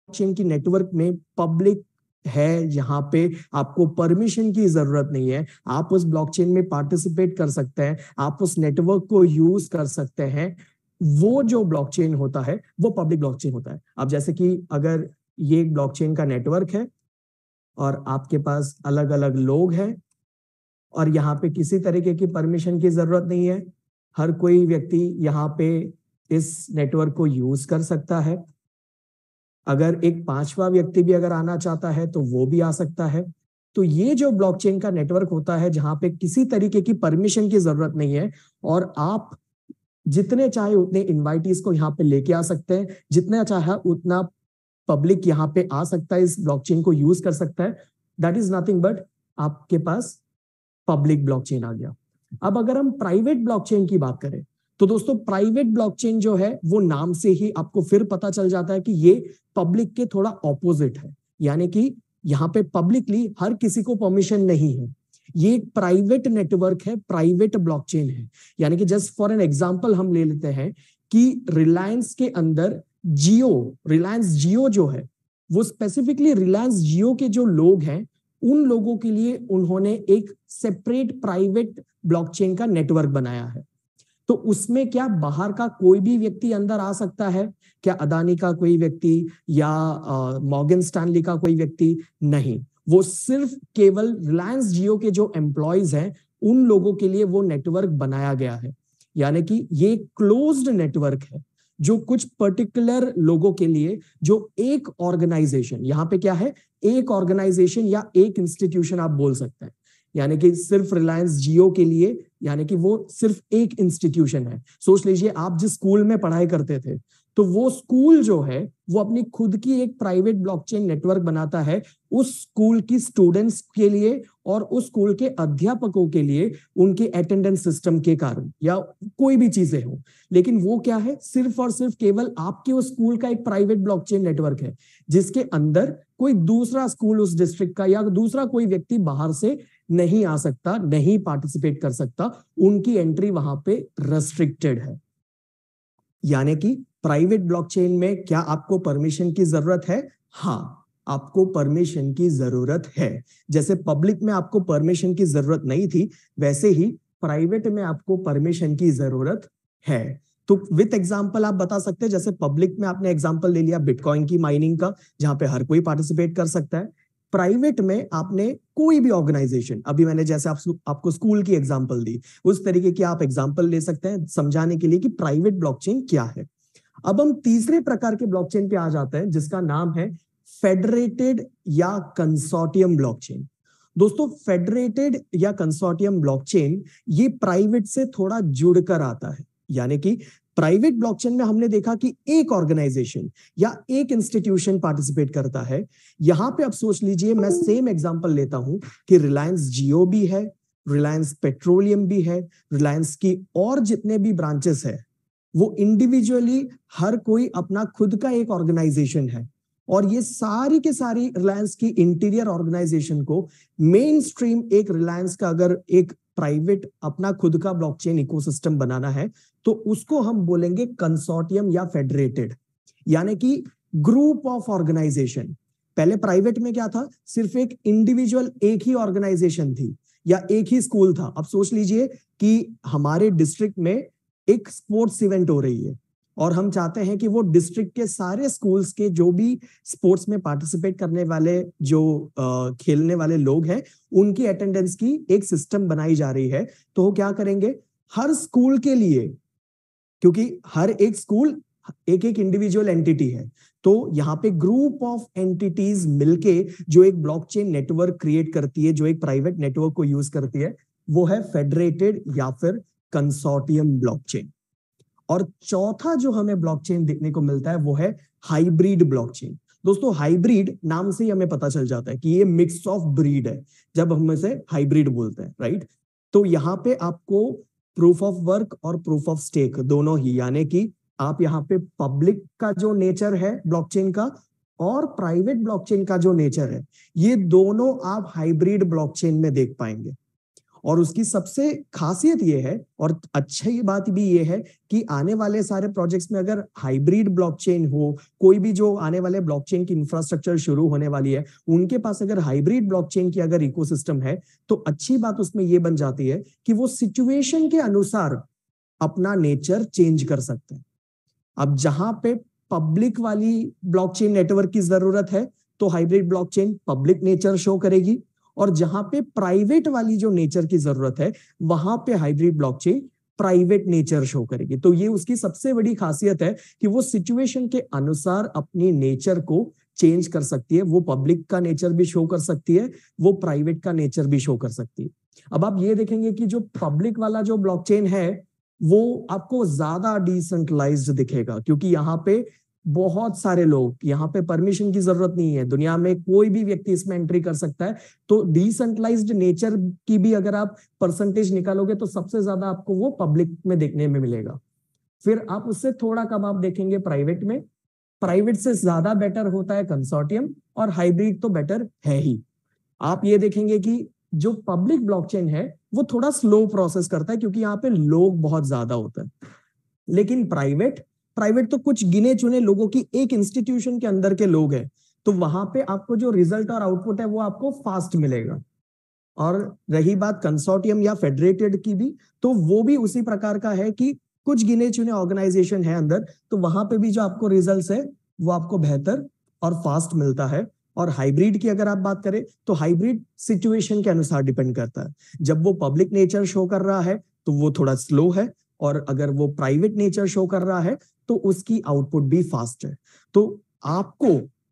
Blockchain की network में public है, यहाँ पे आपको परमिशन की जरूरत नहीं है, आप उस ब्लॉकचेन में पार्टिसिपेट कर सकते हैं, आप उस नेटवर्क को यूज कर सकते हैं। वो जो ब्लॉकचेन होता है वो पब्लिक ब्लॉकचेन होता है। अब जैसे कि अगर ये एक ब्लॉकचेन का नेटवर्क है और आपके पास अलग अलग लोग हैं और यहाँ पे किसी तरीके की परमिशन की जरूरत नहीं है, हर कोई व्यक्ति यहाँ पे इस नेटवर्क को यूज कर सकता है। अगर एक पांचवा व्यक्ति भी अगर आना चाहता है तो वो भी आ सकता है। तो ये जो ब्लॉकचेन का नेटवर्क होता है जहां पे किसी तरीके की परमिशन की जरूरत नहीं है और आप जितने चाहे उतने इनवाइटीज को यहाँ पे लेके आ सकते हैं, जितना चाहे उतना पब्लिक यहाँ पे आ सकता है, इस ब्लॉकचेन को यूज कर सकता है। दैट इज नथिंग बट आपके पास पब्लिक ब्लॉकचेन आ गया। अब अगर हम प्राइवेट ब्लॉकचेन की बात करें तो दोस्तों प्राइवेट ब्लॉकचेन जो है वो नाम से ही आपको फिर पता चल जाता है कि ये पब्लिक के थोड़ा ऑपोजिट है। यानी कि यहाँ पे पब्लिकली हर किसी को परमिशन नहीं है, ये एक प्राइवेट नेटवर्क है, प्राइवेट ब्लॉकचेन है। यानी कि जस्ट फॉर एन एग्जांपल हम ले लेते हैं कि रिलायंस के अंदर रिलायंस जियो जो है वो स्पेसिफिकली रिलायंस जियो के जो लोग हैं उन लोगों के लिए उन्होंने एक सेपरेट प्राइवेट ब्लॉकचेन का नेटवर्क बनाया है। तो उसमें क्या बाहर का कोई भी व्यक्ति अंदर आ सकता है क्या? अदानी का कोई व्यक्ति या मॉर्गन स्टैनली का कोई व्यक्ति नहीं, वो सिर्फ केवल रिलायंस जियो के जो एम्प्लॉयज हैं उन लोगों के लिए वो नेटवर्क बनाया गया है। यानी कि ये क्लोज्ड नेटवर्क है जो कुछ पर्टिकुलर लोगों के लिए, जो एक ऑर्गेनाइजेशन, यहाँ पे क्या है, एक ऑर्गेनाइजेशन या एक इंस्टीट्यूशन आप बोल सकते हैं। यानी कि सिर्फ रिलायंस जियो के लिए, यानी कि वो सिर्फ एक इंस्टीट्यूशन है। सोच लीजिए आप जिस स्कूल में पढ़ाई करते थे तो वो स्कूल जो है वो अपनी खुद की एक प्राइवेट ब्लॉकचेन नेटवर्क बनाता है उस स्कूल की स्टूडेंट्स के लिए और उस स्कूल के अध्यापकों के लिए, उनके अटेंडेंस सिस्टम के कारण या कोई भी चीजें हो। लेकिन वो क्या है, सिर्फ और सिर्फ केवल आपके उस स्कूल का एक प्राइवेट ब्लॉकचेन नेटवर्क है जिसके अंदर कोई दूसरा स्कूल उस डिस्ट्रिक्ट का या दूसरा कोई व्यक्ति बाहर से नहीं आ सकता, नहीं पार्टिसिपेट कर सकता, उनकी एंट्री वहां पे रेस्ट्रिक्टेड है। यानी कि प्राइवेट ब्लॉकचेन में क्या आपको परमिशन की जरूरत है? हाँ, आपको परमिशन की जरूरत है। जैसे पब्लिक में आपको परमिशन की जरूरत नहीं थी, वैसे ही प्राइवेट में आपको परमिशन की जरूरत है। तो विथ एग्जांपल आप बता सकते हैं, जैसे पब्लिक में आपने एग्जांपल ले लिया बिटकॉइन की माइनिंग का, जहां पे हर कोई पार्टिसिपेट कर सकता है। प्राइवेट में आपने कोई भी ऑर्गेनाइजेशन, अभी मैंने जैसे आपको स्कूल की एग्जांपल दी, उस तरीके की आप एग्जांपल ले सकते हैं समझाने के लिए कि प्राइवेट ब्लॉकचेन क्या है। अब हम तीसरे प्रकार के ब्लॉकचेन पे आ जाते हैं जिसका नाम है फेडरेटेड या कंसोर्टियम ब्लॉकचेन। दोस्तों फेडरेटेड या कंसोर्टियम ब्लॉकचेन ये प्राइवेट से थोड़ा जुड़कर आता है। यानी कि प्राइवेट ब्लॉकचेन में हमने देखा कि एक ऑर्गेनाइजेशन या एक इंस्टीट्यूशन पार्टिसिपेट करता है। यहां पे आप सोच लीजिए, मैं सेम एग्जांपल लेता हूं कि रिलायंस जियो भी है, रिलायंस पेट्रोलियम भी है, रिलायंस की और जितने भी ब्रांचेस है वो इंडिविजुअली हर कोई अपना खुद का एक ऑर्गेनाइजेशन है और ये सारी के सारी रिलायंस की इंटीरियर ऑर्गेनाइजेशन को मेन स्ट्रीम एक रिलायंस का अगर एक प्राइवेट अपना खुद का ब्लॉकचेन इकोसिस्टम बनाना है तो उसको हम बोलेंगे कंसोर्टियम या फेडरेटेड, यानी कि ग्रुप ऑफ ऑर्गेनाइजेशन। पहले प्राइवेट में क्या था, सिर्फ एक इंडिविजुअल एक ही ऑर्गेनाइजेशन थी या एक ही स्कूल था। अब सोच लीजिए कि हमारे डिस्ट्रिक्ट में एक स्पोर्ट्स इवेंट हो रही है और हम चाहते हैं कि वो डिस्ट्रिक्ट के सारे स्कूल्स के जो भी स्पोर्ट्स में पार्टिसिपेट करने वाले, जो खेलने वाले लोग हैं, उनकी अटेंडेंस की एक सिस्टम बनाई जा रही है। तो वो क्या करेंगे, हर स्कूल के लिए, क्योंकि हर एक स्कूल एक एक इंडिविजुअल एंटिटी है, तो यहाँ पे ग्रुप ऑफ एंटिटीज मिलके जो एक ब्लॉकचेन नेटवर्क क्रिएट करती है, जो एक प्राइवेट नेटवर्क को यूज करती है, वो है फेडरेटेड या फिर कंसोर्टियम ब्लॉकचेन। और चौथा जो हमें ब्लॉकचेन देखने को मिलता है वो है हाइब्रिड ब्लॉकचेन। दोस्तों हाइब्रिड नाम से ही हमें पता चल जाता है कि ये मिक्स ऑफ ब्रीड है जब हम इसे हाइब्रिड बोलते हैं, राइट। तो यहाँ पे आपको प्रूफ ऑफ वर्क और प्रूफ ऑफ स्टेक दोनों ही, यानी कि आप यहाँ पे पब्लिक का जो नेचर है ब्लॉकचेन का और प्राइवेट ब्लॉकचेन का जो नेचर है, ये दोनों आप हाइब्रिड ब्लॉकचेन में देख पाएंगे। और उसकी सबसे खासियत ये है और अच्छी बात भी ये है कि आने वाले सारे प्रोजेक्ट्स में अगर हाइब्रिड ब्लॉकचेन हो, कोई भी जो आने वाले ब्लॉकचेन की इंफ्रास्ट्रक्चर शुरू होने वाली है, उनके पास अगर हाइब्रिड ब्लॉकचेन की अगर इकोसिस्टम है, तो अच्छी बात उसमें ये बन जाती है कि वो सिचुएशन के अनुसार अपना नेचर चेंज कर सकते हैं। अब जहां पे पब्लिक वाली ब्लॉकचेन नेटवर्क की जरूरत है, तो hybrid blockchain public nature show करेगी, और जहां पे प्राइवेट वाली जो नेचर की जरूरत है, वहां पे hybrid blockchain private nature show करेगी। तो ये उसकी सबसे बड़ी खासियत है कि वो सिचुएशन के अनुसार अपनी नेचर को चेंज कर सकती है। वो पब्लिक का नेचर भी शो कर सकती है, वो प्राइवेट का नेचर भी शो कर सकती है। अब आप ये देखेंगे कि जो पब्लिक वाला जो ब्लॉकचेन है, वो आपको ज्यादा डिसेंट्रलाइज्ड दिखेगा, क्योंकि यहाँ पे बहुत सारे लोग, यहाँ पे परमिशन की जरूरत नहीं है, दुनिया में कोई भी व्यक्ति इसमें एंट्री कर सकता है। तो डिसेंट्रलाइज्ड नेचर की भी अगर आप परसेंटेज निकालोगे तो सबसे ज्यादा आपको वो पब्लिक में देखने में मिलेगा। फिर आप उससे थोड़ा कम आप देखेंगे प्राइवेट में। प्राइवेट से ज्यादा बेटर होता है कंसोर्टियम, और हाइब्रिड तो बेटर है ही। आप ये देखेंगे कि जो पब्लिक ब्लॉकचेन है वो थोड़ा स्लो प्रोसेस करता है, क्योंकि यहाँ पे लोग बहुत ज्यादा होते हैं। लेकिन प्राइवेट तो कुछ गिने चुने लोगों की एक इंस्टीट्यूशन के अंदर के लोग हैं, तो वहां पे आपको जो रिजल्ट और आउटपुट है वो आपको फास्ट मिलेगा। और रही बात कंसोर्टियम या फेडरेटेड की भी, तो वो भी उसी प्रकार का है कि कुछ गिने चुने ऑर्गेनाइजेशन है अंदर, तो वहां पे भी जो आपको रिजल्ट्स है वो आपको बेहतर और फास्ट मिलता है। और हाइब्रिड की अगर आप बात करें, तो हाइब्रिड सिचुएशन के अनुसार डिपेंड करता है। जब वो पब्लिक नेचर शो कर रहा है तो वो थोड़ा स्लो है, और अगर वो प्राइवेट नेचर शो कर रहा है तो उसकी आउटपुट भी फास्ट है। तो आपको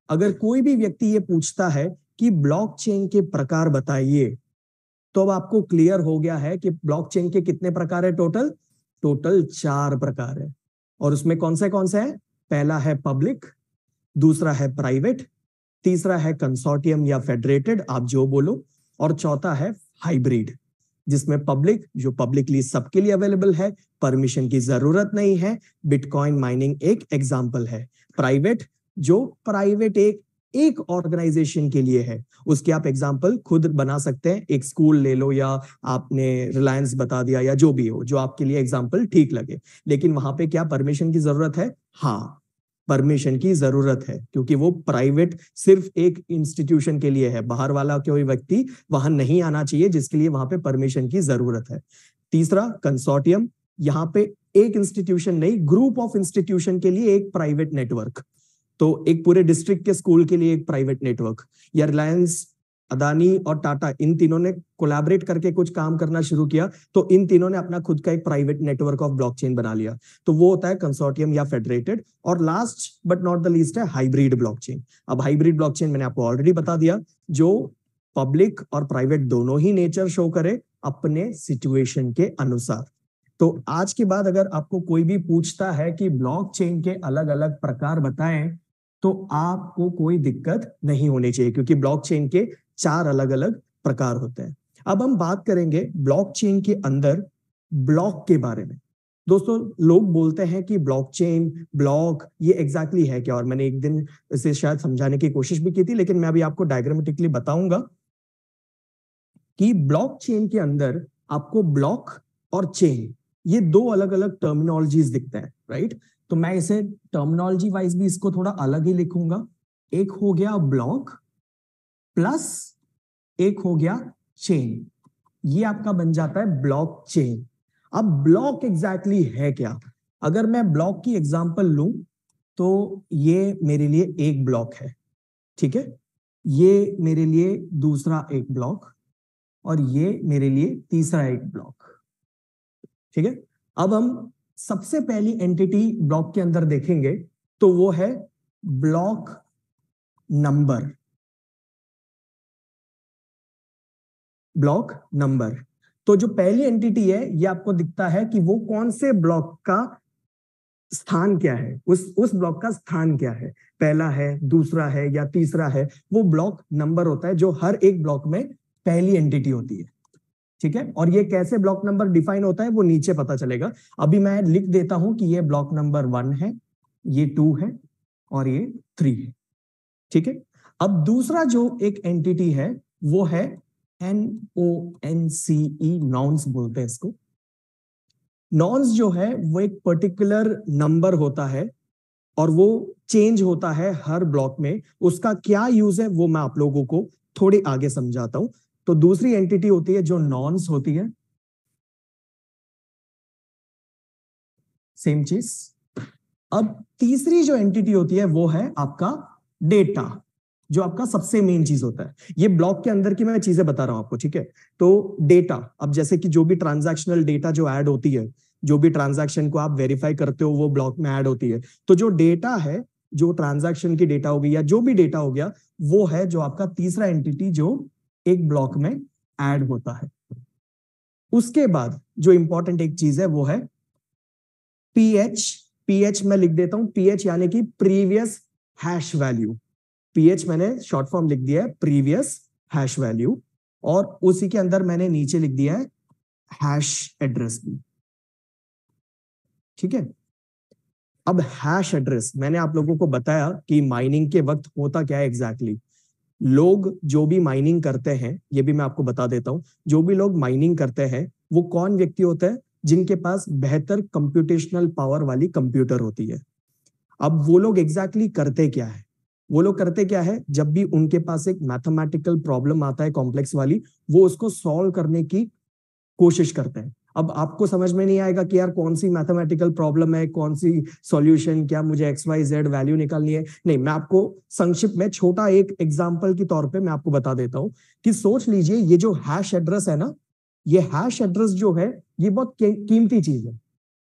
अगर कोई भी व्यक्ति ये पूछता है कि ब्लॉकचेन के प्रकार बताइए, तो अब आपको क्लियर हो गया है कि ब्लॉकचेन के कितने प्रकार है। टोटल 4 प्रकार है। और उसमें कौन से हैं? पहला है पब्लिक, दूसरा है प्राइवेट, तीसरा है कंसोर्टियम या फेडरेटेड, आप जो बोलो, और चौथा है हाइब्रिड, जिसमें पब्लिक जो पब्लिकली सबके लिए अवेलेबल है, परमिशन की जरूरत नहीं है, बिटकॉइन माइनिंग एक एग्जांपल है। प्राइवेट जो प्राइवेट एक ऑर्गेनाइजेशन के लिए है, उसके आप एग्जांपल खुद बना सकते हैं। एक स्कूल ले लो, या आपने रिलायंस बता दिया, या जो भी हो, जो आपके लिए एग्जांपल ठीक लगे। लेकिन वहां पे क्या परमिशन की जरूरत है? हाँ, परमिशन की जरूरत है, क्योंकि वो प्राइवेट सिर्फ एक इंस्टीट्यूशन के लिए है, बाहर वाला कोई व्यक्ति वहां नहीं आना चाहिए, जिसके लिए वहां पे परमिशन की जरूरत है। तीसरा कंसोर्टियम, यहाँ पे एक इंस्टीट्यूशन नहीं, ग्रुप ऑफ इंस्टीट्यूशन के लिए एक प्राइवेट नेटवर्क। तो एक पूरे डिस्ट्रिक्ट के स्कूल के लिए एक प्राइवेट नेटवर्क, या रिलायंस, अदानी और टाटा, इन तीनों ने कोलैबोरेट करके कुछ काम करना शुरू किया, तो इन तीनों ने अपना खुद का एक प्राइवेट नेटवर्क ऑफ ब्लॉकचेन बना लिया। तो वो होता है कंसोर्टियम या फेडरेटेड। और last but not the least है हाइब्रिड ब्लॉकचेन। अब हाइब्रिड ब्लॉकचेन मैंने आपको ऑलरेडी बता दिया, जो पब्लिक और प्राइवेट दोनों ही नेचर शो करे अपने सिचुएशन के अनुसार। तो आज के बाद अगर आपको कोई भी पूछता है कि ब्लॉकचेन के अलग अलग प्रकार बताएं, तो आपको कोई दिक्कत नहीं होनी चाहिए, क्योंकि ब्लॉकचेन के 4 अलग अलग प्रकार होते हैं। अब हम बात करेंगे ब्लॉकचेन के अंदर ब्लॉक के बारे में। दोस्तों, लोग बोलते हैं कि ब्लॉकचेन, ब्लॉक, ये एग्जैक्टली है क्या? और मैंने एक दिन इसे शायद समझाने की कोशिश भी की थी, लेकिन मैं अभी आपको डायग्रामेटिकली बताऊंगा कि ब्लॉकचेन के अंदर आपको ब्लॉक और चेन, ये 2 अलग अलग टर्मिनोलॉजीज दिखते हैं, राइट? तो मैं इसे टर्मिनोलॉजी वाइज भी इसको थोड़ा अलग ही लिखूंगा। एक हो गया ब्लॉक प्लस एक हो गया चेन, ये आपका बन जाता है ब्लॉक चेन। अब ब्लॉक एग्जैक्टली है क्या? अगर मैं ब्लॉक की एग्जांपल लूं, तो ये मेरे लिए एक ब्लॉक है, ठीक है? ये मेरे लिए दूसरा एक ब्लॉक, और ये मेरे लिए तीसरा एक ब्लॉक, ठीक है? अब हम सबसे पहली एंटिटी ब्लॉक के अंदर देखेंगे, तो वो है ब्लॉक नंबर। ब्लॉक नंबर, तो जो पहली एंटिटी है, ये आपको दिखता है कि वो कौन से ब्लॉक का स्थान क्या है, उस ब्लॉक का स्थान क्या है, पहला है, दूसरा है या तीसरा है, वो ब्लॉक नंबर होता है, जो हर एक ब्लॉक में पहली एंटिटी होती है, ठीक है? और ये कैसे ब्लॉक नंबर डिफाइन होता है वो नीचे पता चलेगा। अभी मैं लिख देता हूं कि ये ब्लॉक नंबर 1 है, ये 2 है, और ये 3 है, ठीक है? अब दूसरा जो एक एंटिटी है वो है NONCE, नॉन्स बोलते हैं इसको। नॉन्स जो है वो एक पर्टिकुलर नंबर होता है और वो चेंज होता है हर ब्लॉक में। उसका क्या यूज है वो मैं आप लोगों को थोड़ी आगे समझाता हूं। तो दूसरी एंटिटी होती है जो नॉन्स होती है, सेम चीज। अब तीसरी जो एंटिटी होती है वो है आपका डेटा, जो आपका सबसे मेन चीज होता है। ये ब्लॉक के अंदर की मैं चीजें बता रहा हूं आपको, ठीक है। तो डेटा, अब जैसे कि जो भी ट्रांजैक्शनल डेटा जो ऐड होती है, जो भी ट्रांजैक्शन को आप वेरीफाई करते हो वो ब्लॉक में ऐड होती है। तो जो डेटा है, जो ट्रांजैक्शन की डेटा हो गई या जो भी डेटा हो गया, वो है जो आपका तीसरा एंटिटी जो एक ब्लॉक में ऐड होता है। उसके बाद जो इंपॉर्टेंट एक चीज है वो है पीएच। पीएच मैं लिख देता हूं, पीएच यानी कि प्रीवियस हैश वैल्यू। पीएच मैंने शॉर्ट फॉर्म लिख दिया है प्रीवियस हैश वैल्यू, और उसी के अंदर मैंने नीचे लिख दिया है हैश एड्रेस भी, ठीक है। अब हैश एड्रेस मैंने आप लोगों को बताया कि माइनिंग के वक्त होता क्या है एग्जैक्टली। लोग जो भी माइनिंग करते हैं, ये भी मैं आपको बता देता हूं, जो भी लोग माइनिंग करते हैं वो कौन व्यक्ति होते हैं, जिनके पास बेहतर कंप्यूटेशनल पावर वाली कंप्यूटर होती है। अब वो लोग एग्जैक्टली करते क्या है, वो लोग करते क्या है, जब भी उनके पास एक मैथमेटिकल प्रॉब्लम आता है कॉम्प्लेक्स वाली, वो उसको सॉल्व करने की कोशिश करते हैं। अब आपको समझ में नहीं आएगा कि यार कौन सी मैथमेटिकल प्रॉब्लम है, कौन सी सॉल्यूशन, क्या मुझे एक्स वाई जेड वैल्यू निकालनी है, नहीं, मैं आपको संक्षिप्त में छोटा एक एग्जांपल के तौर पे मैं आपको बता देता हूं कि सोच लीजिए ये जो हैश एड्रेस है ना, ये हैश एड्रेस जो है ये बहुत कीमती चीज है।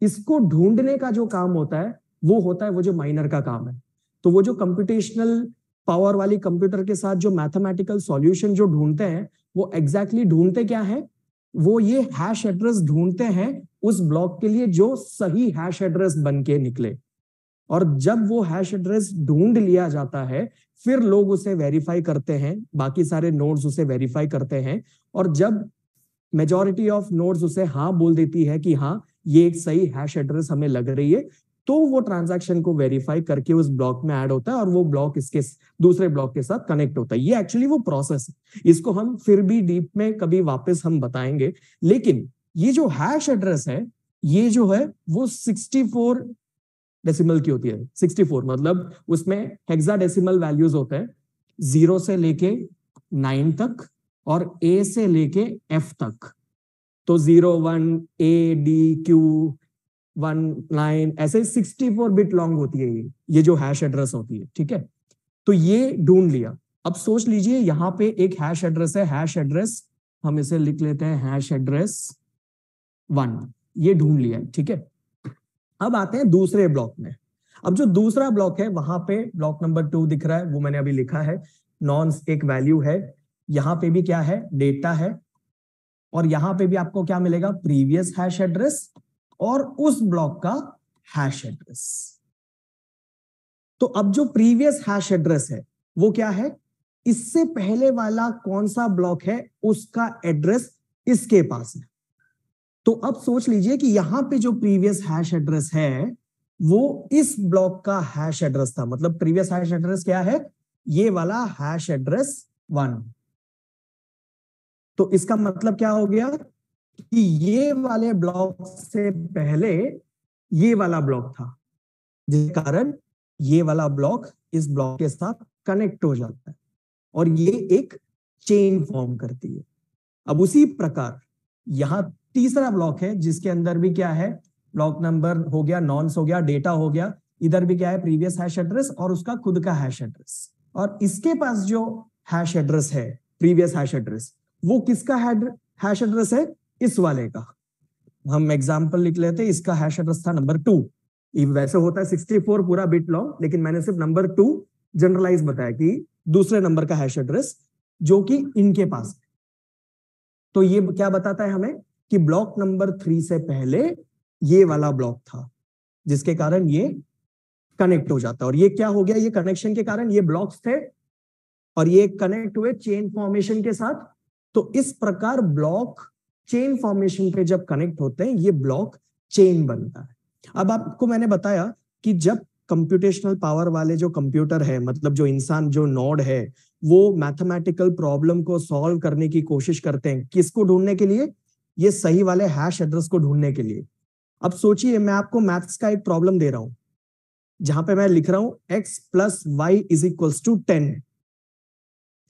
इसको ढूंढने का जो काम होता है वो होता है वो जो माइनर का काम है। तो वो जो कंप्यूटेशनल पावर वाली कंप्यूटर के साथ जो मैथमेटिकल सॉल्यूशन जो ढूंढते हैं, वो एग्जैक्टली ढूंढते क्या है, वो ये हैश एड्रेस ढूंढते हैं उस ब्लॉक के लिए जो सही हैश एड्रेस बन के निकले। और जब वो हैश एड्रेस ढूंढ लिया जाता है, फिर लोग उसे वेरीफाई करते हैं, बाकी सारे नोड्स उसे वेरीफाई करते हैं, और जब मेजॉरिटी ऑफ नोड्स उसे हाँ बोल देती है कि हाँ ये एक सही हैश एड्रेस हमें लग रही है, तो वो ट्रांजैक्शन को वेरीफाई करके उस ब्लॉक में ऐड होता है और वो ब्लॉक इसके दूसरे ब्लॉक के साथ कनेक्ट होता है। ये एक्चुअली वो प्रोसेस है, इसको हम फिर भी डीप में कभी वापस हम बताएंगे। लेकिन ये जो हैश एड्रेस है, ये जो है वो 64 डेसिमल की होती है। 64 मतलब उसमें हेक्साडेसिमल वैल्यूज होते हैं, 0 से लेके 9 तक और ए से लेके एफ तक। तो 0 1 ए डी क्यू 1 9 ऐसे 64 बिट लॉन्ग होती है ये जो हैश एड्रेस होती है, ठीक है। तो ये ढूंढ लिया। अब सोच लीजिए यहां पे एक हैश एड्रेस है, हैश एड्रेस हम इसे लिख लेते हैं हैश एड्रेस 1, ये ढूंढ लिया है, ठीक है। अब आते हैं दूसरे ब्लॉक में। अब जो दूसरा ब्लॉक है वहां पे ब्लॉक नंबर 2 दिख रहा है, वो मैंने अभी लिखा है। नॉन्स एक वैल्यू है, यहां पे भी क्या है, डेटा है, और यहां पे भी आपको क्या मिलेगा, प्रीवियस हैश एड्रेस और उस ब्लॉक का हैश एड्रेस। तो अब जो प्रीवियस हैश एड्रेस है वो क्या है, इससे पहले वाला कौन सा ब्लॉक है उसका एड्रेस इसके पास है। तो अब सोच लीजिए कि यहां पे जो प्रीवियस हैश एड्रेस है वो इस ब्लॉक का हैश एड्रेस था। मतलब प्रीवियस हैश एड्रेस क्या है, ये वाला हैश एड्रेस 1। तो इसका मतलब क्या हो गया कि ये वाले ब्लॉक से पहले ये वाला ब्लॉक था, जिस कारण ये वाला ब्लॉक इस ब्लॉक के साथ कनेक्ट हो जाता है और ये एक चेन फॉर्म करती है। अब उसी प्रकार यहां तीसरा ब्लॉक है जिसके अंदर भी क्या है, ब्लॉक नंबर हो गया, नॉन्स हो गया, डेटा हो गया, इधर भी क्या है, प्रीवियस हैश एड्रेस और उसका खुद का हैश एड्रेस। और इसके पास जो हैश एड्रेस है, प्रीवियस हैश एड्रेस, वो किसका हैश एड्रेस है, इस वाले का। हम एग्जांपल लिख लेते हैं, इसका हैश एड्रेस था नंबर 2। वैसे होता है 64 पूरा बिट लॉन्ग, लेकिन मैंने सिर्फ नंबर 2 जनरलाइज बताया कि दूसरे नंबर का हैश एड्रेस जो कि इनके पास है। तो ये क्या बताता है हमें कि ब्लॉक नंबर 3 से पहले ये वाला ब्लॉक था, जिसके कारण ये कनेक्ट हो जाता है। और ये क्या हो गया, ये कनेक्शन के कारण ये ब्लॉक्स थे और ये कनेक्ट हुए चेन फॉर्मेशन के साथ। तो इस प्रकार ब्लॉक चेन फॉर्मेशन पे जब कनेक्ट होते हैं, ये ब्लॉक चेन बनता है। अब आपको मैंने बताया कि जब कंप्यूटेशनल पावर वाले जो कंप्यूटर है, मतलब जो इंसान जो नोड है वो मैथमेटिकल प्रॉब्लम को सॉल्व करने की कोशिश करते हैं। किसको ढूंढने के लिए? ये सही वाले हैश एड्रेस को ढूंढने के लिए। अब सोचिए, मैं आपको मैथ्स का एक प्रॉब्लम दे रहा हूं जहां पे मैं लिख रहा हूं x plus Y is equals to 10।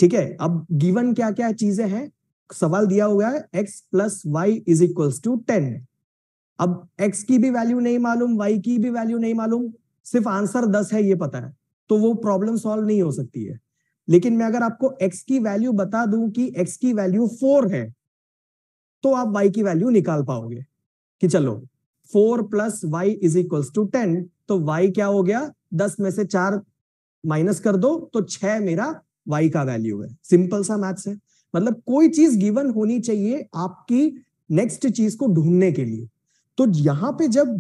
ठीक है, अब गिवन क्या क्या चीजें हैं, सवाल दिया हुआ है x plus Y is equals to 10। अब x की भी वैल्यू नहीं मालूम, y की भी वैल्यू नहीं मालूम, सिर्फ आंसर 10 है ये पता है, तो वो प्रॉब्लम सॉल्व नहीं हो सकती है। लेकिन मैं अगर आपको x की वैल्यू बता दूं कि x की वैल्यू 4 है, तो आप y की वैल्यू निकाल पाओगे कि चलो 4 plus Y is equals to 10, तो y क्या हो गया, 10 में से 4 माइनस कर दो तो 6 मेरा y का वैल्यू है। सिंपल सा मैथ्स है। मतलब कोई चीज गिवन होनी चाहिए आपकी नेक्स्ट चीज को ढूंढने के लिए। तो यहां पे जब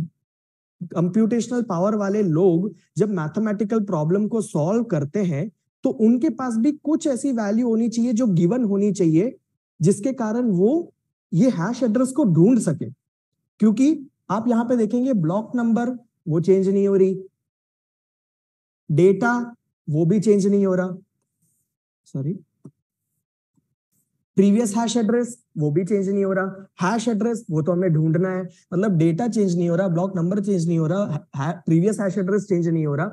कंप्यूटेशनल पावर वाले लोग जब मैथमेटिकल प्रॉब्लम को सॉल्व करते हैं, तो उनके पास भी कुछ ऐसी वैल्यू होनी चाहिए जो गिवन होनी चाहिए, जिसके कारण वो ये हैश एड्रेस को ढूंढ सके। क्योंकि आप यहां पे देखेंगे ब्लॉक नंबर वो चेंज नहीं हो रही, डेटा वो भी चेंज नहीं हो रहा, सॉरी प्रीवियस हैश एड्रेस वो भी चेंज नहीं हो रहा, हैश एड्रेस वो तो हमें ढूंढना है। मतलब डेटा चेंज नहीं हो रहा, ब्लॉक नंबर चेंज नहीं हो रहा, प्रीवियस हैश एड्रेस चेंज नहीं हो रहा,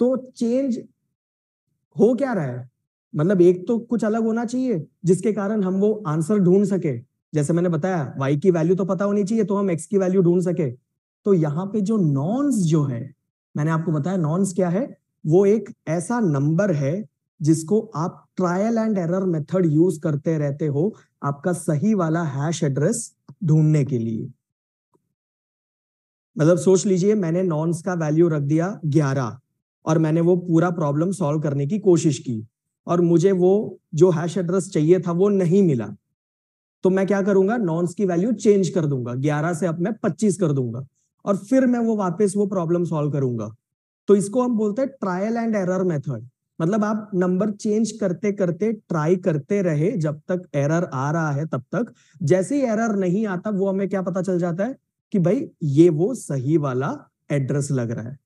तो चेंज हो क्या रहा है? मतलब एक तो कुछ अलग होना चाहिए जिसके कारण हम वो आंसर ढूंढ सके। जैसे मैंने बताया y की वैल्यू तो पता होनी चाहिए तो हम x की वैल्यू ढूंढ सके। तो यहाँ पे जो नॉन्स जो है, मैंने आपको बताया नॉन्स क्या है, वो एक ऐसा नंबर है जिसको आप trial and error method use करते रहते हो आपका सही वाला हैश एड्रेस ढूंढने के लिए। मतलब सोच लीजिए मैंने नॉन्स का वैल्यू रख दिया 11 और मैंने वो पूरा प्रॉब्लम सॉल्व करने की कोशिश की और मुझे वो जो हैश एड्रेस चाहिए था वो नहीं मिला, तो मैं क्या करूंगा, नॉन्स की वैल्यू चेंज कर दूंगा, 11 से अब मैं 25 कर दूंगा और फिर मैं वो वापस वो प्रॉब्लम सॉल्व करूंगा। तो इसको हम बोलते हैं ट्रायल एंड एरर मेथड। मतलब आप नंबर चेंज करते करते ट्राई करते रहे जब तक एरर आ रहा है तब तक। जैसे ही एरर नहीं आता वो हमें क्या पता चल जाता है कि भाई ये वो सही वाला एड्रेस लग रहा है।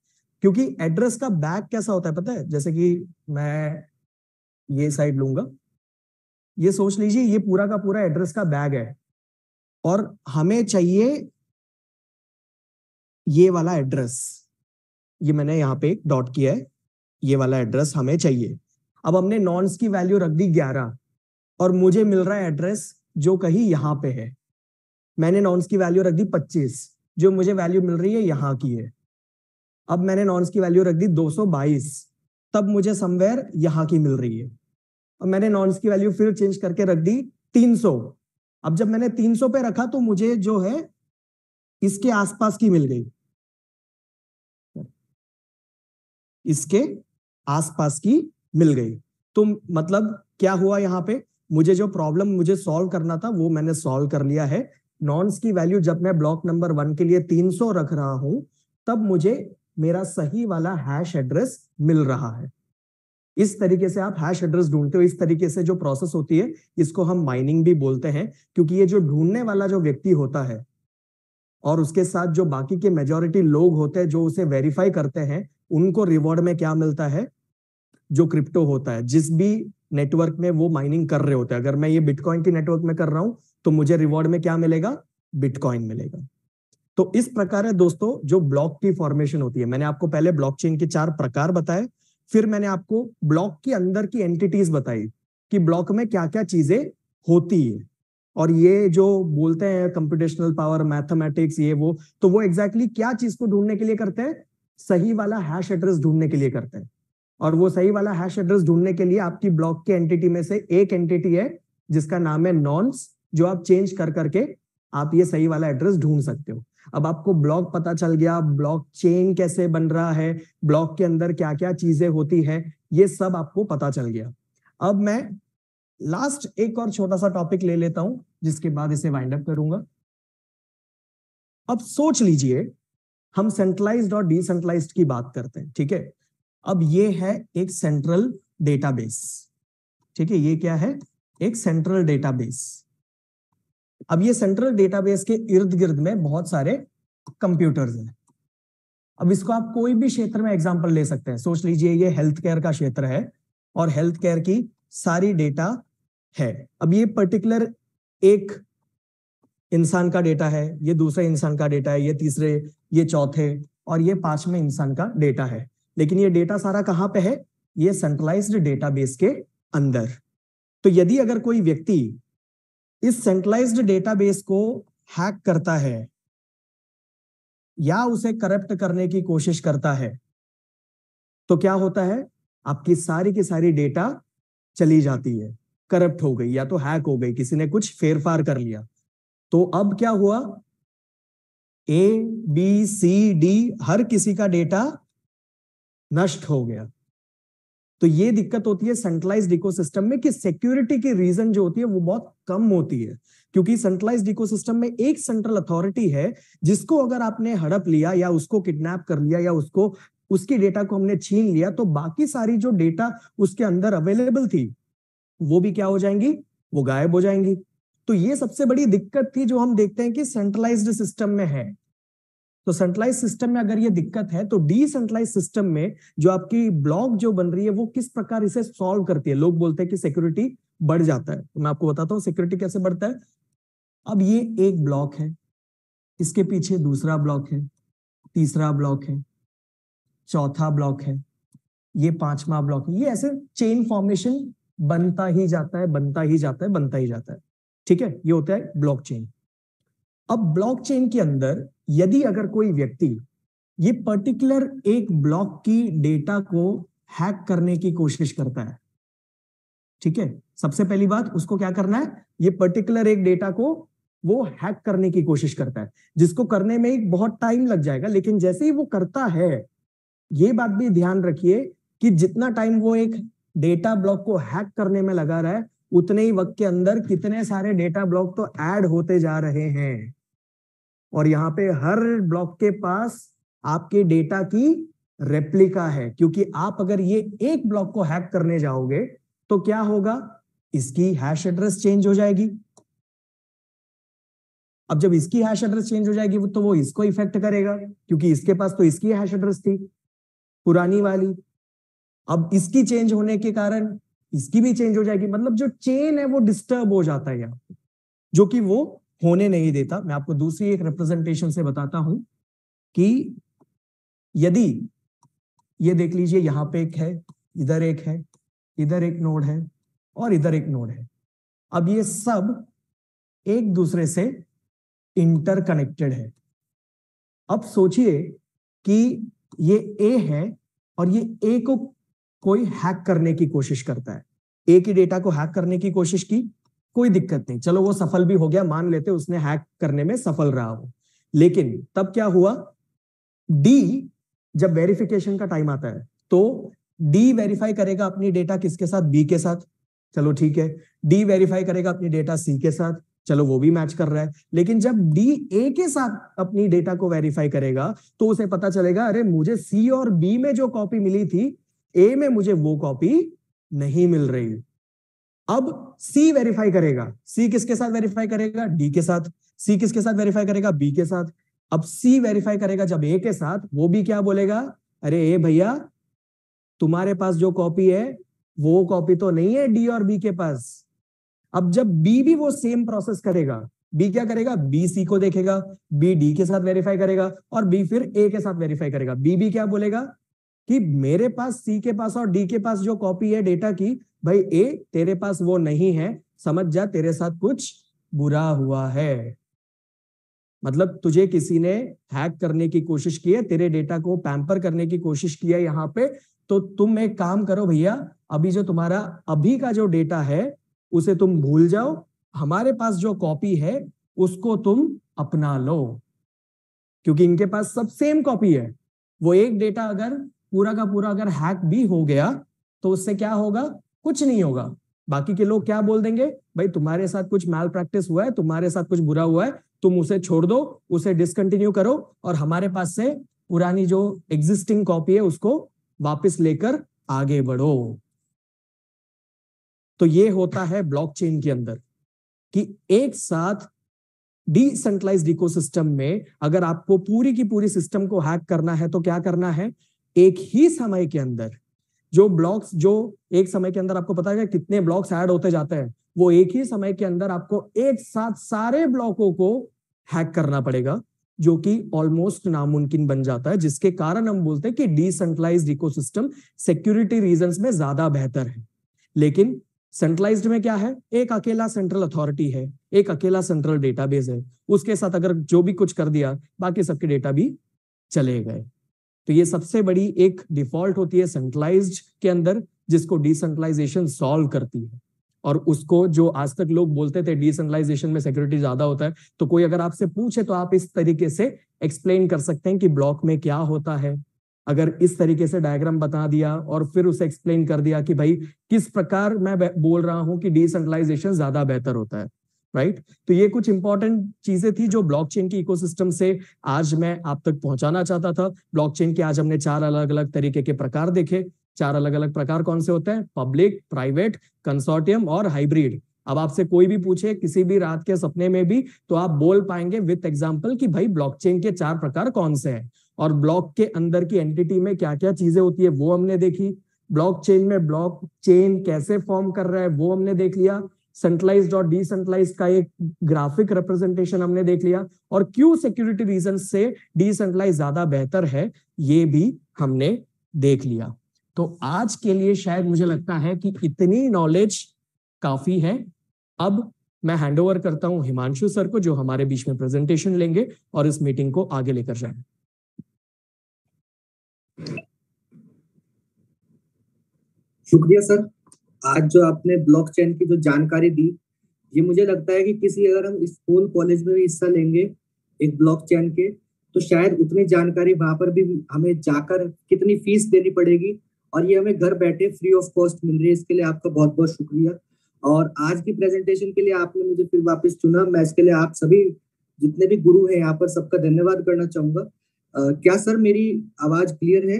क्योंकि एड्रेस का बैग कैसा होता है पता है? जैसे कि मैं ये साइड लूंगा, ये सोच लीजिए ये पूरा का पूरा एड्रेस का बैग है और हमें चाहिए ये वाला एड्रेस। ये मैंने यहाँ पे एक डॉट किया है, ये वाला एड्रेस हमें चाहिए। अब हमने नॉन्स की वैल्यू रख दी 11 और मुझे मिल रहा है एड्रेस जो कहीं यहां पे है। मैंने नॉन्स की वैल्यू रख दी 25, जो मुझे वैल्यू मिल रही है यहां की है। अब मैंने नॉन्स की वैल्यू रख दी 222, तब मुझे समवेयर यहां की मिल रही है। और मैंने नॉन्स की वैल्यू फिर चेंज करके रख दी 300। अब जब मैंने 300 पे रखा तो मुझे जो है इसके आसपास की मिल गई, इसके आसपास की मिल गई। तो मतलब क्या हुआ यहां पे, मुझे जो प्रॉब्लम मुझे सॉल्व करना था वो मैंने सॉल्व कर लिया है। नॉन्स की वैल्यू जब मैं ब्लॉक नंबर 1 के लिए 300 रख रहा हूं तब मुझे मेरा सही वाला हैश एड्रेस मिल रहा है। इस तरीके से आप हैश एड्रेस ढूंढते हो। इस तरीके से जो प्रोसेस होती है इसको हम माइनिंग भी बोलते हैं, क्योंकि ये जो ढूंढने वाला जो व्यक्ति होता है और उसके साथ जो बाकी के मेजॉरिटी लोग होते हैं जो उसे वेरीफाई करते हैं, उनको रिवॉर्ड में क्या मिलता है, जो क्रिप्टो होता है। जिस भी नेटवर्क में वो माइनिंग कर रहे होते हैं, अगर मैं ये बिटकॉइन की नेटवर्क में कर रहा हूं तो मुझे रिवॉर्ड में क्या मिलेगा, बिटकॉइन मिलेगा। तो इस प्रकार है दोस्तों जो ब्लॉक की फॉर्मेशन होती है। मैंने आपको पहले ब्लॉकचेन के 4 प्रकार बताए, फिर मैंने आपको ब्लॉक के अंदर की एंटिटीज बताई कि ब्लॉक में क्या क्या चीजें होती है। और ये जो बोलते हैं कंप्यूटेशनल पावर, मैथमेटिक्स, ये वो, तो वो एग्जैक्टली क्या चीज को ढूंढने के लिए करते हैं, सही वाला हैश एड्रेस ढूंढने के लिए करते हैं। और वो सही वाला हैश एड्रेस ढूंढने के लिए आपकी ब्लॉक के एंटिटी में से एक एंटिटी है जिसका नाम है नॉन्स, जो आप चेंज कर करके आप ये सही वाला एड्रेस ढूंढ सकते हो। अब आपको ब्लॉक पता चल गया, ब्लॉक चेन कैसे बन रहा है, ब्लॉक के अंदर क्या क्या चीजें होती है, ये सब आपको पता चल गया। अब मैं लास्ट एक और छोटा सा टॉपिक ले लेता हूं जिसके बाद इसे वाइंड अप करूंगा। अब सोच लीजिए हम सेंट्रलाइज्ड और डिसेंट्रलाइज्ड की बात करते हैं, ठीक है। अब ये है एक सेंट्रल डेटाबेस, ठीक है। ये क्या है, एक सेंट्रल डेटाबेस। अब ये सेंट्रल डेटाबेस के इर्द गिर्द में बहुत सारे कंप्यूटर्स हैं। अब इसको आप कोई भी क्षेत्र में एग्जांपल ले सकते हैं। सोच लीजिए ये हेल्थ केयर का क्षेत्र है और हेल्थ केयर की सारी डेटा है। अब ये पर्टिकुलर एक इंसान का डेटा है, ये दूसरे इंसान का डेटा है, ये तीसरे, ये चौथे और ये पांचवें इंसान का डेटा है। लेकिन ये डेटा सारा कहां पे है? ये सेंट्रलाइज्ड डेटाबेस के अंदर। तो यदि अगर कोई व्यक्ति इस सेंट्रलाइज्ड डेटाबेस को हैक करता है या उसे करप्ट करने की कोशिश करता है, तो क्या होता है? आपकी सारी की सारी डेटा चली जाती है, करप्ट हो गई या तो हैक हो गई, किसी ने कुछ फेरफार कर लिया। तो अब क्या हुआ? ए बी सी डी हर किसी का डेटा नष्ट हो गया। तो ये दिक्कत होती है सेंट्रलाइज्ड इकोसिस्टम में कि सिक्योरिटी की रीजन जो होती है वो बहुत कम होती है, क्योंकि सेंट्रलाइज्ड इकोसिस्टम में एक सेंट्रल अथॉरिटी है जिसको अगर आपने हड़प लिया या उसको किडनैप कर लिया या उसको उसकी डेटा को हमने छीन लिया, तो बाकी सारी जो डेटा उसके अंदर अवेलेबल थी वो भी क्या हो जाएंगी? वो गायब हो जाएंगी। तो ये सबसे बड़ी दिक्कत थी जो हम देखते हैं कि सेंट्रलाइज्ड सिस्टम में है। तो सेंट्रलाइज सिस्टम में अगर ये दिक्कत है, तो डिसेंट्रलाइज सिस्टम में जो आपकी ब्लॉक जो बन रही है वो किस प्रकार इसे सॉल्व करती है। लोग बोलते हैं कि सिक्योरिटी बढ़ जाता है, तो मैं आपको बताता हूं सिक्योरिटी कैसे बढ़ता है। अब ये एक ब्लॉक है, इसके पीछे दूसरा ब्लॉक है, तीसरा ब्लॉक है, चौथा ब्लॉक है, ये पांचवा ब्लॉक है। ये ऐसे चेन फॉर्मेशन बनता ही जाता है, बनता ही जाता है, बनता ही जाता है। ठीक है, ये होता है ब्लॉकचेन। अब ब्लॉकचेन के अंदर यदि अगर कोई व्यक्ति ये पर्टिकुलर एक ब्लॉक की डेटा को हैक करने की कोशिश करता है, ठीक है, सबसे पहली बात उसको क्या करना है? ये पर्टिकुलर एक डेटा को वो हैक करने की कोशिश करता है, जिसको करने में एक बहुत टाइम लग जाएगा। लेकिन जैसे ही वो करता है, ये बात भी ध्यान रखिए कि जितना टाइम वो एक डेटा ब्लॉक को हैक करने में लगा रहा है, उतने ही वक्त के अंदर कितने सारे डेटा ब्लॉक तो ऐड होते जा रहे हैं। और यहाँ पे हर ब्लॉक के पास आपके डेटा की रेप्लिका है, क्योंकि आप अगर ये एक ब्लॉक को हैक करने जाओगे तो क्या होगा? इसकी हैश एड्रेस चेंज हो जाएगी। अब जब इसकी हैश एड्रेस चेंज हो जाएगी तो वो इसको इफेक्ट करेगा, क्योंकि इसके पास तो इसकी हैश एड्रेस थी पुरानी वाली। अब इसकी चेंज होने के कारण इसकी भी चेंज हो जाएगी। मतलब जो चेन है वो डिस्टर्ब हो जाता है यहाँ पे, जो कि वो होने नहीं देता। मैं आपको दूसरी एक रिप्रेजेंटेशन से बताता हूं कि यदि ये देख लीजिए, यहां पे एक है, इधर एक है, इधर एक नोड है और इधर एक नोड है। अब ये सब एक दूसरे से इंटरकनेक्टेड है। अब सोचिए कि ये ए है और ये ए को कोई हैक करने की कोशिश करता है। ए की डेटा को हैक करने की कोशिश की, कोई दिक्कत नहीं, चलो वो सफल भी हो गया, मान लेते उसने हैक करने में सफल रहा हो। लेकिन तब क्या हुआ? डी जब वेरिफिकेशन का टाइम आता है तो डी वेरीफाई करेगा अपनी डेटा किसके साथ? बी के साथ। चलो ठीक है, डी वेरीफाई करेगा अपनी डेटा सी के साथ, चलो वो भी मैच कर रहा है। लेकिन जब डी ए के साथ अपनी डेटा को वेरीफाई करेगा तो उसे पता चलेगा, अरे मुझे सी और बी में जो कॉपी मिली थी, ए में मुझे वो कॉपी नहीं मिल रही। अब सी वेरीफाई करेगा, सी किसके साथ वेरीफाई करेगा? डी के साथ। सी किसके साथ वेरीफाई करेगा? बी के साथ। अब सी वेरीफाई करेगा जब ए के साथ, वो भी क्या बोलेगा? अरे ए भैया, तुम्हारे पास जो कॉपी है वो कॉपी तो नहीं है डी और बी के पास। अब जब बी भी वो सेम प्रोसेस करेगा, बी क्या करेगा? बी सी को देखेगा, बी डी के साथ वेरीफाई करेगा और बी फिर ए के साथ वेरीफाई करेगा। बी भी क्या बोलेगा कि मेरे पास सी के पास और डी के पास जो कॉपी है डेटा की, भाई ए तेरे पास वो नहीं है, समझ जा तेरे साथ कुछ बुरा हुआ है। मतलब तुझे किसी ने हैक करने की कोशिश की है, तेरे डेटा को पैम्पर करने की कोशिश की है यहाँ पे। तो तुम एक काम करो भैया, अभी जो तुम्हारा अभी का जो डेटा है उसे तुम भूल जाओ, हमारे पास जो कॉपी है उसको तुम अपना लो। क्योंकि इनके पास सब सेम कॉपी है। वो एक डेटा अगर पूरा का पूरा अगर हैक भी हो गया तो उससे क्या होगा? कुछ नहीं होगा। बाकी के लोग क्या बोल देंगे? भाई तुम्हारे साथ कुछ मैल प्रैक्टिस हुआ है, तुम्हारे साथ कुछ बुरा हुआ है, तुम उसे छोड़ दो, उसे डिसकंटिन्यू करो और हमारे पास से पुरानी जो एग्जिस्टिंग कॉपी है उसको वापस लेकर आगे बढ़ो। तो ये होता है ब्लॉकचेन के अंदर कि एक साथ डिसेंट्रलाइज्ड इकोसिस्टम में अगर आपको पूरी की पूरी सिस्टम को हैक करना है तो क्या करना है? एक ही समय के अंदर जो ब्लॉक्स जो एक समय के अंदर आपको पता है कितने ब्लॉक्स ऐड होते जाते हैं, वो एक ही समय के अंदर आपको एक साथ सारे ब्लॉकों को हैक करना पड़ेगा, जो कि ऑलमोस्ट नामुमकिन बन जाता है, जिसके कारण हम बोलते हैं कि डिसेंट्रलाइज्ड इकोसिस्टम सिक्योरिटी रीजंस में ज्यादा बेहतर है। लेकिन सेंट्रलाइज्ड में क्या है, एक अकेला सेंट्रल अथॉरिटी है, एक अकेला सेंट्रल डेटाबेस है, उसके साथ अगर जो भी कुछ कर दिया बाकी सबके डेटा भी चले गए। तो ये सबसे बड़ी एक डिफॉल्ट होती है सेंट्रलाइज्ड के अंदर, जिसको डिसेंट्रलाइजेशन सॉल्व करती है। और उसको जो आज तक लोग बोलते थे डिसेंट्रलाइजेशन में सिक्योरिटी ज्यादा होता है, तो कोई अगर आपसे पूछे तो आप इस तरीके से एक्सप्लेन कर सकते हैं कि ब्लॉक में क्या होता है। अगर इस तरीके से डायग्राम बता दिया और फिर उसे एक्सप्लेन कर दिया कि भाई किस प्रकार मैं बोल रहा हूं कि डिसेंट्रलाइजेशन ज्यादा बेहतर होता है, राइट। तो ये कुछ इंपॉर्टेंट चीजें थी जो ब्लॉकचेन की इकोसिस्टम से आज मैं आप तक पहुंचाना चाहता था। ब्लॉकचेन के आज हमने 4 अलग अलग तरीके के प्रकार देखे। 4 अलग अलग प्रकार कौन से होते हैं, पब्लिक, प्राइवेट, कंसोर्टियम और हाइब्रिड। अब आपसे कोई भी पूछे किसी भी रात के सपने में भी, तो आप बोल पाएंगे विथ एग्जांपल कि भाई ब्लॉकचेन के 4 प्रकार कौन से हैं, और ब्लॉक के अंदर की एंटिटी में क्या क्या चीजें होती है वो हमने देखी। ब्लॉकचेन में ब्लॉकचेन कैसे फॉर्म कर रहा है वो हमने देख लिया। सेंट्रलाइज्ड और डिसेंट्रलाइज्ड का एक ग्राफिक रिप्रेजेंटेशन हमने देख लिया, और क्यों सिक्योरिटी रीजन से डिसेंट्रलाइज ज्यादा बेहतर है ये भी हमने देख लिया। तो आज के लिए शायद मुझे लगता है कि इतनी नॉलेज काफी है। अब मैं हैंडओवर करता हूं हिमांशु सर को, जो हमारे बीच में प्रेजेंटेशन लेंगे और इस मीटिंग को आगे लेकर जाएंगे। शुक्रिया सर। आज जो आपने ब्लॉकचेन की जो जानकारी दी, ये मुझे लगता है कि किसी अगर हम स्कूल कॉलेज में भी हिस्सा लेंगे एक ब्लॉकचेन के, तो शायद उतनी जानकारी वहां पर भी हमें जाकर कितनी फीस देनी पड़ेगी, और ये हमें घर बैठे फ्री ऑफ कॉस्ट मिल रही है। इसके लिए आपका बहुत बहुत शुक्रिया। और आज की प्रेजेंटेशन के लिए आपने मुझे फिर वापस चुना, मैं इसके लिए आप सभी जितने भी गुरु हैं यहाँ पर सबका धन्यवाद करना चाहूंगा। क्या सर मेरी आवाज क्लियर है?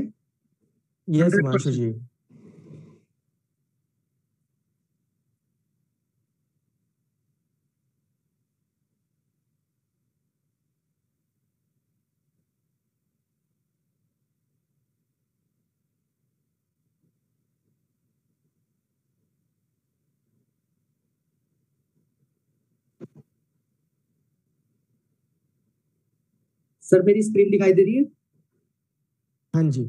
यस हिमांशु जी। सर मेरी स्क्रीन दिखाई दे रही है? हाँ जी।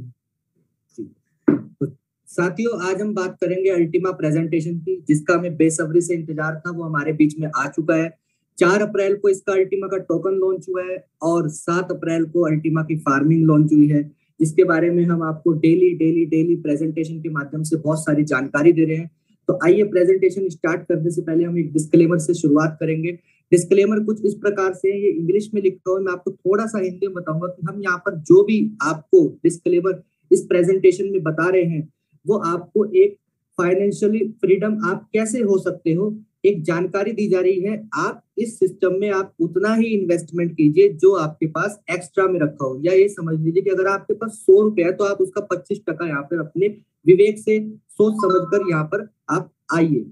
तो साथियों, आज हम बात करेंगे अल्टीमा प्रेजेंटेशन की, जिसका हमें बेसब्री से इंतजार था, वो हमारे बीच में आ चुका है। 4 अप्रैल को इसका अल्टीमा का टोकन लॉन्च हुआ है, और 7 अप्रैल को अल्टीमा की फार्मिंग लॉन्च हुई है, जिसके बारे में हम आपको डेली डेली डेली प्रेजेंटेशन के माध्यम से बहुत सारी जानकारी दे रहे हैं। तो आइए प्रेजेंटेशन स्टार्ट करने से पहले हम एक डिस्क्लेमर से शुरुआत करेंगे। डिस्क्लेमर कुछ इस प्रकार से है, ये इंग्लिश में लिखा हुआ है, मैं आपको थोड़ा सा हिंदी में बताऊंगा कि हम यहाँ पर जो भी आपको डिस्क्लेमर इस प्रेजेंटेशन में बता रहे हैं, वो आपको एक फाइनेंशियली फ्रीडम आप कैसे हो सकते हो, एक जानकारी दी जा रही है। आप इस सिस्टम में आप उतना ही इन्वेस्टमेंट कीजिए जो आपके पास एक्स्ट्रा में रखा हो, या ये समझ लीजिए कि अगर आपके पास 100 रुपए है तो आप उसका 25% यहाँ पर अपने विवेक से सोच समझकर यहाँ पर आप आइए।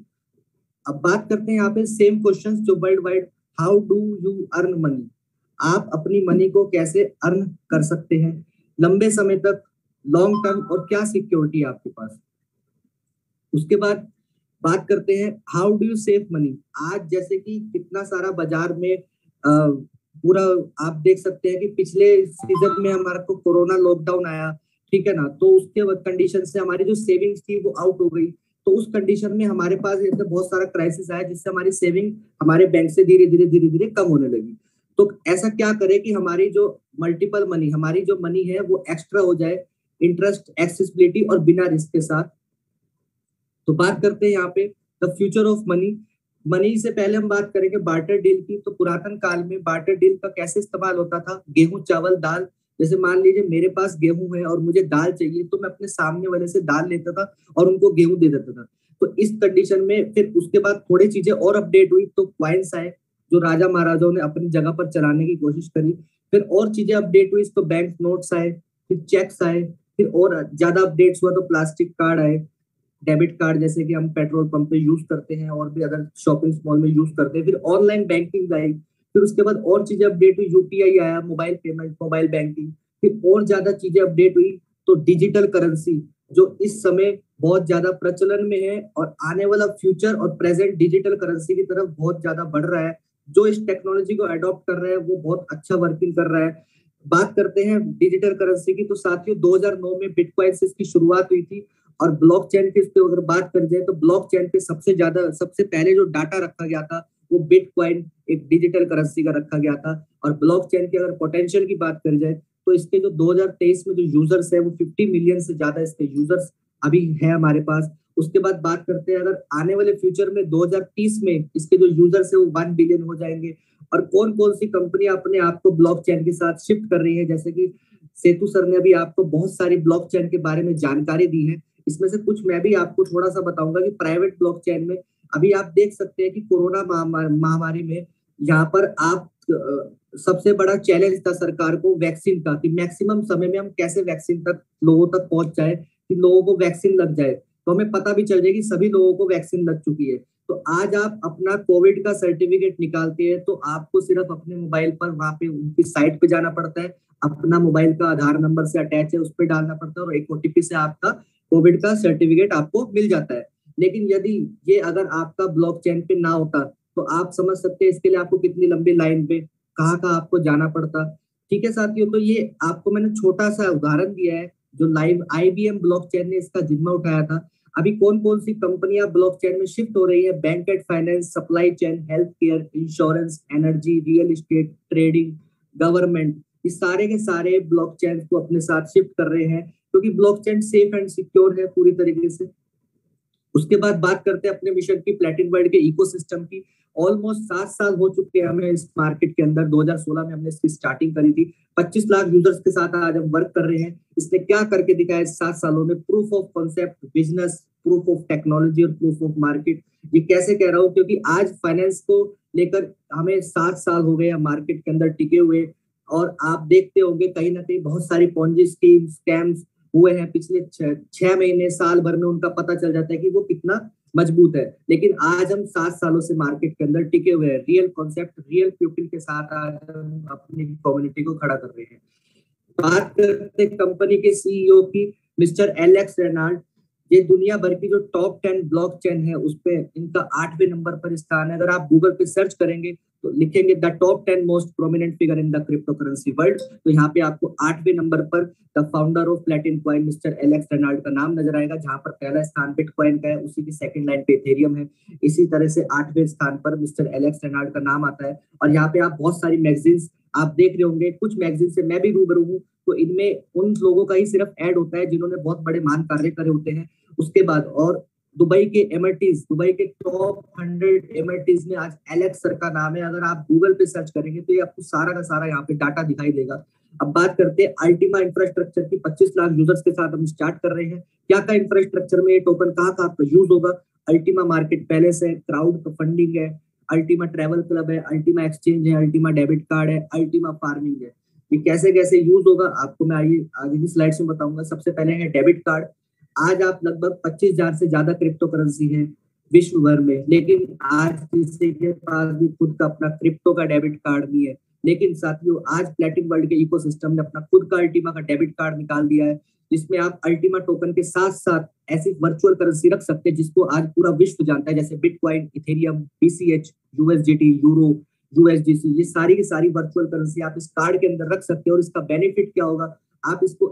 अब बात करते हैं यहाँ पे सेम क्वेश्चन जो world wide, how do you earn money, आप अपनी मनी को कैसे अर्न कर सकते हैं लंबे समय तक, लॉन्ग टर्म, और क्या सिक्योरिटी है आपके पास। उसके बाद बात करते हैं how do you save money. आज जैसे कि कितना सारा बाजार में पूरा आप देख सकते हैं कि पिछले सीजन में हमारा को कोरोना लॉकडाउन आया, ठीक है ना, तो उसके कंडीशन से हमारी जो सेविंग्स थी वो आउट हो गई। तो उस कंडीशन में हमारे पास ऐसे बहुत सारा क्राइसिस आया, जिससे हमारी सेविंग हमारे बैंक से धीरे धीरे धीरे धीरे कम होने लगी। तो ऐसा क्या करें कि हमारी जो मल्टीपल मनी, हमारी जो मनी है वो एक्स्ट्रा हो जाए, इंटरेस्ट, एक्सेसिबिलिटी और बिना रिस्क के साथ। तो बात करते हैं यहाँ पे the future of money. Money से पहले हम बात करेंगे बार्टर डील की। तो पुरातन काल में बार्टर डील का कैसे इस्तेमाल होता था, गेहूं चावल दाल, जैसे मान लीजिए मेरे पास गेहूं है और मुझे दाल चाहिए, तो मैं अपने सामने वाले से दाल लेता था और उनको गेहूं दे देता था। तो इस कंडीशन में फिर उसके बाद थोड़ी चीजें और अपडेट हुई, तो क्वाइंस आए जो राजा महाराजाओं ने अपनी जगह पर चलाने की कोशिश करी। फिर और चीजें अपडेट हुई, तो बैंक नोट्स आए, फिर चेक्स आए, फिर और ज्यादा अपडेट्स हुआ तो प्लास्टिक कार्ड आए, डेबिट कार्ड जैसे कि हम पेट्रोल पंप पे यूज करते हैं और भी अदर शॉपिंग मॉल में यूज करते हैं। फिर ऑनलाइन बैंकिंग आई, फिर उसके बाद और चीजें अपडेट हुई, यूपीआई आया, मोबाइल पेमेंट, मोबाइल बैंकिंग, फिर और ज्यादा चीजें अपडेट हुई, तो डिजिटल करेंसी, जो इस समय बहुत ज्यादा प्रचलन में है और आने वाला फ्यूचर और प्रेजेंट डिजिटल करेंसी की तरफ बहुत ज्यादा बढ़ रहा है। जो इस टेक्नोलॉजी को अडॉप्ट कर रहा है वो बहुत अच्छा वर्किंग कर रहा है। बात करते हैं डिजिटल करेंसी की, तो साथियों 2009 में बिटकॉइन से इसकी शुरुआत हुई थी। और ब्लॉकचेन की इस पे अगर बात करी जाए तो ब्लॉकचेन पे सबसे पहले जो डाटा रखा गया था वो बिटकॉइन एक डिजिटल करेंसी का रखा गया था। और ब्लॉकचेन की अगर पोटेंशियल की बात करी जाए तो इसके जो 2023 में जो यूजर्स है वो 50 मिलियन से ज्यादा इसके यूजर्स अभी है हमारे पास। उसके बाद बात करते हैं अगर आने वाले फ्यूचर में 2030 में इसके जो यूजर्स है वो 1 बिलियन हो जाएंगे। और कौन कौन सी कंपनियां अपने आप को ब्लॉकचेन के साथ शिफ्ट कर रही है, जैसे कि सेतु सर ने अभी आपको बहुत सारी ब्लॉकचेन के बारे में जानकारी दी है, इसमें से कुछ मैं भी आपको थोड़ा सा बताऊंगा कि प्राइवेट ब्लॉकचेन में अभी आप देख सकते हैं कि कोरोना महामारी में यहाँ पर आप सबसे बड़ा चैलेंज था सरकार को वैक्सीन का, कि मैक्सिमम समय में हम कैसे वैक्सीन तक लोगों तक पहुंच जाए, कि लोगों को वैक्सीन लग जाए तो हमें पता भी चल जाए कि सभी लोगों को वैक्सीन लग चुकी है। तो आज आप अपना कोविड का सर्टिफिकेट निकालते हैं तो आपको सिर्फ अपने मोबाइल पर वहां पे उनकी साइट पे जाना पड़ता है, अपना मोबाइल का आधार नंबर से अटैच है उस पर डालना पड़ता है और एक ओटीपी से आपका कोविड का सर्टिफिकेट आपको मिल जाता है। लेकिन यदि ये अगर आपका ब्लॉकचेन पे ना होता तो आप समझ सकते हैं इसके लिए आपको कितनी लंबी लाइन पे कहाँ कहाँ आपको जाना पड़ता। ठीक है साथियों, तो ये आपको मैंने छोटा सा उदाहरण दिया है जो लाइव आईबीएम ब्लॉकचेन ने इसका जिम्मा उठाया था। अभी कौन कौन सी कंपनियां ब्लॉकचेन में शिफ्ट हो रही है, bank and finance, supply chain, health care, insurance, energy, real estate, trading, government, ये सारे के सारे ब्लॉकचेन को अपने साथ शिफ्ट कर रहे हैं क्योंकि ब्लॉकचेन सेफ एंड सिक्योर है पूरी तरीके से। उसके बाद बात करते हैं अपने मिशन की, प्लेटिन वर्ल्ड के इकोसिस्टम की। ऑलमोस्ट 7 साल हो चुके हैं हमें इस मार्केट के अंदर। 2016 में हमने इसकी स्टार्टिंग करी थी। 25 लाख यूजर्स के साथ आज हम वर्क कर रहे हैं। इसने क्या करके दिखाया इस 7 सालों में? Proof of concept, business, proof of technology और प्रूफ ऑफ मार्केट। ये कैसे कह रहा हूँ? क्योंकि आज फाइनेंस को लेकर हमें 7 साल हो गए मार्केट के अंदर टिके हुए, और आप देखते होंगे कहीं ना कहीं बहुत सारी पॉन्जी स्कीम, स्कैम्स हुए हैं पिछले 6 महीने, साल भर में उनका पता चल जाता है कि वो कितना मजबूत है। लेकिन आज हम 7 सालों से मार्केट के अंदर टिके हुए हैं। रियल कॉन्सेप्ट, रियल पीपल के साथ आज हम अपनी कम्युनिटी को खड़ा कर रहे हैं। बात करते कंपनी के सीईओ की, मिस्टर एलेक्स रेनाल्ड। ये दुनिया भर की जो टॉप 10 ब्लॉकचेन है उस पे इनका 8वें नंबर पर स्थान है। अगर आप गूगल पे सर्च करेंगे तो लिखेंगे the top 10 most prominent figure in the crypto currency world, तो यहाँ पे आपको 8वें नंबर पर the founder of प्लेटिन coin mister Alex Reginald का नाम नजर आएगा, जहां पर पहला स्थान बिटकॉइन का है, उसी की सेकंड लाइन पे इथेरियम है। इसी तरह से 8वें स्थान पर मिस्टर एलेक्स रेनाल्ड का नाम आता है। और यहाँ पे आप बहुत सारी मैगजीन्स आप देख रहे होंगे, कुछ मैगजीन से मैं भी रूबरू हूँ, तो इनमें उन लोगों का ही सिर्फ ऐड होता है जिन्होंने बहुत बड़े महान कार्य करे होते हैं। उसके बाद और दुबई के एमआरटीज, दुबई के टॉप 100 एमआरटीज में आज एलेक्स सर का नाम है। अगर आप गूगल पे सर्च करेंगे तो ये आपको सारा का सारा यहाँ पे डाटा दिखाई देगा। अब बात करते हैं अल्टीमा इंफ्रास्ट्रक्चर की। 25 लाख यूजर्स के साथ हम स्टार्ट कर रहे हैं। क्या क्या इंफ्रास्ट्रक्चर में ये टोकन कहाँ कहाँ पर यूज होगा? अल्टीमा मार्केट पैलेस है, क्राउड फंडिंग है, अल्टीमा ट्रैवल क्लब है, अल्टीमा एक्सचेंज है, अल्टीमा डेबिट कार्ड है, अल्टीमा फार्मिंग है। ये कैसे कैसे यूज होगा आपको मैं आगे की स्लाइड्स में बताऊंगा। सबसे पहले है डेबिट कार्ड। आज आप लगभग 25,000 से ज्यादा क्रिप्टो करेंसी है विश्व भर में, लेकिन आज किसी के पास भी खुद का अपना क्रिप्टो का डेबिट कार्ड नहीं है। लेकिन साथियों आज प्लेटिन वर्ल्ड के इकोसिस्टम ने अपना खुद का अल्टीमा का डेबिट कार्ड निकाल दिया है, जिसमें आप अल्टीमा टोकन के साथ साथ ऐसी वर्चुअल करेंसी रख सकते हैं जिसको आज पूरा विश्व जानता है, जैसे bitcoin, Ethereum, BCH, USDT, euro, USDC. ये सारी की सारी वर्चुअल करेंसी आप इस कार्ड के अंदर रख सकते हैं। और इसका बेनिफिट क्या होगा? आप इसको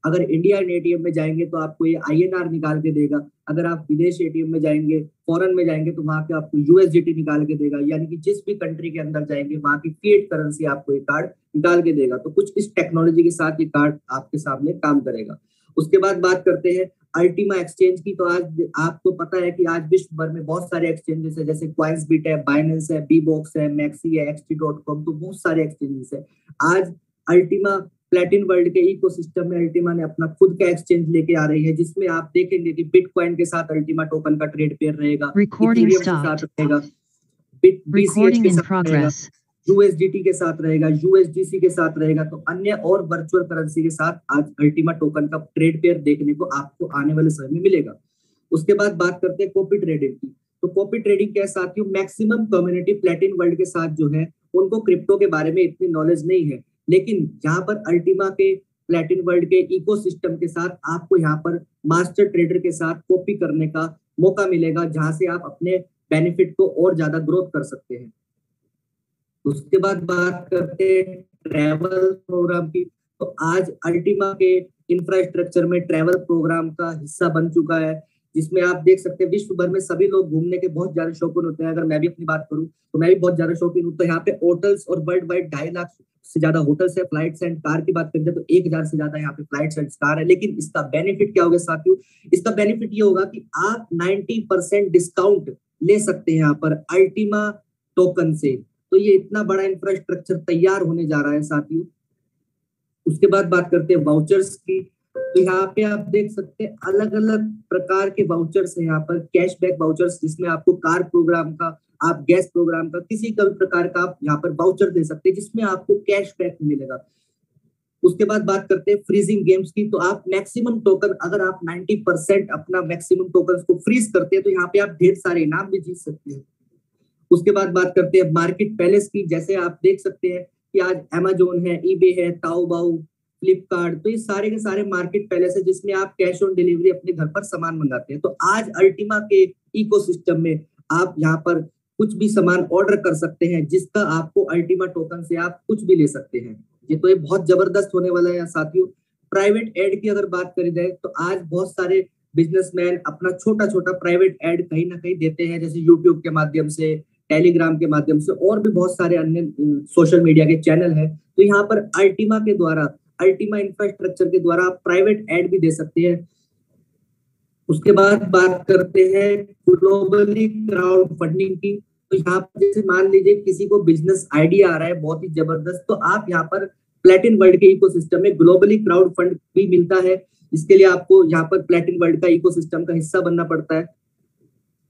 अगर इंडियन एटीएम में जाएंगे तो आपको ये आईएनआर निकाल के देगा। अगर आप विदेश एटीएम में जाएंगे, फॉरेन में जाएंगे, तो वहां पे आपको यूएसडीटी निकाल के देगा। यानी कि जिस भी कंट्री के अंदर जाएंगे वहां की फिएट करेंसी आपको ये कार्ड निकाल के देगा। तो कुछ इस टेक्नोलॉजी के साथ ये कार्ड आपके सामने काम करेगा। उसके बाद बात करते हैं अल्टीमा एक्सचेंज की। तो आज आपको पता है कि आज विश्व भर में बहुत सारे एक्सचेंजेस है, जैसे क्वाइंसबिट है, बाइनेंस है, बीबॉक्स है, मैक्सी है, xt.com, तो बहुत सारे एक्सचेंजेस है। आज अल्टीमा प्लेटिन वर्ल्ड के इकोसिस्टम में अल्टीमा ने अपना खुद का एक्सचेंज लेके आ रही है, जिसमें आप देखेंगे कि बिटकॉइन के साथ अल्टीमा टोकन का ट्रेड पेयर रहेगा, इथेरियम के साथ रहेगा, बीसीएच के साथ रहेगा, यूएसडीटी के साथ रहेगा, यूएसडीसी के साथ रहेगा। तो अन्य और वर्चुअल करेंसी के साथ आज अल्टीमा टोकन का ट्रेड पेयर देखने को आपको आने वाले समय में मिलेगा। उसके बाद बात करते हैं कॉपी ट्रेडिंग की। तो कॉपी ट्रेडिंग के साथियों मैक्सिमम कम्युनिटी प्लेटिन वर्ल्ड के साथ जो है उनको क्रिप्टो के बारे में इतनी नॉलेज नहीं है, लेकिन यहाँ पर अल्टीमा के प्लेटिन वर्ल्ड के इकोसिस्टम के साथ आपको यहाँ पर मास्टर ट्रेडर के साथ कॉपी करने का मौका मिलेगा, जहां से आप अपने बेनिफिट को और ज्यादा ग्रोथ कर सकते हैं। उसके बाद बात करते हैं ट्रैवल प्रोग्राम की। तो आज अल्टीमा के इंफ्रास्ट्रक्चर में ट्रैवल प्रोग्राम का हिस्सा बन चुका है, जिसमें आप देख सकते हैं विश्व भर में सभी लोग घूमने के बहुत ज्यादा शौकीन होते हैं। अगर मैं भी अपनी बात करूं तो मैं भी बहुत ज्यादा शौकीन हूं। तो यहाँ पे होटल्स और वर्ल्ड वाइड 2.5 लाख से ज्यादा होटल्स है। फ्लाइट्स एंड कार की बात करें तो 1000 से ज्यादा यहाँ पे फ्लाइट्स एंड कार है। लेकिन इसका बेनिफिट क्या होगा साथियों? इसका बेनिफिट ये होगा कि आप 90% डिस्काउंट ले सकते हैं यहाँ पर अल्टीमा टोकन से। तो ये इतना बड़ा इंफ्रास्ट्रक्चर तैयार होने जा रहा है साथियों। उसके बाद बात करते हैं वाउचर्स की। तो यहाँ पे आप देख सकते हैं अलग अलग प्रकार के वाउचर्स है यहाँ पर। कैशबैक वाउचर्स, जिसमें आपको कार प्रोग्राम का, आप गैस प्रोग्राम का, किसी का भी प्रकार का आप यहाँ पर वाउचर दे सकते हैं, जिसमें आपको कैशबैक मिलेगा। उसके बाद बात करते हैं फ्रीजिंग गेम्स की। तो आप मैक्सिमम टोकन, अगर आप 90% अपना मैक्सिमम टोकन को फ्रीज करते हैं तो यहाँ पे आप ढेर सारे इनाम भी जीत सकते हैं। उसके बाद बात करते हैं मार्केट पैलेस की। जैसे आप देख सकते हैं कि आज अमेजोन है, ईबे है, ताओबाओ, फ्लिपकार्ट, तो ये सारे के सारे मार्केट पैलेस है, जिसमें आप कैश ऑन डिलीवरी अपने घर पर सामान मंगाते हैं। तो आज अल्टीमा के इकोसिस्टम में आप यहाँ पर कुछ भी सामान ऑर्डर कर सकते हैं, जिसका आपको अल्टीमा टोकन से आप कुछ भी ले सकते हैं। ये तो ये बहुत जबरदस्त होने वाला है साथियों। प्राइवेट एड की अगर बात करी जाए तो आज बहुत सारे बिजनेसमैन अपना छोटा छोटा प्राइवेट एड कहीं ना कहीं देते हैं, जैसे यूट्यूब के माध्यम से, टेलीग्राम के माध्यम से, और भी बहुत सारे अन्य सोशल मीडिया के चैनल है। तो यहाँ पर अल्टीमा के द्वारा, अल्टीमा इंफ्रास्ट्रक्चर के द्वारा आप प्राइवेट एड भी दे सकते हैं। उसके बाद बात करते हैं ग्लोबली क्राउड फंडिंग की। तो यहाँ पर जैसे मान लीजिए किसी को बिजनेस आइडिया आ रहा है बहुत ही जबरदस्त, तो आप यहाँ पर प्लेटिन वर्ल्ड के इकोसिस्टम में ग्लोबली क्राउड फंड भी मिलता है। इसके लिए आपको यहाँ पर प्लेटिन वर्ल्ड का इकोसिस्टम का हिस्सा बनना पड़ता है।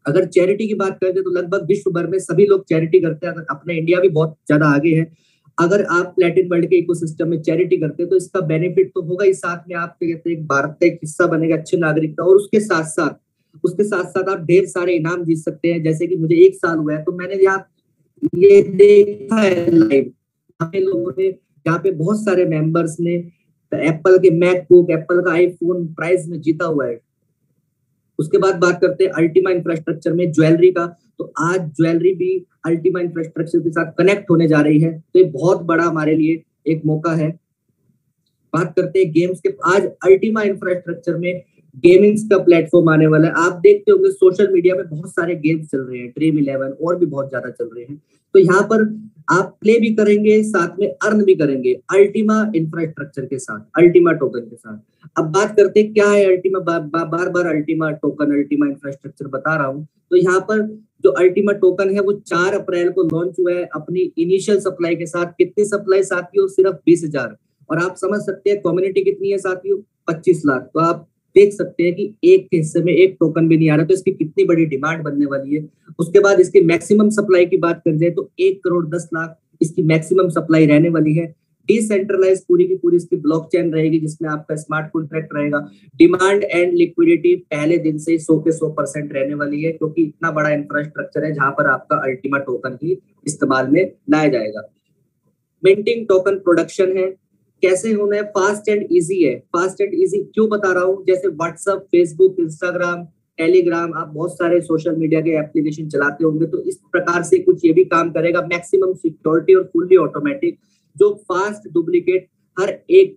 अगर चैरिटी की बात करें तो लगभग विश्व भर में सभी लोग चैरिटी करते हैं। अपना इंडिया भी बहुत ज्यादा आगे है। अगर आप प्लेटिन वर्ल्ड के इकोसिस्टम में चैरिटी करते हैं तो इसका बेनिफिट तो होगा ही, साथ में आप कहते हैं भारत का एक हिस्सा बनेगा, अच्छे नागरिक का। और उसके साथ साथ आप ढेर सारे इनाम जीत सकते हैं। जैसे कि मुझे 1 साल हुआ है तो मैंने यहाँ ये देखा है लाइव, हमें लोगों ने यहाँ पे बहुत सारे मेंबर्स ने एप्पल के मैकबुक, एप्पल का आईफोन प्राइज में जीता हुआ है। उसके बाद बात करते हैं अल्टीमा इंफ्रास्ट्रक्चर में ज्वेलरी का। तो आज ज्वेलरी भी अल्टीमा इंफ्रास्ट्रक्चर के साथ कनेक्ट होने जा रही है, तो ये बहुत बड़ा हमारे लिए एक मौका है। बात करते हैं गेम्स के। आज अल्टीमा इंफ्रास्ट्रक्चर में गेमिंग्स का प्लेटफॉर्म आने वाला है। आप देखते होंगे सोशल मीडिया में बहुत सारे गेम्स चल रहे हैं, ड्रीम 11 और भी बहुत ज्यादा चल रहे हैं। तो यहाँ पर आप प्ले भी करेंगे, साथ में अर्न भी करेंगे अल्टीमा इंफ्रास्ट्रक्चर के साथ, अल्टीमा टोकन के साथ। अब बात करते हैं क्या है अल्टीमा। बार बार अल्टीमा टोकन, अल्टीमा इंफ्रास्ट्रक्चर बता रहा हूँ। तो यहाँ पर जो अल्टीमा टोकन है वो 4 अप्रैल को लॉन्च हुआ है अपनी इनिशियल सप्लाई के साथ। कितनी सप्लाई साथियों? सिर्फ 20,000। और आप समझ सकते हैं कम्युनिटी कितनी है साथियों? 25 लाख। तो आप देख सकते हैं कि एक के हिस्से में एक टोकन भी नहीं आ रहा, तो इसकी कितनी बड़ी डिमांड बनने वाली है। उसके बाद इसकी मैक्सिमम सप्लाई की बात कर जाए तो 1 करोड़ 10 लाख इसकी मैक्सिमम सप्लाई रहने वाली है। डिसेंट्रलाइज पूरी की पूरी इसकी ब्लॉकचेन रहेगी, जिसमें आपका स्मार्ट कॉन्ट्रैक्ट रहेगा। डिमांड एंड लिक्विडिटी पहले दिन से 100 के 100% रहने वाली है, क्योंकि इतना बड़ा इंफ्रास्ट्रक्चर है जहां पर आपका अल्टीमा टोकन ही इस्तेमाल में लाया जाएगा। मिंटिंग टोकन प्रोडक्शन है। कैसे होना है? फास्ट एंड इजी है। फास्ट एंड इजी क्यों बता रहा हूँ? जैसे व्हाट्सएप, फेसबुक, इंस्टाग्राम, टेलीग्राम, आप बहुत सारे सोशल मीडिया के एप्लीकेशन चलाते होंगे, तो इस प्रकार से कुछ ये भी काम करेगा। मैक्सिमम सिक्योरिटी और फुल्ली ऑटोमेटिक, जो फास्ट डुप्लीकेट हर एक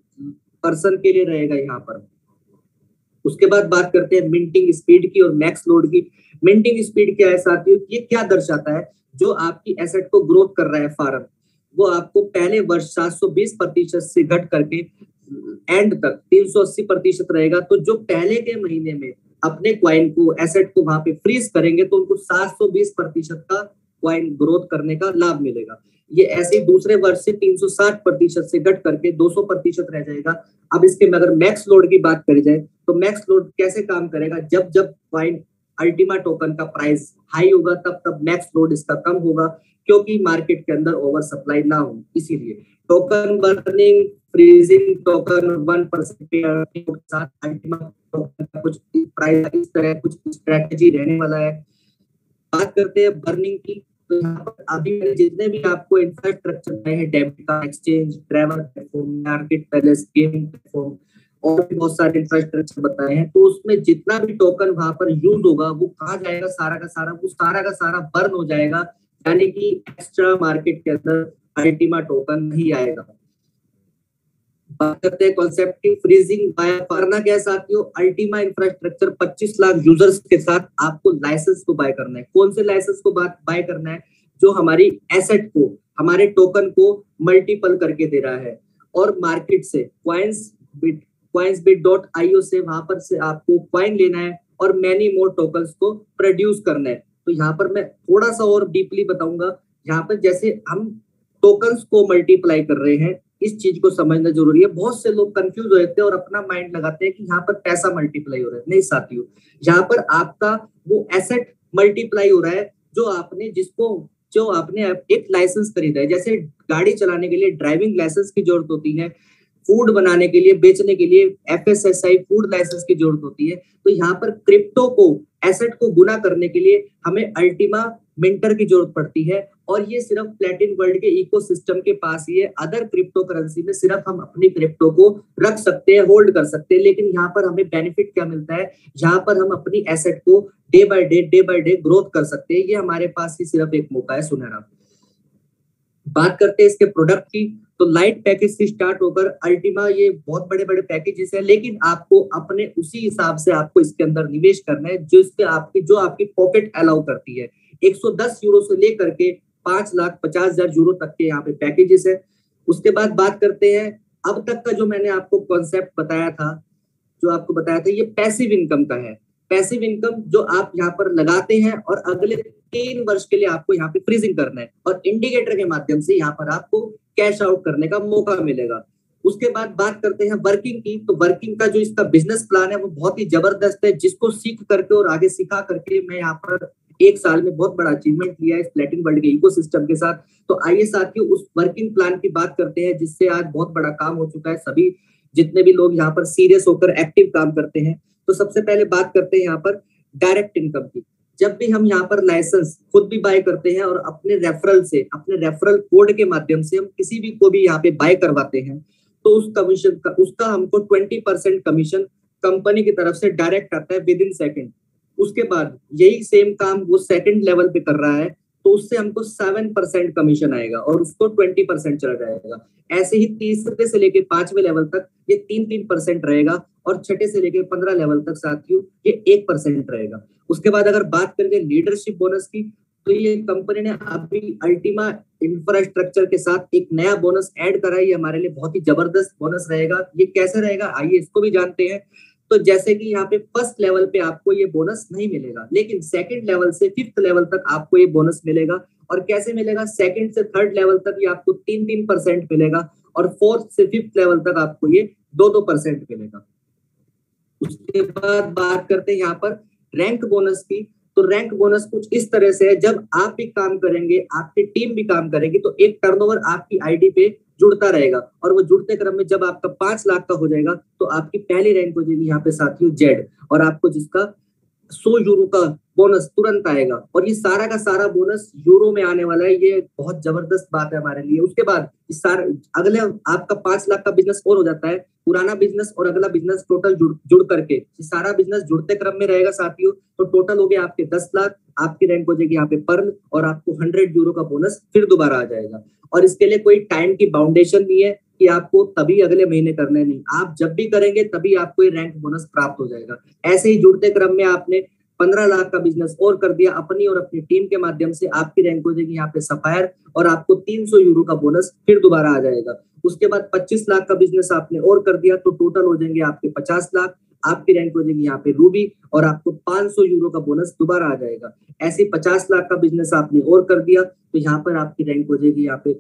पर्सन के लिए रहेगा यहाँ पर। उसके बाद बात करते हैं मिंटिंग स्पीड की और मैक्स लोड की। मिंटिंग स्पीड क्या है साथियों? ये क्या दर्शाता है? जो आपकी एसेट को ग्रोथ कर रहा है फार्म, वो आपको पहले वर्ष 720% से घट करके एंड तक 380% रहेगा। तो जो पहले के महीने में अपने क्वाइन को, एसेट को वहां पे फ्रीज करेंगे, तो उनको 720% का क्वाइन ग्रोथ करने का लाभ मिलेगा। ये ऐसे दूसरे वर्ष से 360% से घट करके 200% रह जाएगा। अब इसके में अगर मैक्स लोड की बात करी जाए तो मैक्स लोड कैसे काम करेगा? जब जब क्वाइन अल्टीमा टोकन का प्राइस हाई होगा तब मैक्स लोड इसका कम होगा, क्योंकि मार्केट के अंदर ओवर सप्लाई ना हो। इसीलिए टोकन बर्निंग, फ्रीजिंग टोकन 1% के साथ अल्टीमा टोकन का कुछ प्राइस इस तरह कुछ स्ट्रेटजी रहने वाला है। बात करते हैं बर्निंग की। तो यहाँ पर अभी मैंने जितने भी आपको इंफ्रास्ट्रक्चर बनाए हैं, debit card, exchange, travel platform, market palace, gaming platform और भी बहुत सारे इंफ्रास्ट्रक्चर बताए हैं, तो उसमें जितना भी टोकन वहां पर यूज होगा वो कहाँ जाएगा, सारा का सारा वो सारा का सारा बर्न हो जाएगा, यानी कि एक्स्ट्रा मार्केट के अंदर अल्टीमा टोकन नहीं आएगा। बात करते हैं कॉन्सेप्ट की, फ्रीजिंग बाय करना क्या है साथियों, अल्टीमा इंफ्रास्ट्रक्चर 25 लाख यूजर्स के साथ आपको लाइसेंस को बाय करना है। कौन से लाइसेंस को बाय करना है, जो हमारी एसेट को, हमारे टोकन को मल्टीपल करके दे रहा है, और मार्केट से coinsbit.io से वहां पर से आपको कॉइन लेना है और मैनी मोर टोकन्स को प्रोड्यूस करना है। तो यहाँ पर मैं थोड़ा सा और डीपली बताऊंगा। यहाँ पर जैसे हम टोकन्स को मल्टीप्लाई कर रहे हैं, इस चीज को समझना जरूरी है। बहुत से लोग कंफ्यूज हो जाते हैं और अपना माइंड लगाते हैं कि यहाँ पर पैसा मल्टीप्लाई हो रहा है। नहीं साथियों, यहाँ पर आपका वो एसेट मल्टीप्लाई हो रहा है जो आपने एक लाइसेंस खरीदा है। जैसे गाड़ी चलाने के लिए ड्राइविंग लाइसेंस की जरूरत होती है, फूड बनाने के लिए, बेचने के लिए FSSAI फूड लाइसेंस की जरूरत होती है। तो यहाँ पर क्रिप्टो को, एसेट को गुना करने के लिए हमें अल्टीमा मिंटर की जरूरत पड़ती है, और ये सिर्फ प्लेटिन वर्ल्ड के इकोसिस्टम के पास ही है। अदर क्रिप्टो करेंसी में सिर्फ हम अपनी क्रिप्टो को रख सकते हैं, होल्ड कर सकते हैं, लेकिन यहाँ पर हमें बेनिफिट क्या मिलता है, यहाँ पर हम अपनी एसेट को डे बाय डे ग्रोथ कर सकते हैं। ये हमारे पास ही सिर्फ एक मौका है सुनहरा। बात करते हैं इसके प्रोडक्ट की, तो लाइट पैकेज से स्टार्ट होकर अल्टीमा, ये बहुत बड़े बड़े पैकेजेस है, लेकिन आपको अपने उसी हिसाब से आपको इसके अंदर निवेश करना है जो आपकी पॉकेट अलाउ करती है। 110 यूरो से लेकर के 5,50,000 यूरो तक के यहाँ पे पैकेजेस है। उसके बाद बात करते हैं, अब तक का जो मैंने आपको कॉन्सेप्ट बताया था, ये पैसिव इनकम का है। पैसिव इनकम जो आप यहाँ पर लगाते हैं और अगले 3 वर्ष के लिए आपको यहाँ पे फ्रीजिंग करना है, और इंडिकेटर के माध्यम से यहाँ पर आपको कैश आउट करने का मौका मिलेगा। उसके बाद बात करते हैं वर्किंग की, तो वर्किंग का जो इसका बिजनेस प्लान है वो बहुत ही जबरदस्त है, जिसको सीख करके और आगे सिखा करके मैं यहाँ पर 1 साल में बहुत बड़ा अचीवमेंट लिया है इस प्लेटिन वर्ल्ड के इकोसिस्टम के साथ। तो आइए साथियों उस वर्किंग प्लान की बात करते हैं, जिससे आज बहुत बड़ा काम हो चुका है। सभी जितने भी लोग यहाँ पर सीरियस होकर एक्टिव काम करते हैं, तो सबसे पहले बात करते हैं यहाँ पर डायरेक्ट इनकम की। जब भी हम यहाँ पर लाइसेंस खुद भी बाय करते हैं और अपने रेफरल कोड के माध्यम से हम किसी भी को भी यहाँ पे बाय करवाते हैं, तो उसका हमको 20% कमीशन कंपनी की तरफ से डायरेक्ट आता है विद इन सेकेंड। उसके बाद यही सेम काम वो सेकंड लेवल पे कर रहा है, तो उससे हमको 7% कमीशन आएगा और उसको 20% चला जाएगा। ऐसे ही तीसरे से लेके 5वें लेवल तक ये 3% रहेगा, और छठे से लेके 15 लेवल तक साथियों ये 1% रहेगा। उसके बाद अगर बात करेंगे लीडरशिप बोनस की, तो ये कंपनी ने अभी अल्टीमा इंफ्रास्ट्रक्चर के साथ एक नया बोनस ऐड करा है। ये हमारे लिए बहुत ही जबरदस्त बोनस रहेगा। ये कैसे रहेगा आइए इसको भी जानते हैं। तो जैसे कि यहाँ पे फर्स्ट लेवल पे आपको ये बोनस नहीं मिलेगा, लेकिन सेकंड लेवल से 5th लेवल तक आपको ये बोनस मिलेगा। और कैसे मिलेगा, सेकंड से 3rd लेवल तक ये आपको 3% मिलेगा, और 4th से 5th लेवल तक आपको ये 2% मिलेगा। उसके बाद बात करते हैं यहाँ पर रैंक बोनस की। तो रैंक बोनस कुछ इस तरह से है, जब आप भी काम करेंगे, आपकी टीम भी काम करेगी, तो एक टर्नओवर आपकी आईडी पे जुड़ता रहेगा, और वो जुड़ते क्रम में जब आपका 5 लाख का हो जाएगा, तो आपकी पहली रैंक हो जाएगी यहाँ पे साथियों जेड, और आपको जिसका 100 यूरो का बोनस तुरंत आएगा। और ये सारा का सारा बोनस यूरो में आने वाला है। ये बहुत जबरदस्त बात है हमारे लिए। उसके बाद अगले आपका 5 लाख का बिजनेस और हो जाता है। पुराना बिजनेस और अगला बिजनेस टोटल जुड़ करके सारा बिजनेस जुड़ते क्रम में रहेगा साथियों, तो टोटल हो गया आपके 10 लाख। आपकी रैंक हो जाएगी यहाँ पे पर्ल, और आपको 100 यूरो का बोनस फिर दोबारा आ जाएगा। और इसके लिए कोई टाइम की बाउंडेशन नहीं है कि आपको तभी अगले महीने करने, नहीं, आप जब भी करेंगे तभी आपको ये रैंक बोनस प्राप्त हो जाएगा। ऐसे ही जुड़ते क्रम में आपने 15 लाख का बिजनेस और कर दिया अपनी और अपनी टीम के माध्यम से, आपकी रैंक हो जाएगी यहाँ पे सफायर, और आपको 300 यूरो का बोनस फिर दोबारा आ जाएगा। उसके बाद 25 लाख का बिजनेस आपने और कर दिया, तो टोटल हो जाएंगे आपके 50 लाख। आपकी रैंक हो जाएगी यहाँ पे रूबी, और आपको 500 यूरो का बोनस दोबारा आ जाएगा। ऐसे 50 लाख का बिजनेस आपने और कर दिया, तो यहाँ पर आपकी रैंक हो जाएगी यहाँ पे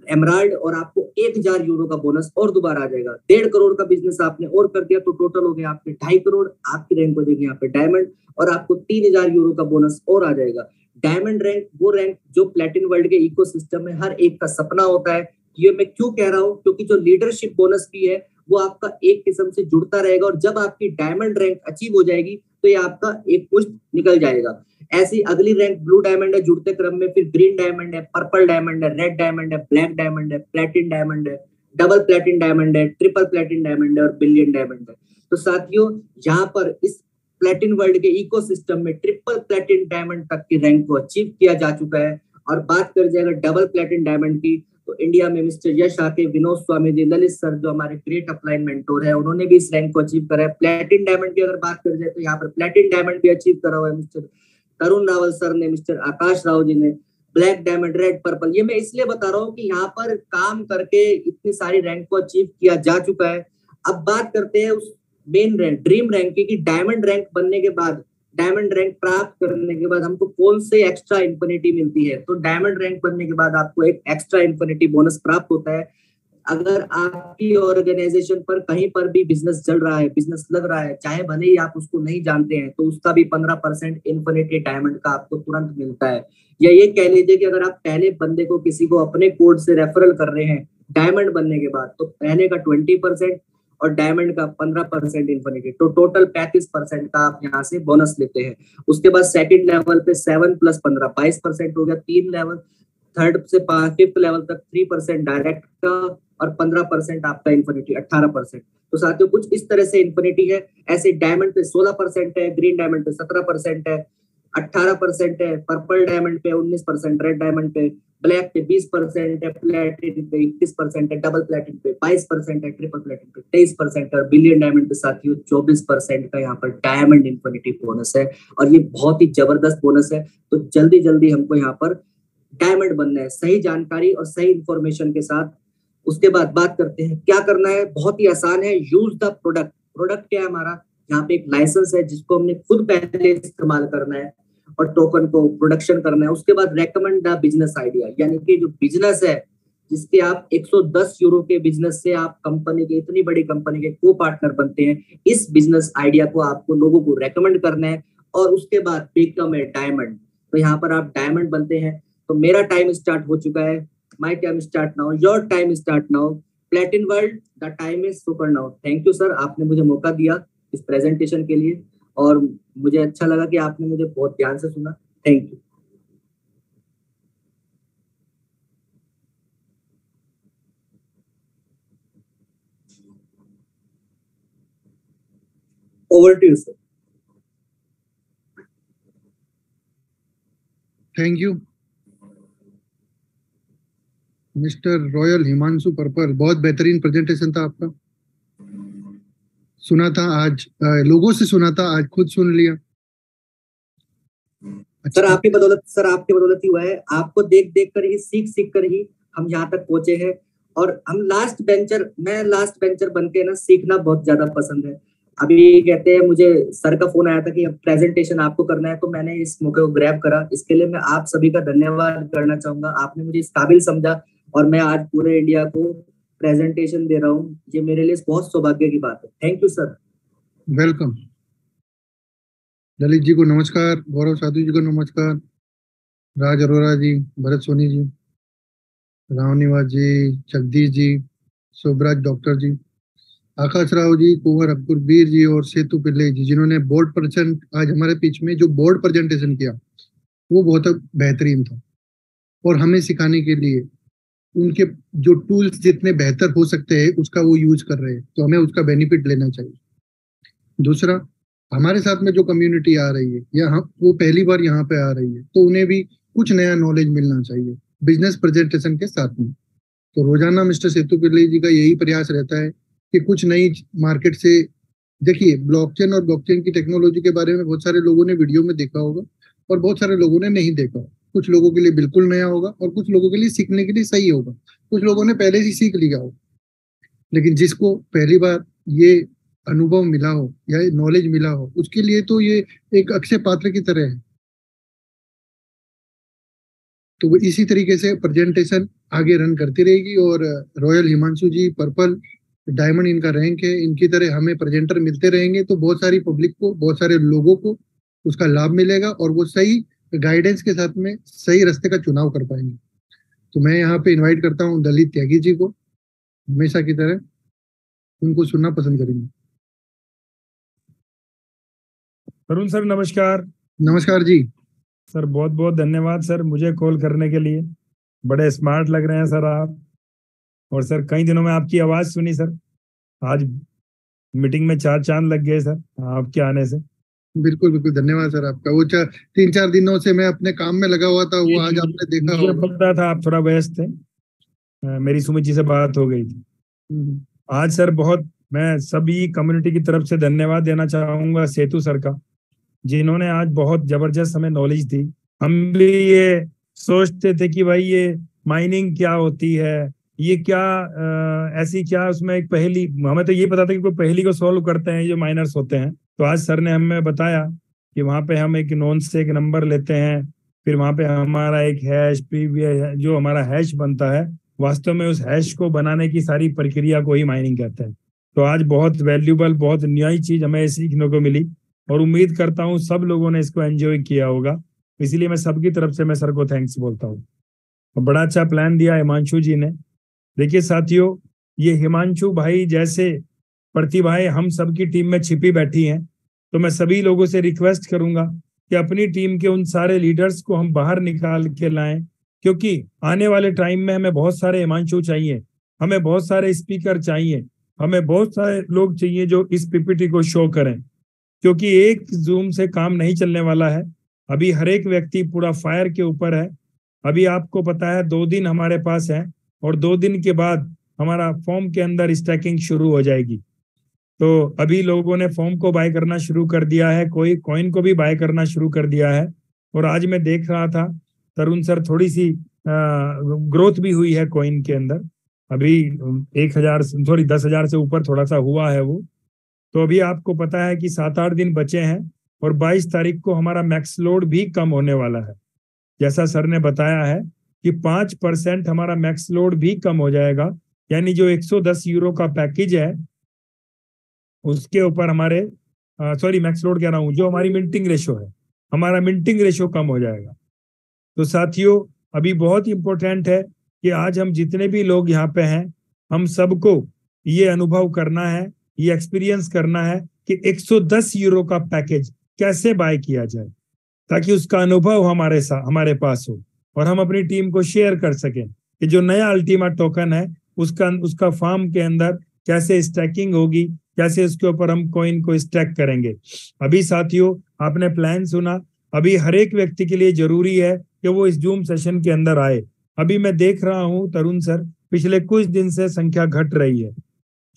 एमराल्ड, और आपको 1000 यूरो का बोनस और दोबारा आ जाएगा। 1.5 करोड़ का बिजनेस आपने और कर दिया, तो टोटल हो गया आपके 2.5 करोड़। आपकी रैंक हो जाएगी यहाँ पे डायमंड, और आपको 3000 यूरो का बोनस और आ जाएगा। डायमंड रैंक वो रैंक जो प्लेटिन वर्ल्ड के इकोसिस्टम में हर एक का सपना होता है। ये मैं क्यों कह रहा हूँ, क्योंकि जो लीडरशिप बोनस भी है वो आपका एक किस्म से जुड़ता रहेगा, और जब आपकी डायमंड रैंक अचीव हो जाएगी, तो ये आपका एक पुश्त निकल जाएगा। ऐसी अगली रैंक ब्लू डायमंड है, जुड़ते क्रम में फिर ग्रीन डायमंड है, पर्पल डायमंड है, रेड डायमंड है, ब्लैक डायमंड है, प्लेटिन डायमंड है, डबल प्लेटिन डायमंड है, ट्रिपल प्लेटिन डायमंड है और बिलियन डायमंड है। तो साथियों यहाँ पर इस प्लेटिन वर्ल्ड के इकोसिस्टम में ट्रिपल प्लेटिन डायमंड तक की रैंक को अचीव किया जा चुका है। और बात कर जाएगा डबल प्लेटिन डायमंड की, तो इंडिया में मिस्टर यश आके, विनोद स्वामी जी, ललित सर जो हमारे ग्रेट अपलाइन मेंटोर है, उन्होंने भी इस रैंक को अचीव करा है। प्लेटिन डायमंड की अगर बात कर जाए तो यहाँ पर प्लेटिन डायमंड भी अचीव करा हुआ है मिस्टर तरुण रावल सर ने, मिस्टर आकाश राव जी ने। ब्लैक डायमंड, रेड, पर्पल, ये मैं इसलिए बता रहा हूँ कि यहाँ पर काम करके इतनी सारी रैंक को अचीव किया जा चुका है। अब बात करते हैं उस मेन रैंक, ड्रीम रैंक की, डायमंड रैंक बनने के बाद, डायमंड रैंक प्राप्त करने के बाद हमको कौन से एक्स्ट्रा इंफिनिटी मिलती है। तो डायमंड रैंक बनने के बाद आपको एक एक्स्ट्रा इंफिनिटी बोनस प्राप्त होता है। अगर आपकी ऑर्गेनाइजेशन पर कहीं पर भी बिजनेस चल रहा है, बिजनेस लग रहा है, चाहे भले ही आप उसको नहीं जानते हैं, तो उसका भी 15% इन्फिनिटी डायमंड का आपको तुरंत मिलता है। या ये कह लीजिए कि अगर आप पहले बंदे को किसी को अपने कोड से रेफरल कर रहे हैं डायमंड बनने के बाद, तो पहले का 20% और डायमंड का 15% इन्फिनिटी, तो टोटल 35% का आप यहाँ से बोनस लेते हैं। उसके बाद सेकंड लेवल पे 7 + 15 22% हो गया। 3 लेवल, थर्ड से 5th लेवल तक 3% डायरेक्ट का और 15% आपका इन्फिनिटी 18%। तो साथियों कुछ इस तरह से इन्फिनिटी है। ऐसे डायमंड पे 16% है, ग्रीन डायमंड पे 17% है, 18% है, पर्पल डायमंड पे 19%, रेड डायमंड पे, ब्लैक पे 20% है, प्लेटिन पे 21% है, डबल प्लेटिन पे 22% है, ट्रिपल प्लेटिन पे 23% है और बिलियन डायमंड पे साथियों 24% का यहाँ पर डायमंड इन्फिनिटी बोनस है। और ये बहुत ही जबरदस्त बोनस है। तो जल्दी जल्दी हमको यहाँ पर डायमंड बनना है, सही जानकारी और सही इंफॉर्मेशन के साथ। उसके बाद बात करते हैं क्या करना है। बहुत ही आसान है, यूज द प्रोडक्ट। प्रोडक्ट क्या है हमारा, यहाँ पे एक लाइसेंस है जिसको हमने खुद पहले इस्तेमाल करना है और टोकन को प्रोडक्शन करना है। उसके बाद रेकमेंड द बिजनेस आइडिया, यानी कि जो बिजनेस है जिसके आप 110 यूरो के बिजनेस से आप कंपनी के, इतनी बड़ी कंपनी के को पार्टनर बनते हैं, इस बिजनेस आइडिया को आपको लोगों को रेकमेंड करना है। और उसके बाद बिकम ए डायमंड, तो यहाँ पर आप डायमंड बनते हैं। तो मेरा टाइम स्टार्ट हो चुका है, my time start now, your time start now, प्लेटिन world the time is super now. Thank you sir, आपने मुझे मौका दिया इस प्रेजेंटेशन के लिए और मुझे अच्छा लगा कि आपने मुझे बहुत ध्यान से सुना। Thank you. Over to you sir. Thank you mister Royal Himanshu Purple, बहुत बेहतरीन प्रेजेंटेशन था आपका। सुना था आज, लोगों से सुना था, आज खुद सुन लिया। सर आपकी बदौलत ही हुआ है। आपको देख देख कर ही, सीख सीख कर ही हम यहाँ तक पहुंचे हैं। और हम मैं लास्ट बेंचर बन के ना सीखना बहुत ज्यादा पसंद है। अभी कहते हैं, मुझे सर का फोन आया था कि अब प्रेजेंटेशन आपको करना है, तो मैंने इस मौके को ग्रैब करा। इसके लिए मैं आप सभी का धन्यवाद करना चाहूंगा। आपने मुझे इस काबिल समझा और मैं आज पूरे इंडिया को प्रेजेंटेशन दे रहा हूँ। ये मेरे लिए बहुत सौभाग्य की बात है। Thank you sir. Welcome. Lalit ji को नमस्कार, गौरव साधु जी को नमस्कार, राज अरोरा जी, भरत सोनी जी, राव निवास जी, जगदीश जी, शोभराज डॉक्टर जी, आकाश राव जी, कुंवर अकबर बीर जी और सेतु पिल्ले जी, जिन्होंने बोर्ड प्रेजेंट आज हमारे बीच में जो बोर्ड प्रेजेंटेशन किया वो बहुत बेहतरीन था। और हमें सिखाने के लिए उनके जो टूल्स जितने बेहतर हो सकते हैं उसका वो यूज कर रहे हैं, तो हमें उसका बेनिफिट लेना चाहिए। दूसरा, हमारे साथ में जो कम्युनिटी आ रही है या हम वो पहली बार यहाँ पे आ रही है, तो उन्हें भी कुछ नया नॉलेज मिलना चाहिए बिजनेस प्रेजेंटेशन के साथ में। तो रोजाना मिस्टर सेतु पिल्ले जी का यही प्रयास रहता है कि कुछ नई मार्केट से, देखिए ब्लॉकचेन और ब्लॉकचेन की टेक्नोलॉजी के बारे में बहुत सारे लोगों ने वीडियो में देखा होगा और बहुत सारे लोगों ने नहीं देखा। कुछ लोगों के लिए बिल्कुल नया होगा और कुछ लोगों के लिए सीखने के लिए सही होगा। कुछ लोगों ने पहले ही सीख लिया होगा, लेकिन जिसको पहली बार ये अनुभव मिला हो या नॉलेज मिला हो, उसके लिए तो ये एक अक्षय पात्र की तरह है। तो वो इसी तरीके से प्रेजेंटेशन आगे रन करती रहेगी। और रॉयल हिमांशु जी, पर्पल डायमंड इनका रैंक है, इनकी तरह हमें प्रेजेंटर मिलते रहेंगे तो बहुत सारी पब्लिक को, बहुत सारे लोगों को उसका लाभ मिलेगा और वो सही गाइडेंस के साथ में सही रास्ते का चुनाव कर पाएंगे। तो मैं यहाँ पे इनवाइट करता हूँ ललित त्यागी जी को, हमेशा की तरह उनको सुनना पसंद करेंगे। तरुण सर नमस्कार। नमस्कार जी। सर बहुत बहुत धन्यवाद सर मुझे कॉल करने के लिए। बड़े स्मार्ट लग रहे हैं सर आप। और सर कई दिनों में आपकी आवाज सुनी सर, आज मीटिंग में चार चांद लग गए सर आपके आने से। बिल्कुल बिल्कुल, धन्यवाद सर आपका। वो 3-4 दिनों से मैं अपने काम में लगा हुआ था, वो आज आपने देखा मुझे होगा। पता था आप थोड़ा व्यस्त थे, मेरी सुमित जी से बात हो गई थी। आज सर बहुत मैं सभी कम्युनिटी की तरफ से धन्यवाद देना चाहूंगा सेतु सर का, जिन्होंने आज बहुत जबरदस्त हमें नॉलेज दी। हम भी ये सोचते थे कि भाई ये माइनिंग क्या होती है, ये क्या ऐसी क्या उसमें एक पहेली, हमें तो ये पता था कि कोई पहेली को सॉल्व करते हैं जो माइनर्स होते हैं। तो आज सर ने हमें बताया कि वहां पे हम एक नोन से एक नंबर लेते हैं, फिर वहां पे हमारा एक हैश जो हमारा हैश बनता है, वास्तव में उस हैश को बनाने की सारी प्रक्रिया को ही माइनिंग कहते हैं। तो आज बहुत वैल्यूबल, बहुत नई चीज हमें सीखने को मिली और उम्मीद करता हूँ सब लोगों ने इसको एंजॉय किया होगा। इसीलिए मैं सबकी तरफ से मैं सर को थैंक्स बोलता हूँ। बड़ा अच्छा प्लान दिया हिमांशु जी ने। देखिए साथियों, ये हिमांशु भाई जैसे प्रतिभाएं हम सबकी टीम में छिपी बैठी हैं, तो मैं सभी लोगों से रिक्वेस्ट करूंगा कि अपनी टीम के उन सारे लीडर्स को हम बाहर निकाल के लाएं, क्योंकि आने वाले टाइम में हमें बहुत सारे हिमांशु चाहिए, हमें बहुत सारे स्पीकर चाहिए, हमें बहुत सारे लोग चाहिए जो इस पीपीटी को शो करें, क्योंकि एक जूम से काम नहीं चलने वाला है। अभी हर एक व्यक्ति पूरा फायर के ऊपर है। अभी आपको पता है 2 दिन हमारे पास है और 2 दिन के बाद हमारा फॉर्म के अंदर स्टैकिंग शुरू हो जाएगी। तो अभी लोगों ने फॉर्म को बाय करना शुरू कर दिया है, कोई कॉइन को भी बाय करना शुरू कर दिया है। और आज मैं देख रहा था तरुण सर, थोड़ी सी ग्रोथ भी हुई है कॉइन के अंदर। अभी 10,000 से ऊपर थोड़ा सा हुआ है वो। तो अभी आपको पता है कि 7-8 दिन बचे हैं और 22 तारीख को हमारा मैक्स लोड भी कम होने वाला है। जैसा सर ने बताया है कि 5% हमारा मैक्स लोड भी कम हो जाएगा, यानी जो 110 यूरो का पैकेज है उसके ऊपर हमारे मैक्स लोड कह रहा हूँ, जो हमारी मिंटिंग रेशो है, हमारा मिंटिंग रेशो कम हो जाएगा। तो साथियों, अभी बहुत इंपॉर्टेंट है कि आज हम जितने भी लोग यहाँ पे हैं, हम सबको ये अनुभव करना है, ये एक्सपीरियंस करना है कि 110 यूरो का पैकेज कैसे बाय किया जाए, ताकि उसका अनुभव हमारे पास हो और हम अपनी टीम को शेयर कर सकें कि जो नया अल्टीमा टोकन है उसका फार्म के अंदर कैसे स्टैकिंग होगी, कैसे उसके ऊपर हम कॉइन को स्टैक करेंगे। अभी साथियों, आपने प्लान सुना। अभी हर एक व्यक्ति के लिए जरूरी है कि वो इस जूम सेशन के अंदर आए। अभी मैं देख रहा हूं तरुण सर, पिछले कुछ दिन से संख्या घट रही है।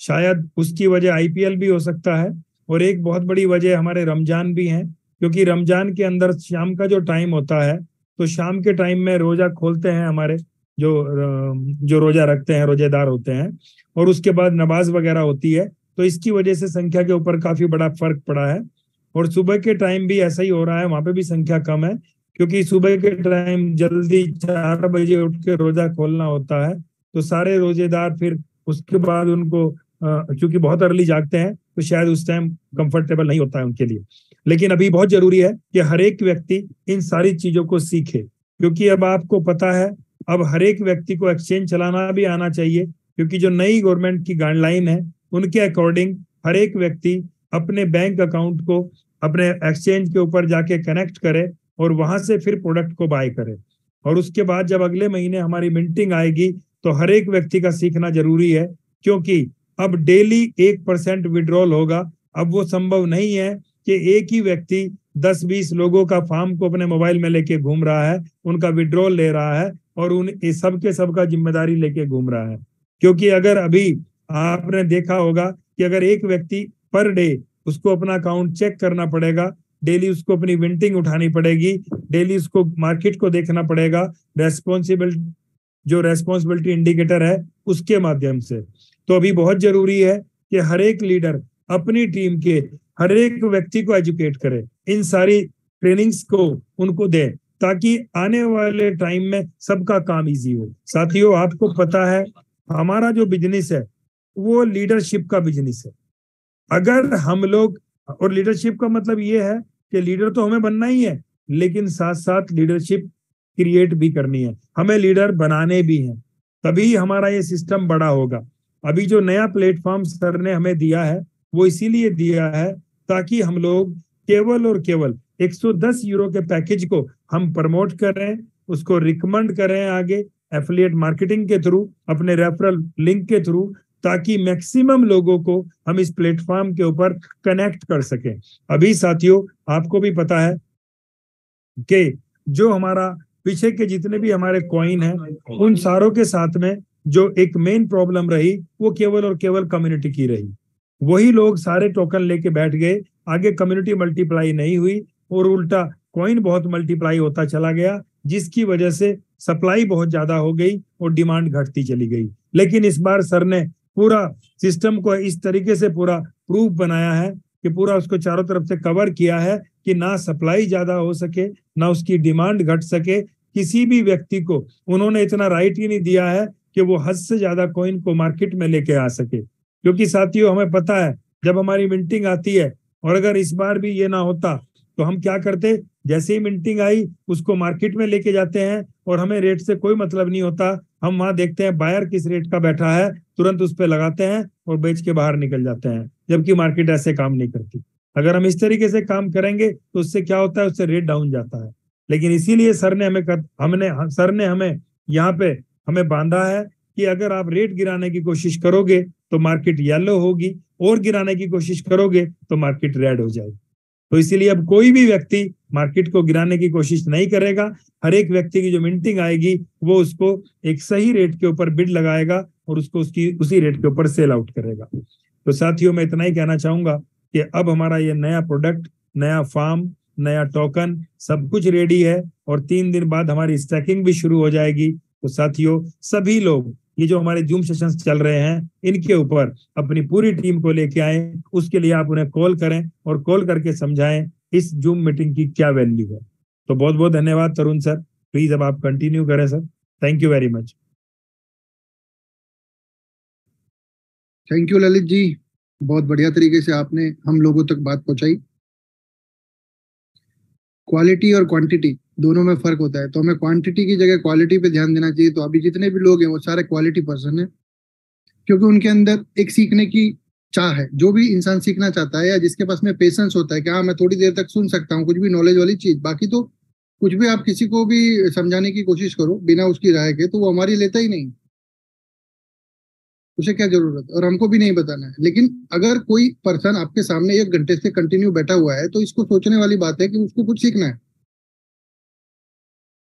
शायद उसकी वजह आईपीएल भी हो सकता है और एक बहुत बड़ी वजह हमारे रमजान भी है, क्योंकि रमजान के अंदर शाम का जो टाइम होता है, तो शाम के टाइम में रोजा खोलते हैं हमारे जो रोजा रखते हैं, रोजेदार होते हैं, और उसके बाद नमाज वगैरह होती है। तो इसकी वजह से संख्या के ऊपर काफी बड़ा फर्क पड़ा है। और सुबह के टाइम भी ऐसा ही हो रहा है, वहां पे भी संख्या कम है, क्योंकि सुबह के टाइम जल्दी 4 बजे उठ के रोजा खोलना होता है। तो सारे रोजेदार फिर उसके बाद उनको चूंकि बहुत अर्ली जागते हैं, तो शायद उस टाइम कंफर्टेबल नहीं होता है उनके लिए। लेकिन अभी बहुत जरूरी है कि हर एक व्यक्ति इन सारी चीजों को सीखे, क्योंकि अब आपको पता है अब हर एक व्यक्ति को एक्सचेंज चलाना भी आना चाहिए, क्योंकि जो नई गवर्नमेंट की गाइडलाइन है उनके अकॉर्डिंग हर एक व्यक्ति अपने बैंक अकाउंट को अपने एक्सचेंज के ऊपर जाके कनेक्ट करे और वहां से फिर प्रोडक्ट को बाय करे। और उसके बाद जब अगले महीने हमारी मिंटिंग आएगी, तो हर एक व्यक्ति का सीखना जरूरी है, क्योंकि अब डेली 1% विड्रॉल होगा। अब वो संभव नहीं है कि एक ही व्यक्ति 10-20 लोगों का फार्म को अपने मोबाइल में लेके घूम रहा है, उनका विड्रॉल ले रहा है और उन सबके सबका जिम्मेदारी लेके घूम रहा है। क्योंकि अगर अभी आपने देखा होगा कि अगर एक व्यक्ति पर डे उसको अपना अकाउंट चेक करना पड़ेगा, डेली उसको अपनी विंटिंग उठानी पड़ेगी, डेली उसको मार्केट को देखना पड़ेगा, रेस्पॉन्सिबिलिटी इंडिकेटर है उसके माध्यम से। तो अभी बहुत जरूरी है कि हर एक लीडर अपनी टीम के हर एक व्यक्ति को एजुकेट करे, इन सारी ट्रेनिंग्स को उनको दे, ताकि आने वाले टाइम में सबका काम इजी हो। साथियों, आपको पता है हमारा जो बिजनेस है वो लीडरशिप का बिजनेस है। अगर हम लोग, और लीडरशिप का मतलब ये है कि लीडर तो हमें बनना ही है, लेकिन साथ साथ लीडरशिप क्रिएट भी करनी है, हमें लीडर बनाने भी हैं, तभी हमारा ये सिस्टम बड़ा होगा। अभी जो नया प्लेटफॉर्म सर ने हमें दिया है वो इसीलिए दिया है ताकि हम लोग केवल और केवल 110 यूरो के पैकेज को हम प्रमोट कर रहे हैं, उसको रिकमेंड कर रहे हैं आगे एफिलिएट मार्केटिंग के थ्रू, अपने रेफरल लिंक के थ्रू, ताकि मैक्सिमम लोगों को हम इस प्लेटफॉर्म के ऊपर कनेक्ट कर सकें। अभी साथियों आपको भी पता है कि जो हमारा पीछे के जितने भी हमारे कॉइन हैं, उन सारों के साथ में जो एक मेन प्रॉब्लम रही वो केवल और केवल कम्युनिटी की रही। वही लोग सारे टोकन लेके बैठ गए, आगे कम्युनिटी मल्टीप्लाई नहीं हुई और उल्टा कॉइन बहुत मल्टीप्लाई होता चला गया, जिसकी वजह से सप्लाई बहुत ज्यादा हो गई और डिमांड घटती चली गई। लेकिन इस बार सर ने पूरा सिस्टम को इस तरीके से पूरा प्रूफ बनाया है कि पूरा उसको चारों तरफ से कवर किया है कि ना सप्लाई ज्यादा हो सके, ना उसकी डिमांड घट सके। किसी भी व्यक्ति को उन्होंने इतना राइट ही नहीं दिया है कि वो हद से ज्यादा कॉइन को मार्केट में लेके आ सके। क्योंकि साथियों हमें पता है जब हमारी मिंटिंग आती है, और अगर इस बार भी ये ना होता तो हम क्या करते, जैसे ही मिंटिंग आई उसको मार्केट में लेके जाते हैं और हमें रेट से कोई मतलब नहीं होता। हम वहां देखते हैं बायर किस रेट का बैठा है, तुरंत उस पर लगाते हैं और बेच के बाहर निकल जाते हैं, जबकि मार्केट ऐसे काम नहीं करती। अगर हम इस तरीके से काम करेंगे तो उससे क्या होता है, उससे रेट डाउन जाता है। लेकिन इसीलिए सर ने हमें यहाँ पे हमें बांधा है कि अगर आप रेट गिराने की कोशिश करोगे तो मार्केट येलो होगी, और गिराने की कोशिश करोगे तो मार्केट रेड हो जाएगी। तो इसीलिए अब कोई भी व्यक्ति मार्केट को गिराने की कोशिश नहीं करेगा। हर एक व्यक्ति की जो मिंटिंग आएगी वो उसको एक सही रेट के ऊपर बिड लगाएगा और उसको उसी रेट के ऊपर सेल आउट करेगा। तो साथियों मैं इतना ही कहना चाहूंगा कि अब हमारा ये नया प्रोडक्ट, नया फार्म, नया टोकन सब कुछ रेडी है और 3 दिन बाद हमारी स्टैकिंग भी शुरू हो जाएगी। तो साथियों सभी लोग ये जो हमारे जूम सेशंस चल रहे हैं इनके ऊपर अपनी पूरी टीम को लेके आए, उसके लिए आप उन्हें कॉल करें और कॉल करके समझाएं इस जूम मीटिंग की क्या वैल्यू है। तो बहुत बहुत धन्यवाद तरुण सर, प्लीज अब आप कंटिन्यू करें sir. Thank you very much. Thank you Lalit ji, बहुत बढ़िया तरीके से आपने हम लोगों तक बात पहुंचाई। क्वालिटी और क्वांटिटी दोनों में फर्क होता है, तो हमें क्वांटिटी की जगह क्वालिटी पे ध्यान देना चाहिए। तो अभी जितने भी लोग हैं वो सारे क्वालिटी पर्सन हैं, क्योंकि उनके अंदर एक सीखने की चाह है। जो भी इंसान सीखना चाहता है या जिसके पास में पेशेंस होता है कि हाँ मैं थोड़ी देर तक सुन सकता हूँ कुछ भी नॉलेज वाली चीज, बाकी तो कुछ भी आप किसी को भी समझाने की कोशिश करो बिना उसकी राय के तो वो हमारी लेता ही नहीं, उसे क्या जरूरत, और हमको भी नहीं बताना है। लेकिन अगर कोई पर्सन आपके सामने 1 घंटे से कंटिन्यू बैठा हुआ है तो इसको सोचने वाली बात है कि उसको कुछ सीखना है।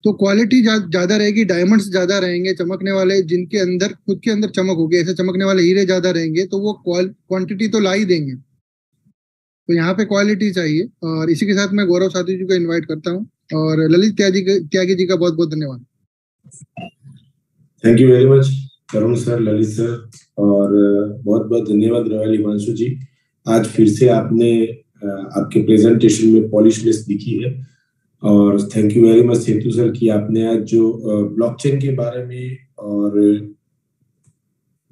तो क्वालिटी ज्यादा रहेगी, डायमंड्स ज्यादा रहेंगे, चमकने वाले जिनके अंदर खुद के अंदर चमक होगी, ऐसे चमकने वाले हीरे ज्यादा रहेंगे, तो वो क्वांटिटी तो ला ही देंगे। तो यहाँ पे क्वालिटी चाहिए। और इसी के साथ मैं गौरव साथी जी को इन्वाइट करता हूँ और ललित त्यागी जी का बहुत बहुत धन्यवाद। Thank you very much Tarun sir, Lalit sir, और बहुत बहुत धन्यवाद रॉयल हिमांशु जी। आज फिर से आपने आपके प्रेजेंटेशन में पॉलिशनेस दिखी है, और thank you very much Setu sir कि आपने आज जो ब्लॉकचेन के बारे में और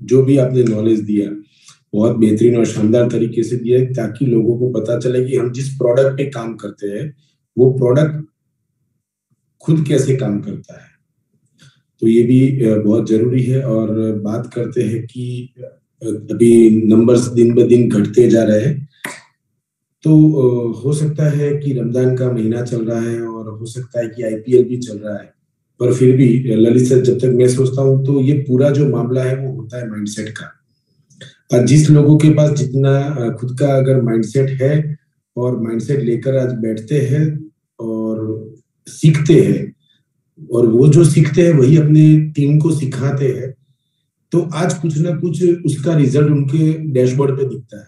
जो भी आपने नॉलेज दिया बहुत बेहतरीन और शानदार तरीके से दिया, ताकि लोगों को पता चले कि हम जिस प्रोडक्ट पे काम करते हैं वो प्रोडक्ट खुद कैसे काम करता है। तो ये भी बहुत जरूरी है। और बात करते हैं कि अभी नंबर्स दिन ब दिन घटते जा रहे हैं, तो हो सकता है कि रमजान का महीना चल रहा है और हो सकता है कि आईपीएल भी चल रहा है, पर फिर भी ललित सर जब तक मैं सोचता हूँ तो ये पूरा जो मामला है वो होता है माइंडसेट का। जिस लोगों के पास जितना खुद का अगर माइंडसेट है और माइंडसेट लेकर आज बैठते हैं और सीखते हैं, और वो जो सीखते हैं वही अपने टीम को सिखाते हैं, तो आज कुछ ना कुछ उसका रिजल्ट उनके डैशबोर्ड पे दिखता है।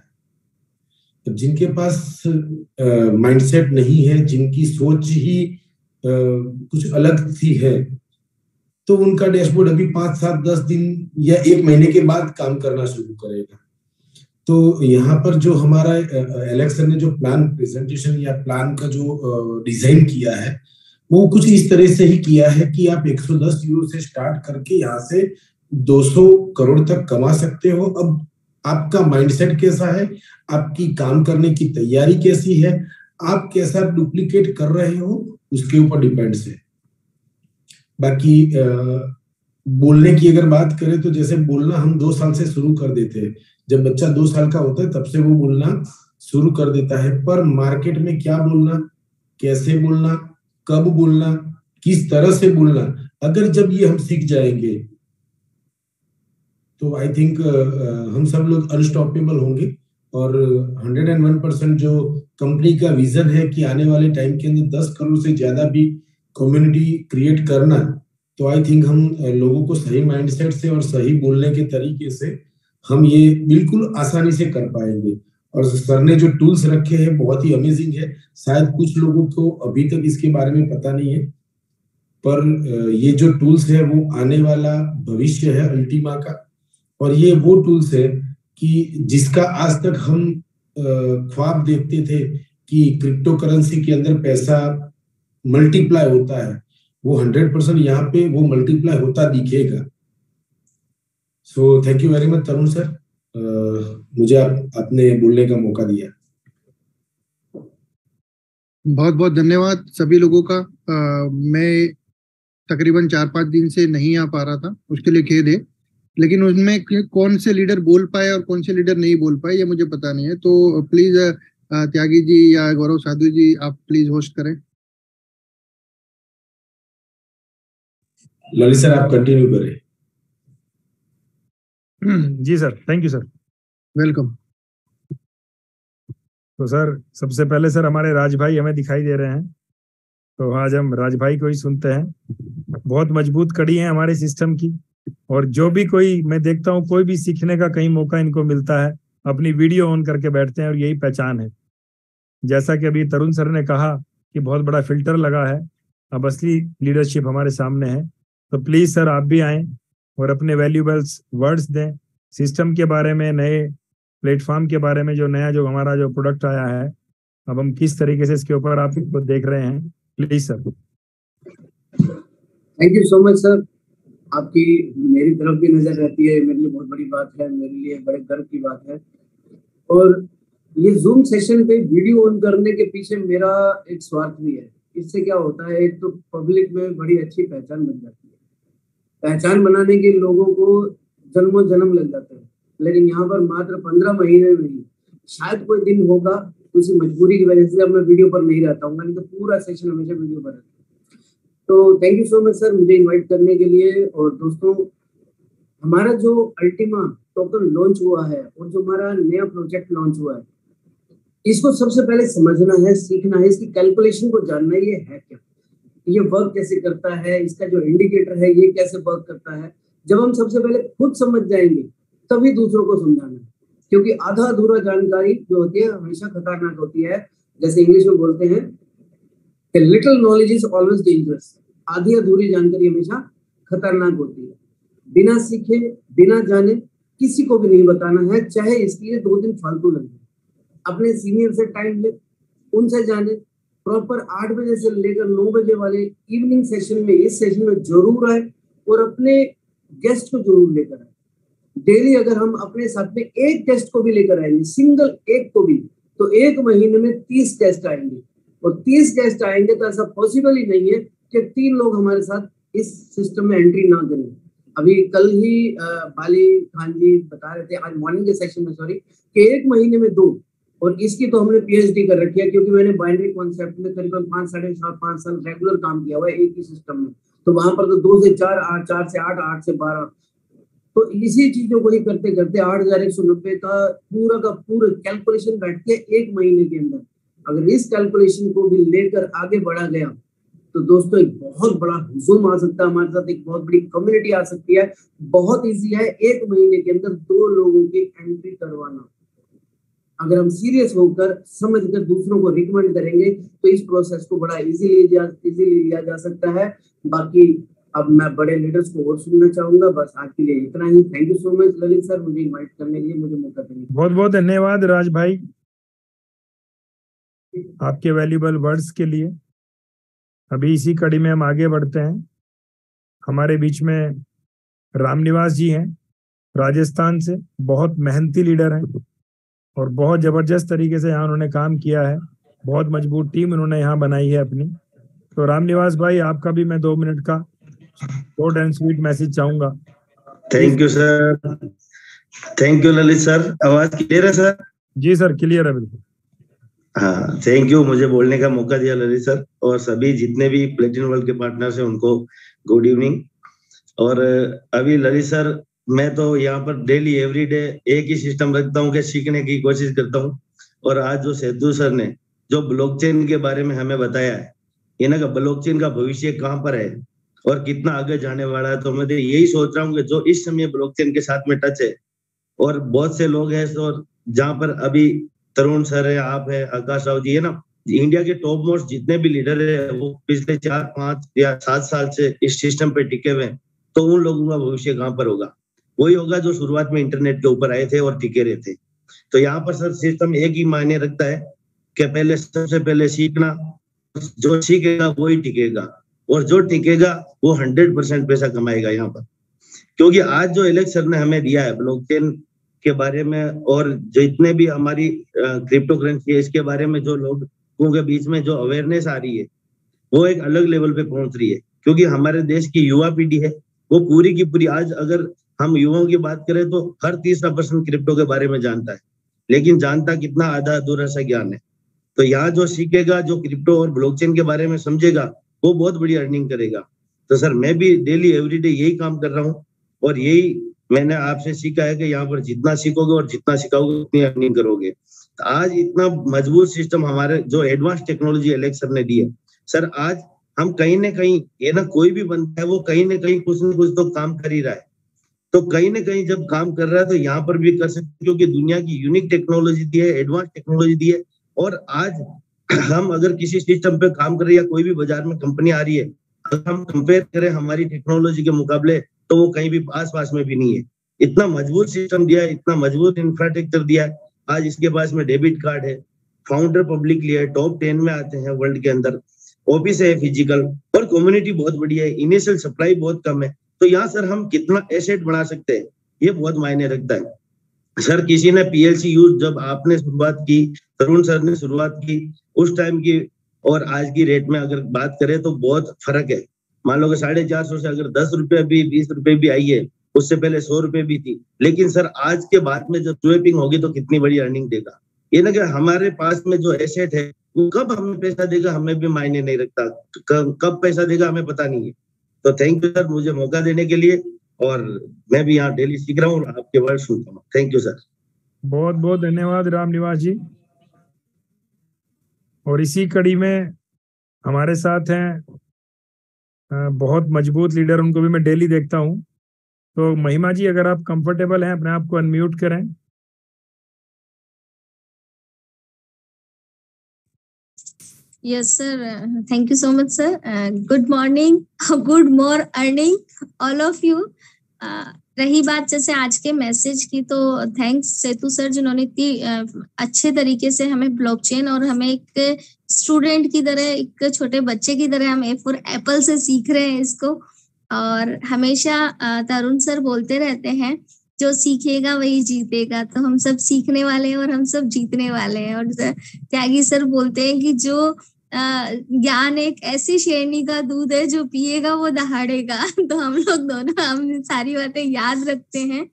जिनके पास माइंडसेट नहीं है, जिनकी सोच ही कुछ अलग सी है, तो उनका डैशबोर्ड अभी 5, 7, 10 दिन या 1 महीने के बाद काम करना शुरू करेगा। तो यहाँ पर जो हमारा एलेक्स सर ने जो प्लान प्रेजेंटेशन या प्लान का जो डिजाइन किया है वो कुछ इस तरह से ही किया है कि आप 110 यूरो से स्टार्ट करके यहाँ से 200 करोड़ तक कमा सकते हो। अब आपका माइंडसेट कैसा है, आपकी काम करने की तैयारी कैसी है, आप कैसा डुप्लीकेट कर रहे हो, उसके ऊपर डिपेंड्स है। बाकी बोलने की अगर बात करें तो जैसे बोलना हम 2 साल से शुरू कर देते हैं, जब बच्चा 2 साल का होता है तब से वो बोलना शुरू कर देता है, पर मार्केट में क्या बोलना, कैसे बोलना, कब बोलना, किस तरह से बोलना, अगर जब ये हम सीख जाएंगे तो आई थिंक हम सब लोग अनस्टॉपेबल होंगे। और 101% जो कंपनी का विजन है कि आने वाले टाइम के अंदर 10 करोड़ से ज्यादा भी कम्युनिटी क्रिएट करना, तो आई थिंक हम लोगों को सही माइंडसेट से और सही बोलने के तरीके से हम ये बिल्कुल आसानी से कर पाएंगे। और सर ने जो टूल्स रखे हैं बहुत ही अमेजिंग है। शायद कुछ लोगों को अभी तक इसके बारे में पता नहीं है, पर ये जो टूल्स है वो आने वाला भविष्य है अल्टीमा का। और ये वो टूल्स है कि जिसका आज तक हम ख्वाब देखते थे कि क्रिप्टो करेंसी के अंदर पैसा मल्टीप्लाई होता है, वो 100% यहाँ पे वो मल्टीप्लाई होता दिखेगा। So thank you very much Tarun sir, मुझे आपने बोलने का मौका दिया। बहुत बहुत धन्यवाद सभी लोगों का। मैं तकरीबन 4-5 दिन से नहीं आ पा रहा था, उसके लिए खेद है, लेकिन उसमें कौन से लीडर बोल पाए और कौन से लीडर नहीं बोल पाए ये मुझे पता नहीं है। तो प्लीज त्यागी जी या गौरव साधु जी आप प्लीज होस्ट करें। ललित सर आप कंटिन्यू करें। जी sir, thank you sir, welcome. तो सर सबसे पहले सर हमारे राज भाई हमें दिखाई दे रहे हैं, तो आज हम राज भाई को ही सुनते हैं। बहुत मजबूत कड़ी है हमारे सिस्टम की, और जो भी कोई मैं देखता हूँ कोई भी सीखने का कहीं मौका इनको मिलता है, अपनी वीडियो ऑन करके बैठते हैं और यही पहचान है। जैसा कि अभी तरुण सर ने कहा कि बहुत बड़ा फिल्टर लगा है, अब असली लीडरशिप हमारे सामने है। तो प्लीज सर आप भी आएं और अपने वैल्यूएबल्स वर्ड्स दें सिस्टम के बारे में, नए प्लेटफॉर्म के बारे में, जो नया जो हमारा जो प्रोडक्ट आया है, अब हम किस तरीके से इसके ऊपर आप इसको देख रहे हैं, please sir. Thank you so much sir, आपकी मेरी तरफ भी नजर रहती है, मेरे लिए बहुत बड़ी बात है, मेरे लिए बड़े गर्व की बात है। और ये जूम सेशन पे वीडियो ऑन करने के पीछे मेरा एक स्वार्थ भी है। इससे क्या होता है, एक तो पब्लिक में बड़ी अच्छी पहचान बन जाती है, पहचान बनाने के लोगों को जन्मों जन्म लग जाते हैं। लेकिन यहाँ पर मात्र 15 महीने में ही, शायद कोई दिन होगा किसी मजबूरी की वजह से अब मैं वीडियो पर नहीं रहता हूँ, नहीं तो पूरा सेशन हमेशा वीडियो पर रहता है। तो thank you so much sir मुझे इनवाइट करने के लिए। और दोस्तों, हमारा जो अल्टीमा टोकन लॉन्च हुआ है और जो हमारा नया प्रोजेक्ट लॉन्च हुआ है, इसको सबसे पहले समझना है, सीखना है, इसकी कैलकुलेशन को जानना है, ये है क्या, ये वर्क कैसे करता है, इसका जो इंडिकेटर है ये कैसे वर्क करता है। जब हम सबसे पहले खुद समझ जाएंगे तभी दूसरों को समझाना है, क्योंकि आधा अधूरा जानकारी जो होती है हमेशा खतरनाक होती है। जैसे इंग्लिश में बोलते हैं कि little knowledge is always dangerous, आधी अधूरी जानकारी हमेशा खतरनाक होती है। बिना सीखे बिना जाने किसी को भी नहीं बताना है, चाहे इसके लिए 2 दिन फालतू लगे। अपने सीनियर से टाइम ले, उनसे जाने, प्रॉपर 8 बजे से लेकर 9 बजे वाले इवनिंग सेशन में, इस सेशन में जरूर आए और अपने गेस्ट को जरूर लेकर आए। डेली अगर हम अपने साथ में एक गेस्ट को भी लेकर आएंगे, सिंगल एक को भी, तो 1 महीने में 30 गेस्ट आएंगे। और 30 गेस्ट आएंगे तो ऐसा पॉसिबल ही नहीं है कि 3 लोग हमारे साथ इस सिस्टम में एंट्री ना करें। अभी कल ही बाली खान जी बता रहे थे, आज मॉर्निंग के सेशन में सॉरी, कि 1 महीने में 2, और इसकी तो हमने पीएचडी कर रखी है, क्योंकि मैंने बाइनरी कॉन्सेप्ट में करीबन 5 साढ़े 5 साल रेगुलर काम किया हुआ है एक ही सिस्टम में। तो वहां पर तो 2 से 4, 4 से 8, 8 से 12, तो इसी चीजों को ही करते करते 8190 का पूरा कैलकुलेशन बैठ के 1 महीने के अंदर अगर इस कैलकुलेशन को भी लेकर आगे बढ़ा गया तो दोस्तों एक बहुत बड़ा हुजूम आ सकता है हमारे साथ, एक बहुत बड़ी कम्युनिटी आ सकती है। बहुत इजी है 1 महीने के अंदर 2 लोगों की एंट्री करवाना। अगर हम सीरियस होकर समझकर दूसरों को रिकमेंड करेंगे तो इस प्रोसेस को बड़ा इजीली लिया जा सकता है। बाकी अब मैं बड़े लीडर्स को और सुनना चाहूंगा। बस आज के लिए इतना ही। Thank you so much Lalit sir, मुझे इनवाइट करने के लिए, मुझे मौका देने के लिए। बहुत बहुत धन्यवाद राज भाई आपके वैल्यूएबल वर्ड्स के लिए। अभी इसी कड़ी में हम आगे बढ़ते हैं। हमारे बीच में रामनिवास जी हैं राजस्थान से, बहुत मेहनती लीडर हैं और बहुत जबरदस्त तरीके से यहाँ उन्होंने काम किया है। बहुत मजबूत टीम उन्होंने यहाँ बनाई है अपनी। तो रामनिवास भाई आपका भी मैं 2 मिनट का शॉर्ट एंड स्वीट मैसेज चाहूंगा। Thank you sir, thank you Lalit sir. आवाज क्लियर है सर? जी सर, क्लियर है बिल्कुल। हाँ, थैंक यू मुझे बोलने का मौका दिया ललित सर, और सभी जितने भी प्लेटिनम वर्ल्ड के पार्टनर्स हैं उनको गुड इवनिंग। और अभी ललित सर, मैं तो यहाँ पर डेली एवरीडे एक ही सिस्टम रखता हूँ कि सीखने की कोशिश करता हूँ। और आज जो सेतु सर ने जो ब्लॉकचेन के बारे में हमें बताया है, इनका ब्लॉकचेन का भविष्य कहाँ पर है और कितना आगे जाने वाला है, तो मैं तो यही सोच रहा हूँ कि जो इस समय ब्लॉकचेन के साथ में टच है, और बहुत से लोग हैं और जहाँ पर अभी तरुण सर है, आप है, आकाश राव जी है ना, इंडिया के टॉप मोस्ट जितने भी लीडर है वो पिछले 4, 5 या 7 साल से इस सिस्टम पे टिके हुए हैं, तो उन लोगों का भविष्य कहाँ पर होगा? वही होगा जो शुरुआत में इंटरनेट के ऊपर आए थे और टिके रहे थे। तो यहाँ पर सर सिस्टम एक ही मायने रखता है कि पहले सबसे पहले सीखना, जो सीखेगा वही टिकेगा, और जो टिकेगा वो 100% पैसा कमाएगा यहाँ पर। क्योंकि आज जो एलेक्स सर ने हमें दिया है ब्लॉकचेन के बारे में, और जितने भी हमारी क्रिप्टो करेंसी है इसके बारे में जो लोगों के बीच में जो अवेयरनेस आ रही है, वो एक अलग लेवल पे पहुंच रही है। क्योंकि हमारे देश की युवा पीढ़ी है वो पूरी की पूरी, आज अगर हम युवाओं की बात करें तो हर तीसरा पर्सन क्रिप्टो के बारे में जानता है, लेकिन जानता कितना आधा अधूरा सा ज्ञान है। तो यहाँ जो सीखेगा, जो क्रिप्टो और ब्लॉकचेन के बारे में समझेगा, वो बहुत बड़ी अर्निंग करेगा। तो सर मैं भी डेली एवरीडे यही काम कर रहा हूँ, और यही मैंने आपसे सीखा है कि यहाँ पर जितना सीखोगे और जितना सिखाओगे उतनी अर्निंग करोगे। तो आज इतना मजबूत सिस्टम हमारे जो एडवांस टेक्नोलॉजी एलेक्स सर ने दी है, सर आज हम कहीं ना कहीं, ये ना कोई भी बंदा है वो कहीं ना कहीं कुछ ना कुछ तो काम कर ही रहा है। तो कहीं ना कहीं जब काम कर रहा है तो यहाँ पर भी कर सकते, क्योंकि दुनिया की यूनिक टेक्नोलॉजी दी है, एडवांस टेक्नोलॉजी दी है। और आज हम अगर किसी सिस्टम पे काम कर रहे हैं या कोई भी बाजार में कंपनी आ रही है, अगर हम कंपेयर करें हमारी टेक्नोलॉजी के मुकाबले, तो वो कहीं भी पास में भी नहीं है। इतना मजबूत सिस्टम दिया है, इतना मजबूत इंफ्रास्ट्रक्चर दिया है। आज इसके पास में डेबिट कार्ड है, फाउंडर पब्लिकली है, टॉप 10 में आते हैं वर्ल्ड के अंदर, ऑफिस है फिजिकल, और कम्युनिटी बहुत बढ़िया है, इनिशियल सप्लाई बहुत कम है। तो यहाँ सर हम कितना एसेट बना सकते हैं, ये बहुत मायने रखता है। सर किसी ने पीएलसी यूज जब आपने शुरुआत की, तरुण सर ने शुरुआत की, उस टाइम की और आज की रेट में अगर बात करें तो बहुत फर्क है। मान लो कि 450 से अगर 10 रुपए भी 20 रुपए भी आई है, उससे पहले 100 रुपए भी थी, लेकिन सर आज के बाद में जब स्वैपिंग होगी तो कितनी बड़ी अर्निंग देगा। ये ना कि हमारे पास में जो एसेट है वो कब हमें पैसा देगा हमें भी मायने नहीं रखता, कब पैसा देगा हमें पता नहीं है। तो थैंक यू सर मुझे मौका देने के लिए, और मैं भी यहाँ डेली सीख रहा हूँ और आपके वर्ड सुनता हूँ। Thank you sir. बहुत बहुत धन्यवाद रामनिवास जी। और इसी कड़ी में हमारे साथ हैं बहुत मजबूत लीडर, उनको भी मैं डेली देखता हूँ। तो महिमा जी अगर आप कंफर्टेबल हैं अपने आप को अनम्यूट करें। Yes, sir. Thank you so much, sir. Good morning, good more earning, all of you. रही बात जैसे आज के मैसेज की, तो थैंक्स सेतु सर जिन्होंने इतनी अच्छे तरीके से हमें ब्लॉकचेन और हमें एक स्टूडेंट की तरह, एक छोटे बच्चे की तरह हम A4 एप्पल से सीख रहे हैं इसको। और हमेशा तरुण सर बोलते रहते हैं जो सीखेगा वही जीतेगा, तो हम सब सीखने वाले हैं और हम सब जीतने वाले हैं। और त्यागी सर बोलते हैं कि जो ज्ञान एक ऐसी शेरनी का दूध है जो पिएगा वो दहाड़ेगा। तो हम लोग दोनों हम सारी बातें याद रखते हैं।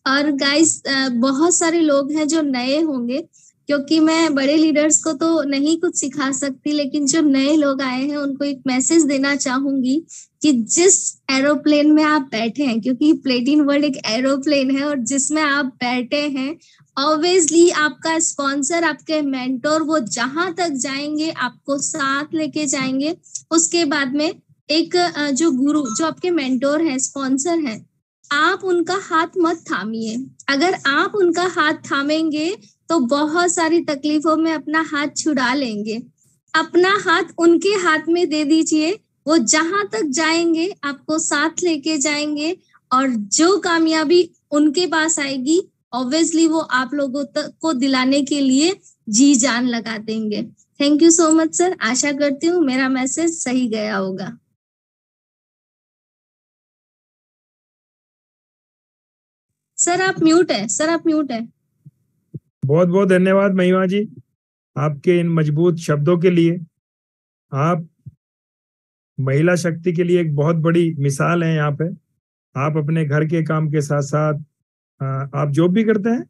और गाइस बहुत सारे लोग हैं जो नए होंगे, क्योंकि मैं बड़े लीडर्स को तो नहीं कुछ सिखा सकती, लेकिन जो नए लोग आए हैं उनको एक मैसेज देना चाहूंगी कि जिस एरोप्लेन में आप बैठे हैं, क्योंकि प्लेटिन वर्ल्ड एक एरोप्लेन है और जिसमें आप बैठे हैं, ऑब्वियसली आपका स्पॉन्सर, आपके मेंटोर वो जहां तक जाएंगे आपको साथ लेके जाएंगे। उसके बाद में एक जो गुरु, जो आपके मेंटोर है, स्पॉन्सर है, आप उनका हाथ मत थामिए। अगर आप उनका हाथ थामेंगे तो बहुत सारी तकलीफों में अपना हाथ छुड़ा लेंगे। अपना हाथ उनके हाथ में दे दीजिए, वो जहां तक जाएंगे आपको साथ लेके जाएंगे, और जो कामयाबी उनके पास आएगी ऑब्वियसली वो आप लोगों को दिलाने के लिए जी जान लगा देंगे। Thank you so much sir. आशा करती हूँ मेरा मैसेज सही गया होगा। सर आप म्यूट है, सर आप म्यूट है। बहुत बहुत धन्यवाद महिमा जी आपके इन मजबूत शब्दों के लिए। आप महिला शक्ति के लिए एक बहुत बड़ी मिसाल है। यहाँ पे आप अपने घर के काम के साथ साथ आप जॉब भी करते हैं?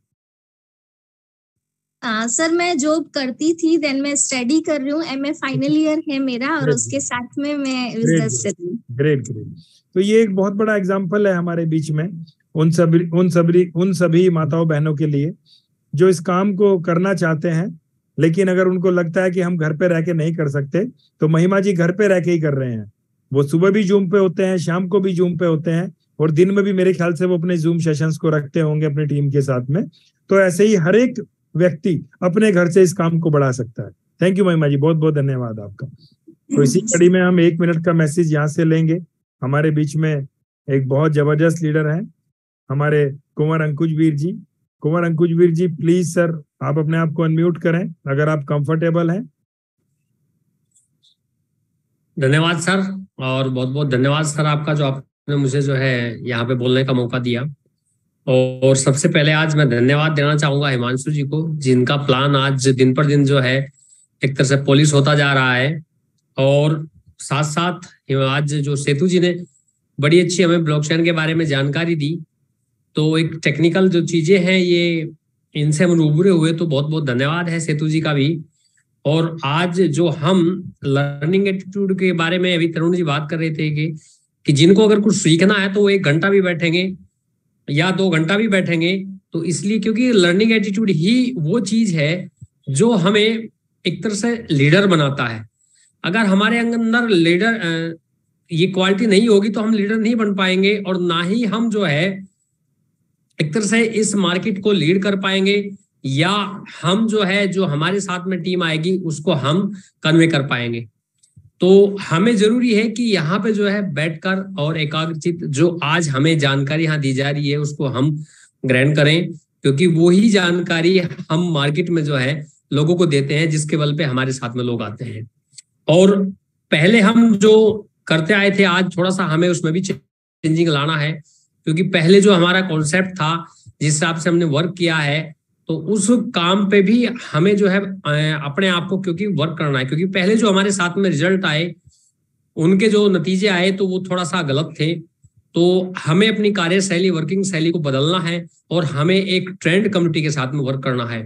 सर मैं जॉब करती थी, देन मैं स्टडी कर रही हूँ, एमए फाइनल ईयर है मेरा, और उसके साथ में मैं बिजनेस कर रही हूँ। ग्रेट। तो ये एक बहुत बड़ा एग्जांपल है हमारे बीच में उन सभी माताओं बहनों के लिए जो इस काम को करना चाहते हैं, लेकिन अगर उनको लगता है कि हम घर पे रह के नहीं कर सकते, तो महिमा जी घर पे रह के ही कर रहे हैं। वो सुबह भी जूम पे होते हैं, शाम को भी जूम पे होते हैं, और दिन में भी मेरे ख्याल से वो अपने जूम सेशंस को रखते होंगे अपनी टीम के साथ में। तो ऐसे ही हर एक व्यक्ति अपने घर से इस काम को बढ़ा सकता है। थैंक यू महिमा जी, बहुत बहुत धन्यवाद आपका। तो इसी कड़ी में हम 1 मिनट का मैसेज यहाँ से लेंगे। हमारे बीच में एक बहुत जबरदस्त लीडर है हमारे कुंवर अंकुश वीर जी। कुंवर अंकुश वीर जी, प्लीज सर आप अपने आप को अनम्यूट करें अगर आप कंफर्टेबल हैं। धन्यवाद सर, और बहुत बहुत धन्यवाद सर आपका, जो आपने मुझे जो है यहाँ पे बोलने का मौका दिया। और सबसे पहले आज मैं धन्यवाद देना चाहूंगा हिमांशु जी को, जिनका प्लान आज दिन पर दिन जो है एक तरह से पॉलिश होता जा रहा है। और साथ साथ आज जो सेतु जी ने बड़ी अच्छी हमें ब्लॉकचेन के बारे में जानकारी दी, तो एक टेक्निकल जो चीजें हैं ये इनसे हम रूबरू हुए, तो बहुत बहुत धन्यवाद है सेतु जी का भी। और आज जो हम लर्निंग एटीट्यूड के बारे में अभी तरुण जी बात कर रहे थे कि जिनको अगर कुछ सीखना है तो वो 1 घंटा भी बैठेंगे या 2 घंटा भी बैठेंगे, तो इसलिए क्योंकि लर्निंग एटीट्यूड ही वो चीज है जो हमें एक तरह से लीडर बनाता है। अगर हमारे अंदर लीडर ये क्वालिटी नहीं होगी तो हम लीडर नहीं बन पाएंगे, और ना ही हम जो है एक तरह से इस मार्केट को लीड कर पाएंगे, या हम जो है जो हमारे साथ में टीम आएगी उसको हम कन्वे कर पाएंगे। तो हमें जरूरी है कि यहाँ पे जो है बैठकर और एकाग्रचित जो आज हमें जानकारी यहाँ दी जा रही है उसको हम ग्रहण करें, क्योंकि वो ही जानकारी हम मार्केट में जो है लोगों को देते हैं, जिसके बल पे हमारे साथ में लोग आते हैं। और पहले हम जो करते आए थे, आज थोड़ा सा हमें उसमें भी चेंजिंग लाना है, क्योंकि पहले जो हमारा कॉन्सेप्ट था जिस हिसाब से हमने वर्क किया है, तो उस काम पे भी हमें जो है अपने आप को क्योंकि वर्क करना है, क्योंकि पहले जो हमारे साथ में रिजल्ट आए, उनके जो नतीजे आए तो वो थोड़ा सा गलत थे। तो हमें अपनी कार्यशैली, वर्किंग शैली को बदलना है, और हमें एक ट्रेंड कम्युनिटी के साथ में वर्क करना है।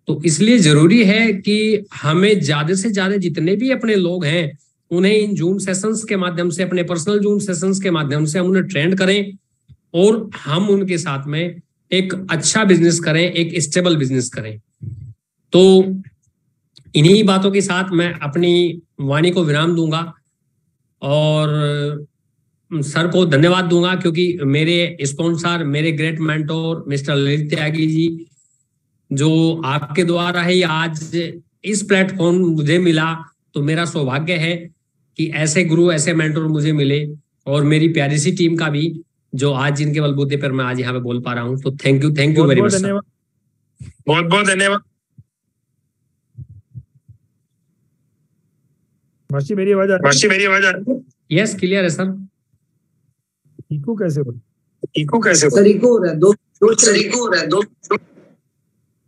तो इसलिए जरूरी है कि हमें ज्यादा से ज्यादा जितने भी अपने लोग हैं उन्हें इन जूम सेशंस के माध्यम से, अपने पर्सनल जूम सेशंस के माध्यम से हम उन्हें ट्रेंड करें, और हम उनके साथ में एक अच्छा बिजनेस करें, एक स्टेबल बिजनेस करें। तो इन्हीं बातों के साथ मैं अपनी वाणी को विराम दूंगा, और सर को धन्यवाद दूंगा, क्योंकि मेरे स्पॉन्सर, मेरे great mentor mister Lalit Tyagi ji, जो आपके द्वारा ही आज इस प्लेटफॉर्म मुझे मिला, तो मेरा सौभाग्य है कि ऐसे गुरु, ऐसे मेंटोर मुझे मिले, और मेरी प्यारी सी टीम का भी, जो आज जिनके बलबूते पर मैं आज यहाँ पे बोल पा रहा हूँ। तो थैंक यू वेरी मच, बहुत बहुत धन्यवाद। मासी मेरी आवाज आ रही है? यस, क्लियर है सर। इको कैसे हो? सर इको हो रहा है, दो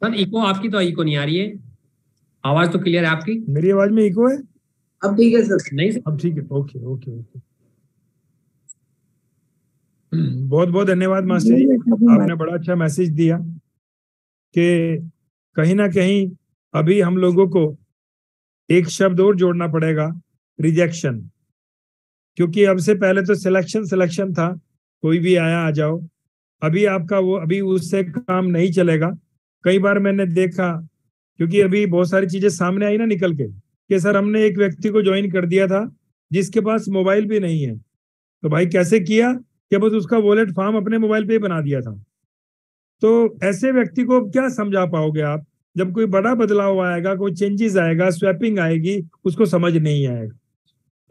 सर इको आपकी तो इको नहीं आ रही है, आवाज तो क्लियर है आपकी। मेरी आवाज में इको है? अब ठीक है सर। नहीं सर, अब ठीक है। ओके। बहुत बहुत धन्यवाद मास्टर जी, आपने बड़ा अच्छा मैसेज दिया कि कहीं ना कहीं अभी हम लोगों को एक शब्द और जोड़ना पड़ेगा, रिजेक्शन। क्योंकि अब से पहले तो सिलेक्शन था, कोई भी आया आ जाओ। अभी आपका वो अभी उससे काम नहीं चलेगा। कई बार मैंने देखा, क्योंकि अभी बहुत सारी चीजें सामने आई ना निकल के, कि सर हमने एक व्यक्ति को ज्वाइन कर दिया था जिसके पास मोबाइल भी नहीं है। तो भाई कैसे किया कि बस उसका वॉलेट फॉर्म अपने मोबाइल पे ही बना दिया था। तो ऐसे व्यक्ति को क्या समझा पाओगे आप? जब कोई बड़ा बदलाव आएगा, कोई चेंजेस आएगा, स्वैपिंग आएगी, उसको समझ नहीं आएगा।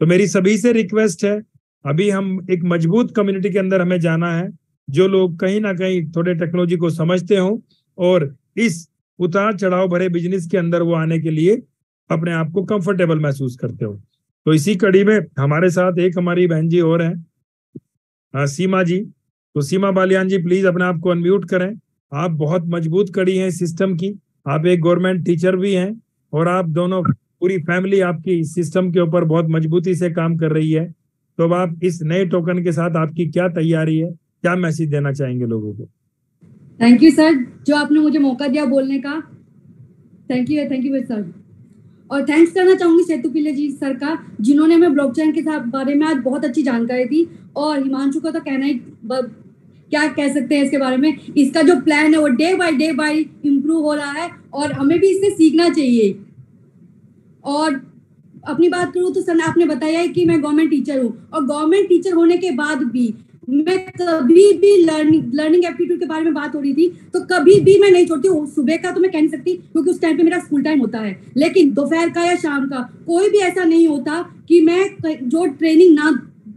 तो मेरी सभी से रिक्वेस्ट है, अभी हम एक मजबूत कम्युनिटी के अंदर हमें जाना है, जो लोग कहीं ना कहीं थोड़े टेक्नोलॉजी को समझते हो और इस उतार चढ़ाव भरे बिजनेस के अंदर वो आने के लिए अपने आप को कंफर्टेबल महसूस करते हो। तो इसी कड़ी में हमारे साथ एक हमारी बहन जी और हैं, सीमा जी। तो सीमा बालियान जी, प्लीज अपने आप को अनम्यूट करें। आप बहुत मजबूत कड़ी हैं सिस्टम की, आप एक गवर्नमेंट टीचर भी हैं, और आप दोनों, पूरी फैमिली आपकी सिस्टम के ऊपर बहुत मजबूती से काम कर रही है। तो अब आप इस नए टोकन के साथ आपकी क्या तैयारी है, क्या मैसेज देना चाहेंगे लोगों को? थैंक यू सर, जो आपने मुझे मौका दिया बोलने का। Thank you sir. और थैंक्स करना चाहूंगी सेतु पिल्ले जी सर का, जिन्होंने हमें ब्लॉकचेन के साथ बारे में आज बहुत अच्छी जानकारी दी। और हिमांशु का तो कहना ही क्या कह सकते हैं इसके बारे में, इसका जो प्लान है वो डे बाय इम्प्रूव हो रहा है और हमें भी इससे सीखना चाहिए। और अपनी बात करूँ तो सर आपने बताया है कि मैं गवर्नमेंट टीचर हूँ, और गवर्नमेंट टीचर होने के बाद भी मैं कभी भी लर्निंग एप्टीट्यूड के बारे में बात हो रही थी तो कभी भी मैं नहीं छोड़ती हूँ। सुबह का तो मैं कह नहीं सकती क्योंकि उस टाइम पे मेरा स्कूल टाइम होता है, लेकिन दोपहर का या शाम का कोई भी ऐसा नहीं होता कि मैं जो ट्रेनिंग ना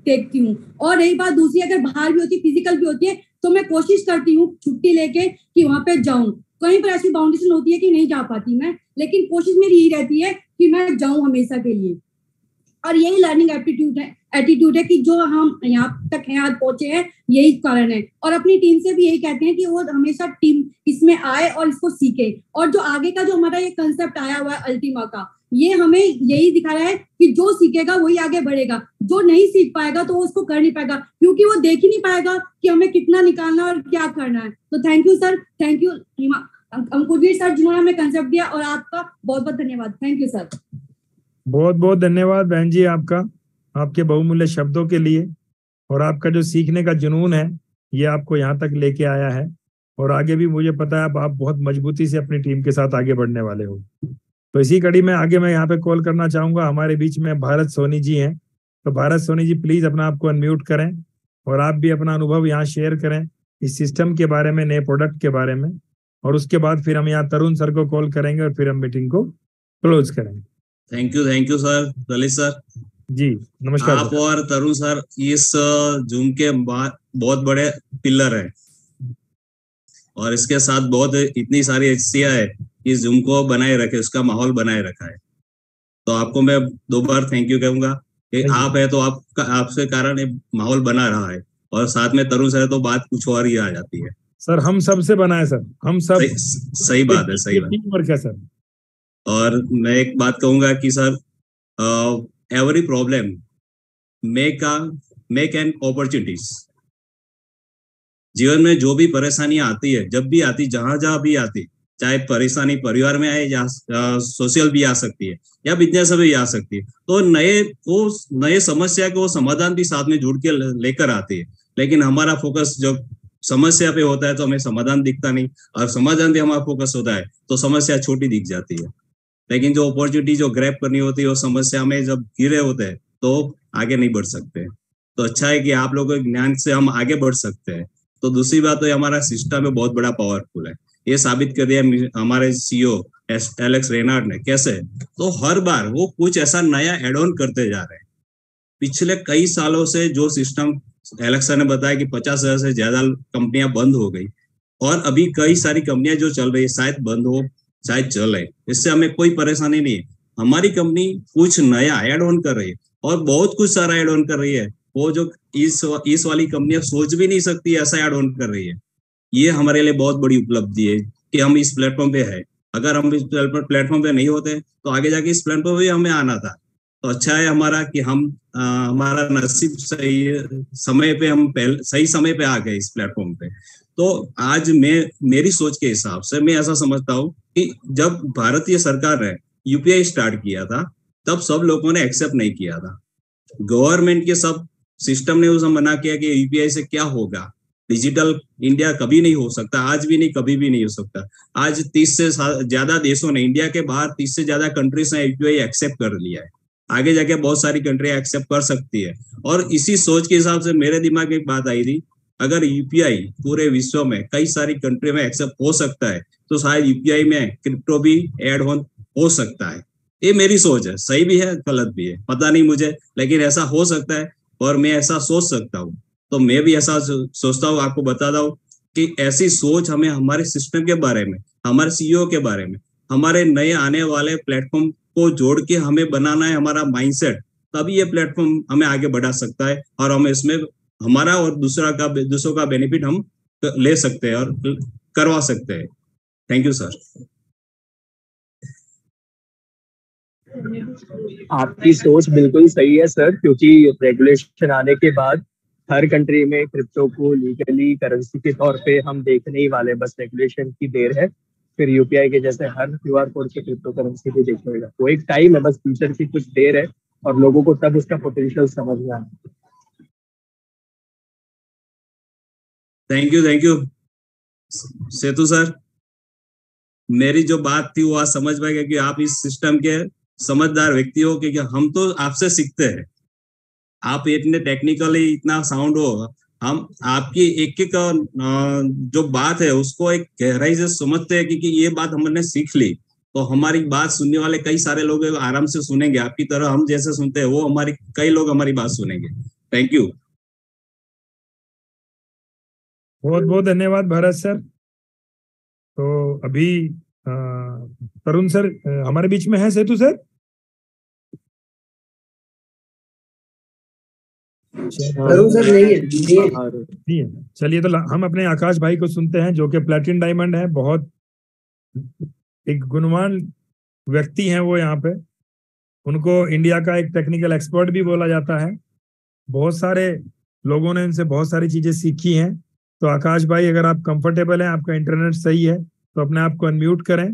देखती हूँ। और रही बात दूसरी, अगर बाहर भी होती है, फिजिकल भी होती है, तो मैं कोशिश करती हूँ छुट्टी लेके कि वहां पे जाऊं। कहीं पर ऐसी बाउंडेशन होती है कि नहीं जा पाती मैं, लेकिन कोशिश मेरी यही रहती है कि मैं जाऊं हमेशा के लिए। और यही लर्निंग एटीट्यूड है कि जो हम यहाँ तक हैं, आज पहुंचे हैं, यही कारण है। और अपनी टीम से भी यही कहते हैं कि वो हमेशा टीम इसमें आए और इसको सीखे। और जो आगे का जो हमारा ये कंसेप्ट आया हुआ है अल्टीमा का, ये हमें यही दिखा रहा है कि जो सीखेगा वही आगे बढ़ेगा, जो नहीं सीख पाएगा तो वो उसको कर नहीं पाएगा, क्योंकि वो देख ही नहीं पाएगा कि हमें कितना निकालना और क्या करना है। तो thank you sir, thank you Ankurveer sir जिन्होंने हमें कंसेप्ट दिया, और आपका बहुत बहुत धन्यवाद। Thank you sir. बहुत बहुत धन्यवाद बहन जी आपका, आपके बहुमूल्य शब्दों के लिए। और आपका जो सीखने का जुनून है ये आपको यहाँ तक लेके आया है, और आगे भी मुझे पता है आप बहुत मजबूती से अपनी टीम के साथ आगे बढ़ने वाले हो। तो इसी कड़ी में आगे मैं यहाँ पे कॉल करना चाहूंगा, हमारे बीच में भारत सोनी जी हैं। तो भारत सोनी जी प्लीज अपना आपको अनम्यूट करें और आप भी अपना अनुभव यहाँ शेयर करें इस सिस्टम के बारे में, नए प्रोडक्ट के बारे में। और उसके बाद फिर हम यहाँ तरुण सर को कॉल करेंगे और फिर हम मीटिंग को क्लोज करेंगे। Thank you sir, Lalit sir ji नमस्कार। आप और तरुण सर इस जूम के बहुत बड़े पिलर है, और इसके साथ बहुत इतनी सारी एजेंसियां है इस जूम को बनाए रखे, उसका माहौल बनाए रखा है। तो आपको मैं 2 बार थैंक यू कहूंगा कि आप है तो आपसे कारण ये माहौल बना रहा है, और साथ में तरुण सर तो बात कुछ और ही आ जाती है। सर हम सब से बना है सर, हम सब सही बात है, सही बात। टीम वर्क है सर। और मैं एक बात कहूंगा कि sir every problem make an opportunities. जीवन में जो भी परेशानियां आती है, जब भी आती, जहां भी आती, चाहे परेशानी परिवार में आए या सोशल भी आ सकती है या बिजनेस में भी आ सकती है, तो नए समस्या को समाधान भी साथ में जुड़ के लेकर आती है। लेकिन हमारा फोकस जब समस्या पे होता है तो हमें समाधान दिखता नहीं, और समाधान पे हमारा फोकस होता है तो समस्या छोटी दिख जाती है। लेकिन जो अपॉर्चुनिटी जो ग्रैब करनी होती है वो समस्या में जब घिरे होते हैं तो आगे नहीं बढ़ सकते। तो अच्छा है कि आप लोगों के ज्ञान से हम आगे बढ़ सकते हैं। तो दूसरी बात तो हमारा सिस्टम है बहुत बड़ा पावरफुल है, ये साबित कर दिया हमारे सीईओ एलेक्स रेनार्ड ने। कैसे? तो हर बार वो कुछ ऐसा नया एड ऑन करते जा रहे हैं। पिछले कई सालों से जो सिस्टम एलेक्स ने बताया कि 50,000 से ज्यादा कंपनियां बंद हो गई, और अभी कई सारी कंपनियां जो चल रही है, शायद बंद हो शायद चल रहे, इससे हमें कोई परेशानी नहीं है। हमारी कंपनी कुछ नया एड ऑन कर रही है और बहुत कुछ सारा एड ऑन कर रही है, वो जो इस वाली कंपनियां सोच भी नहीं सकती ऐसा ऐड ऑन कर रही है। ये हमारे लिए बहुत बड़ी उपलब्धि है कि हम इस प्लेटफॉर्म पे है। अगर हम इस प्लेटफॉर्म पे नहीं होते तो आगे जाके इस प्लेटफॉर्म पे हमें आना था। तो अच्छा है हमारा कि हम हमारा नसीब सही समय पे, हम सही समय पे आ गए इस प्लेटफॉर्म पे। तो आज मेरी सोच के हिसाब से मैं ऐसा समझता हूँ कि जब भारतीय सरकार ने यूपीआई स्टार्ट किया था तब सब लोगों ने एक्सेप्ट नहीं किया था। गवर्नमेंट के सब सिस्टम ने उसे मना किया कि यूपीआई से क्या होगा, डिजिटल इंडिया कभी नहीं हो सकता, आज भी नहीं कभी भी नहीं हो सकता। आज 30 से ज्यादा देशों ने, इंडिया के बाहर 30 से ज्यादा कंट्रीज ने यूपीआई एक्सेप्ट कर लिया है। आगे जाके बहुत सारी कंट्री एक्सेप्ट कर सकती है। और इसी सोच के हिसाब से मेरे दिमाग में एक बात आई थी, अगर यूपीआई पूरे विश्व में कई सारी कंट्री में एक्सेप्ट हो सकता है तो शायद यूपीआई में क्रिप्टो भी एड ऑन हो सकता है। ये मेरी सोच है, सही भी है गलत भी है पता नहीं मुझे, लेकिन ऐसा हो सकता है और मैं ऐसा सोच सकता हूँ। तो मैं भी ऐसा सोचता हूँ, आपको बताता हूँ कि ऐसी सोच हमें हमारे सिस्टम के बारे में, हमारे सीईओ के बारे में, हमारे नए आने वाले प्लेटफॉर्म को जोड़ के हमें बनाना है हमारा माइंडसेट, तभी ये प्लेटफॉर्म हमें आगे बढ़ा सकता है और हम इसमें हमारा और दूसरों का बेनिफिट हम ले सकते हैं और करवा सकते हैं। Thank you sir. आपकी सोच बिल्कुल सही है सर, क्योंकि रेगुलेशन आने के बाद हर कंट्री में क्रिप्टो को लीगली करेंसी के तौर पे हम देखने ही वाले, बस रेगुलेशन की देर है। फिर यूपीआई के जैसे हर क्यूआर कोड के क्रिप्टो करेंसी भी देखने मिलेगा। वो एक टाइम है, बस फ्यूचर की कुछ देर है और लोगों को तब उसका पोटेंशियल समझ में आना। Thank you Setu sir. मेरी जो बात थी वो आज समझ पाएगा कि आप इस सिस्टम के समझदार व्यक्ति हो, क्योंकि हम तो आपसे सीखते हैं। आप इतने टेक्निकली इतना साउंड हो, हम आपकी एक एक जो बात है उसको एक गहराई से समझते हैं, क्योंकि ये बात हमने सीख ली तो हमारी बात सुनने वाले कई सारे लोग आराम से सुनेंगे। आपकी तरह हम जैसे सुनते हैं वो हमारी कई लोग हमारी बात सुनेंगे। Thank you. बहुत बहुत धन्यवाद भरत सर। तो अभी तरुण सर हमारे बीच में है। सेतु सर नहीं है। चलिए तो हम अपने आकाश भाई को सुनते हैं जो कि प्लेटिनम डायमंड है, बहुत एक गुणवान व्यक्ति हैं वो। यहाँ पे उनको इंडिया का एक टेक्निकल एक्सपर्ट भी बोला जाता है। बहुत सारे लोगों ने इनसे बहुत सारी चीजें सीखी हैं। तो आकाश भाई अगर आप कंफर्टेबल हैं, आपका इंटरनेट सही है तो अपने आप को अनम्यूट करें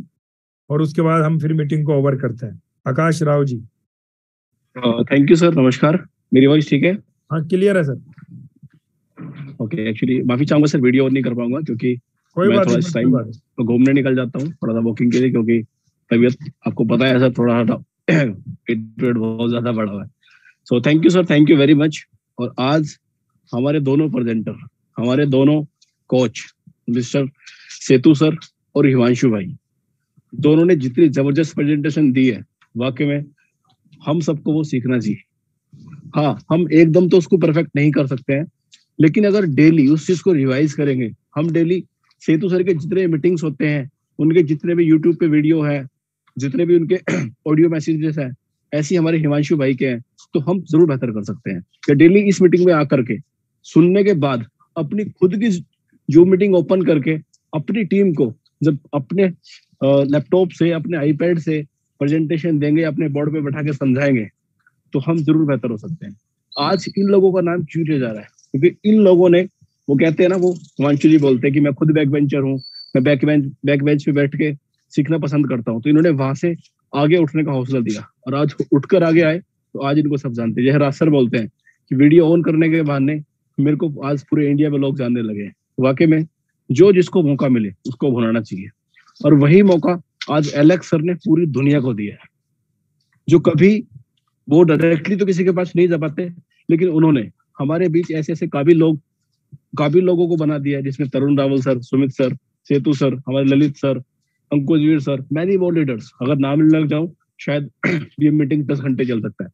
और उसके बाद हम फिर मीटिंग को ओवर करते हैं। आकाश Rao ji. Thank you sir, नमस्कार। मेरी वॉइस ठीक है? हाँ क्लियर है सर। ओके, एक्चुअली माफी चाहूंगा सर, वीडियो ऑन नहीं कर पाऊंगा क्योंकि मैं थोड़ा इस टाइम घूमने निकल जाता हूँ थोड़ा सा वॉकिंग के लिए, क्योंकि तबीयत आपको पता है सर थोड़ा पेट बहुत ज्यादा बढ़ा हुआ है। So thank you sir, thank you very much. और आज हमारे दोनों प्रेजेंटर, हमारे दोनों कोच मिस्टर सेतु सर और हिमांशु भाई, दोनों ने जितनी जबरदस्त प्रेजेंटेशन दी है, वाकई में हम सबको वो सीखना चाहिए। हाँ, हम एकदम तो उसको परफेक्ट नहीं कर सकते हैं, लेकिन अगर डेली उस चीज को रिवाइज करेंगे, हम डेली सेतु सर के जितने मीटिंग्स होते हैं, उनके जितने भी यूट्यूब पे वीडियो है, जितने भी उनके ऑडियो मैसेजेस है, ऐसे हमारे हिमांशु भाई के हैं, तो हम जरूर बेहतर कर सकते हैं कि डेली इस मीटिंग में आकर के सुनने के बाद अपनी खुद की जूम मीटिंग ओपन करके अपनी टीम को जब अपने लैपटॉप से, अपने आईपैड से प्रेजेंटेशन देंगे, अपने बोर्ड पे बैठा के समझाएंगे, तो हम जरूर बेहतर हो सकते हैं। आज इन लोगों का नाम क्यों लिया जा रहा है? क्योंकि इन लोगों ने, वो कहते हैं ना, वो हिमांशु जी बोलते हैं कि मैं खुद बैक बेंचर हूँ, मैं बैक बेंच पे बैठ के सीखना पसंद करता हूँ। तो इन्होंने वहां से आगे उठने का हौसला दिया और आज उठकर आगे आए, तो आज इनको सब जानते हैं। जैसे राज सर बोलते हैं कि वीडियो ऑन करने के बहाने मेरे को आज पूरे इंडिया में लोग जानने लगे हैं। वाकई में जो जिसको मौका मिले उसको भुनाना चाहिए, और वही मौका आज एलेक्स सर ने पूरी दुनिया को दिया है। जो कभी वो डायरेक्टली तो किसी के पास नहीं जा पाते, लेकिन उन्होंने हमारे बीच ऐसे ऐसे काबिल लोगों को बना दिया है, जिसमें Tarun Rawal sir, Sumit sir, Setu sir, हमारे Lalit sir, Ankushveer sir, many more leaders. अगर नाम लग जाऊं शायद ये मीटिंग 10 घंटे चल सकता है।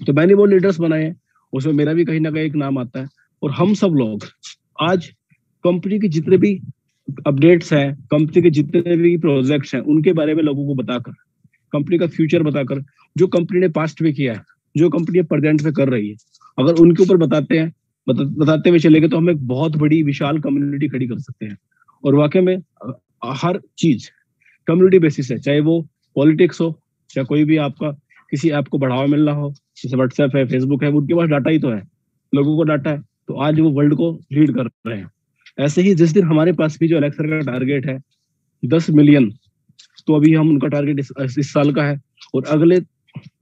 तो मैनी मोर लीडर्स बनाए हैं, उसमें मेरा भी कहीं ना कहीं एक नाम आता है। और हम सब लोग आज कंपनी के जितने भी अपडेट्स हैं, कंपनी के जितने भी प्रोजेक्ट्स हैं, उनके बारे में लोगों को बताकर, कंपनी का फ्यूचर बताकर, जो कंपनी ने पास्ट में किया है, जो कंपनी प्रेजेंट में कर रही है, अगर उनके ऊपर बताते हुए चलेंगे तो हम एक बहुत बड़ी विशाल कम्युनिटी खड़ी कर सकते हैं। और वाकई में हर चीज कम्युनिटी बेसिस है, चाहे वो पॉलिटिक्स हो, चाहे कोई भी आपका किसी ऐप को बढ़ावा मिलना हो, जैसे व्हाट्सएप है, फेसबुक है, उनके पास डाटा ही तो है, लोगों को डाटा है, तो आज वो वर्ल्ड को लीड कर रहे हैं। ऐसे ही जिस दिन हमारे पास भी जो एलेक्स सर का टारगेट है 10 मिलियन, तो अभी हम उनका टारगेट इस साल का है, और अगले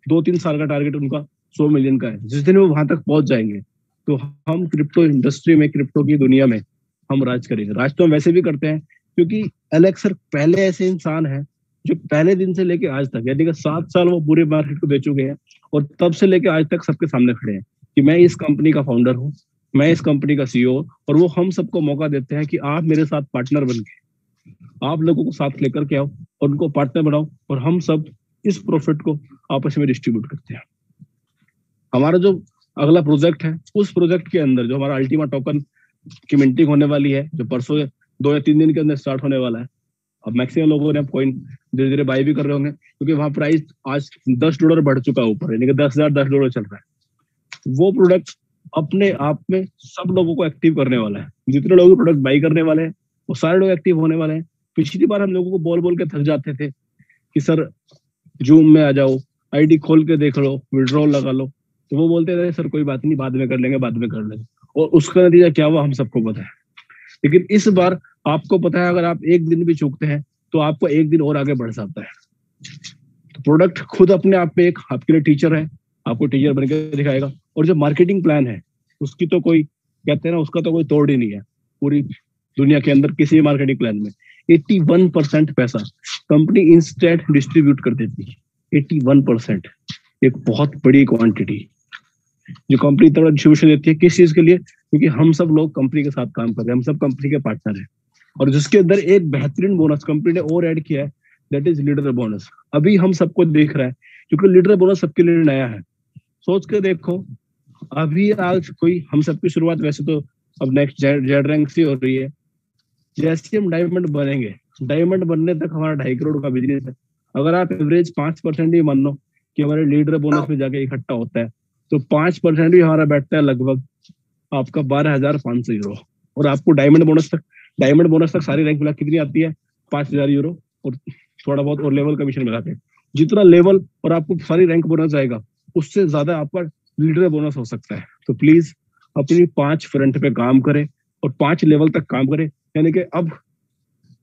2-3 साल का टारगेट उनका 100 मिलियन का है। जिस दिन वो वहां तक पहुंच जाएंगे तो हम क्रिप्टो इंडस्ट्री में, क्रिप्टो की दुनिया में हम राज करेंगे। राज तो हम वैसे भी करते हैं, क्योंकि एलेक्स सर पहले ऐसे इंसान है जो पहले दिन से लेके आज तक, यानी कि 7 साल वो पूरे मार्केट को दे चुके हैं, और तब से लेके आज तक सबके सामने खड़े हैं कि मैं इस कंपनी का फाउंडर हूँ, मैं इस कंपनी का सीईओ। और वो हम सबको मौका देते हैं कि आप मेरे साथ पार्टनर बन के आप लोगों को साथ लेकर के आओ और उनको पार्टनर बनाओ, और हम सब इस प्रॉफिट को आपस में डिस्ट्रीब्यूट करते हैं। हमारा जो अगला प्रोजेक्ट है, उस प्रोजेक्ट के अंदर जो हमारा अल्टीमा टोकन की मिंटिंग होने वाली है, जो परसों 2 या 3 दिन के अंदर स्टार्ट होने वाला है। अब मैक्सिमम लोगों ने अब कॉइन धीरे धीरे बाय भी कर रहे होंगे, क्योंकि वहां प्राइस आज $10 बढ़ चुका है ऊपर, यानी कि $10,000 चल रहा है। वो प्रोडक्ट अपने आप में सब लोगों को एक्टिव करने वाला है। जितने लोग प्रोडक्ट बाई करने वाले हैं वो सारे लोग एक्टिव होने वाले हैं। पिछली बार हम लोगों को बोल के थक जाते थे कि सर जूम में आ जाओ, आईडी खोल के देख लो, विड्रॉल लगा लो, तो वो बोलते थे सर कोई बात नहीं, बाद में कर लेंगे। और उसका नतीजा क्या हुआ हम सबको पता है। लेकिन इस बार आपको पता है, अगर आप एक दिन भी चूकते हैं तो आपको एक दिन और आगे बढ़ जाता है। तो प्रोडक्ट खुद अपने आप में एक आपके लिए टीचर है, आपको टीचर बनकर दिखाएगा। और जो मार्केटिंग प्लान है उसकी तो कोई कहते हैं ना, उसका तो कोई तोड़ ही नहीं है पूरी दुनिया के अंदर किसी भी मार्केटिंग प्लान में। 81% पैसा कंपनी इंस्टेंट डिस्ट्रीब्यूट कर देती है। 81% एक बहुत बड़ी क्वांटिटी जो कंपनी इतना डिस्ट्रीब्यूशन देती है। किस चीज के लिए? क्योंकि हम सब लोग कंपनी के साथ काम कर रहे हैं, हम सब कंपनी के पार्टनर हैं। और जिसके अंदर एक बेहतरीन बोनस कंपनी ने और ऐड किया है, दैट इज लीडर बोनस। अभी हम सबको देख रहा है क्योंकि लीडर बोनस सबके लिए नया है। सोच के देखो, अभी आज कोई हम सबकी शुरुआत वैसे तो अब नेक्स्ट जेड रैंक से हो रही है। जैसे हम डायमंड बनेंगे, डायमंड बनने तक हमारा 2.5 करोड़ का बिजनेस है। अगर आप एवरेज 5% ही मान लो कि हमारे लीडर बोनस में जाके इकट्ठा होता है, तो 5% भी हमारा बैठता है लगभग आपका 12,500 यूरो। और आपको डायमंड बोनस तक सारी रैंक मिला कितनी आती है? 5,000 यूरो और थोड़ा बहुत और लेवल कमीशन मिला के। जितना लेवल और आपको सारी रैंक बोनस आएगा, उससे ज्यादा आपका लीडर बोनस हो सकता है। तो प्लीज अपनी 5 फ्रंट पे काम करें और 5 लेवल तक काम करें। यानी कि अब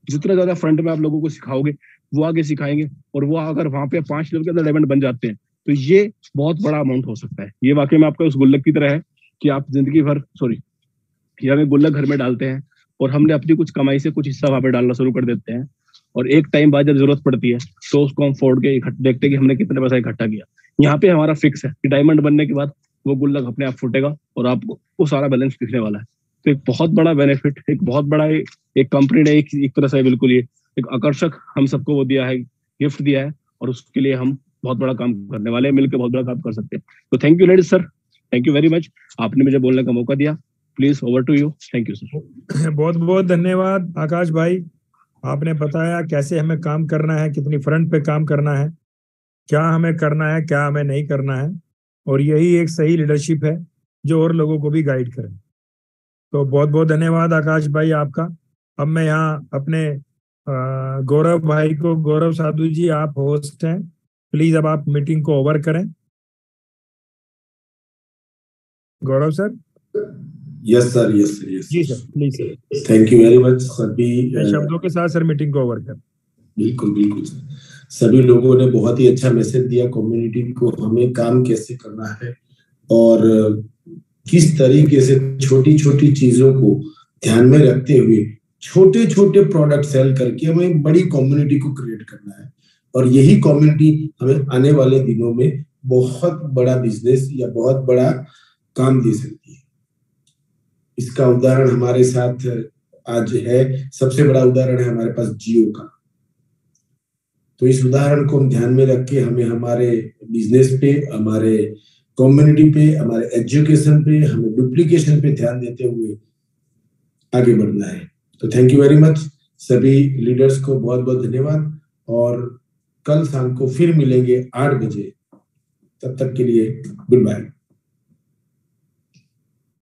जितना ज्यादा फ्रंट में आप लोगों को सिखाओगे, वो आगे सिखाएंगे। और वो अगर वहां पे 5 लेवल के अंदर डायमंड बन जाते हैं, तो ये बहुत बड़ा अमाउंट हो सकता है। ये वाकई में आपका उस गुल्लक की तरह है कि आप जिंदगी भर ये हमें गुल्लक घर में डालते हैं और हमने अपनी कुछ कमाई से कुछ हिस्सा वहां पे डालना शुरू कर देते हैं। और एक टाइम बाद जब जरूरत पड़ती है तो उसको हम फोड़ के देखते हैं कि हमने कितना पैसा इकट्ठा किया। यहाँ पे हमारा फिक्स है कि डायमंड बनने के बाद वो गुल्लक अपने आप फूटेगा और आपको वो सारा बैलेंस दिखने वाला है। तो एक बहुत बड़ा बेनिफिट, एक बहुत बड़ा एक कंपनी ने एक तरह से बिल्कुल ये एक आकर्षक हम सबको वो दिया है, गिफ्ट दिया है। और उसके लिए हम बहुत बड़ा काम करने वाले हैं, मिलकर बहुत बड़ा काम कर सकते हैं। तो thank you ladies sir, thank you very much, आपने मुझे बोलने का मौका दिया। Please over to you. Thank you sir. बहुत बहुत धन्यवाद आकाश भाई, आपने बताया कैसे हमें काम करना है, कितनी फ्रंट पे काम करना है, क्या हमें करना है, क्या हमें नहीं करना है। और यही एक सही लीडरशिप है जो और लोगों को भी गाइड करे। तो बहुत बहुत धन्यवाद आकाश भाई आपका। अब मैं यहाँ अपने गौरव भाई को, गौरव साधु जी आप होस्ट हैं, प्लीज अब आप मीटिंग को ओवर करें। Gaurav sir. Yes sir, yes sir, yes जी sir, please sir. Thank you very much सभी शब्दों के साथ सर मीटिंग को ओवर कर। बिल्कुल बिल्कुल सर, सभी लोगों ने बहुत ही अच्छा मैसेज दिया कम्युनिटी को, हमें काम कैसे करना है और किस तरीके से छोटी छोटी चीजों को ध्यान में रखते हुए छोटे छोटे प्रोडक्ट सेल करके हमें बड़ी कम्युनिटी को क्रिएट करना है। और यही कम्युनिटी हमें आने वाले दिनों में बहुत बड़ा बिजनेस या बहुत बड़ा काम दे सकती है। इसका उदाहरण हमारे साथ आज है, सबसे बड़ा उदाहरण है हमारे पास जियो का। तो इस उदाहरण को हम ध्यान में रख के हमें हमारे बिजनेस पे, हमारे कम्युनिटी पे, हमारे एजुकेशन पे, हमें डुप्लीकेशन पे ध्यान देते हुए आगे बढ़ना है। तो थैंक यू वेरी मच सभी लीडर्स को, बहुत बहुत धन्यवाद। और कल शाम को फिर मिलेंगे 8 बजे, तब तक के लिए गुड बाय।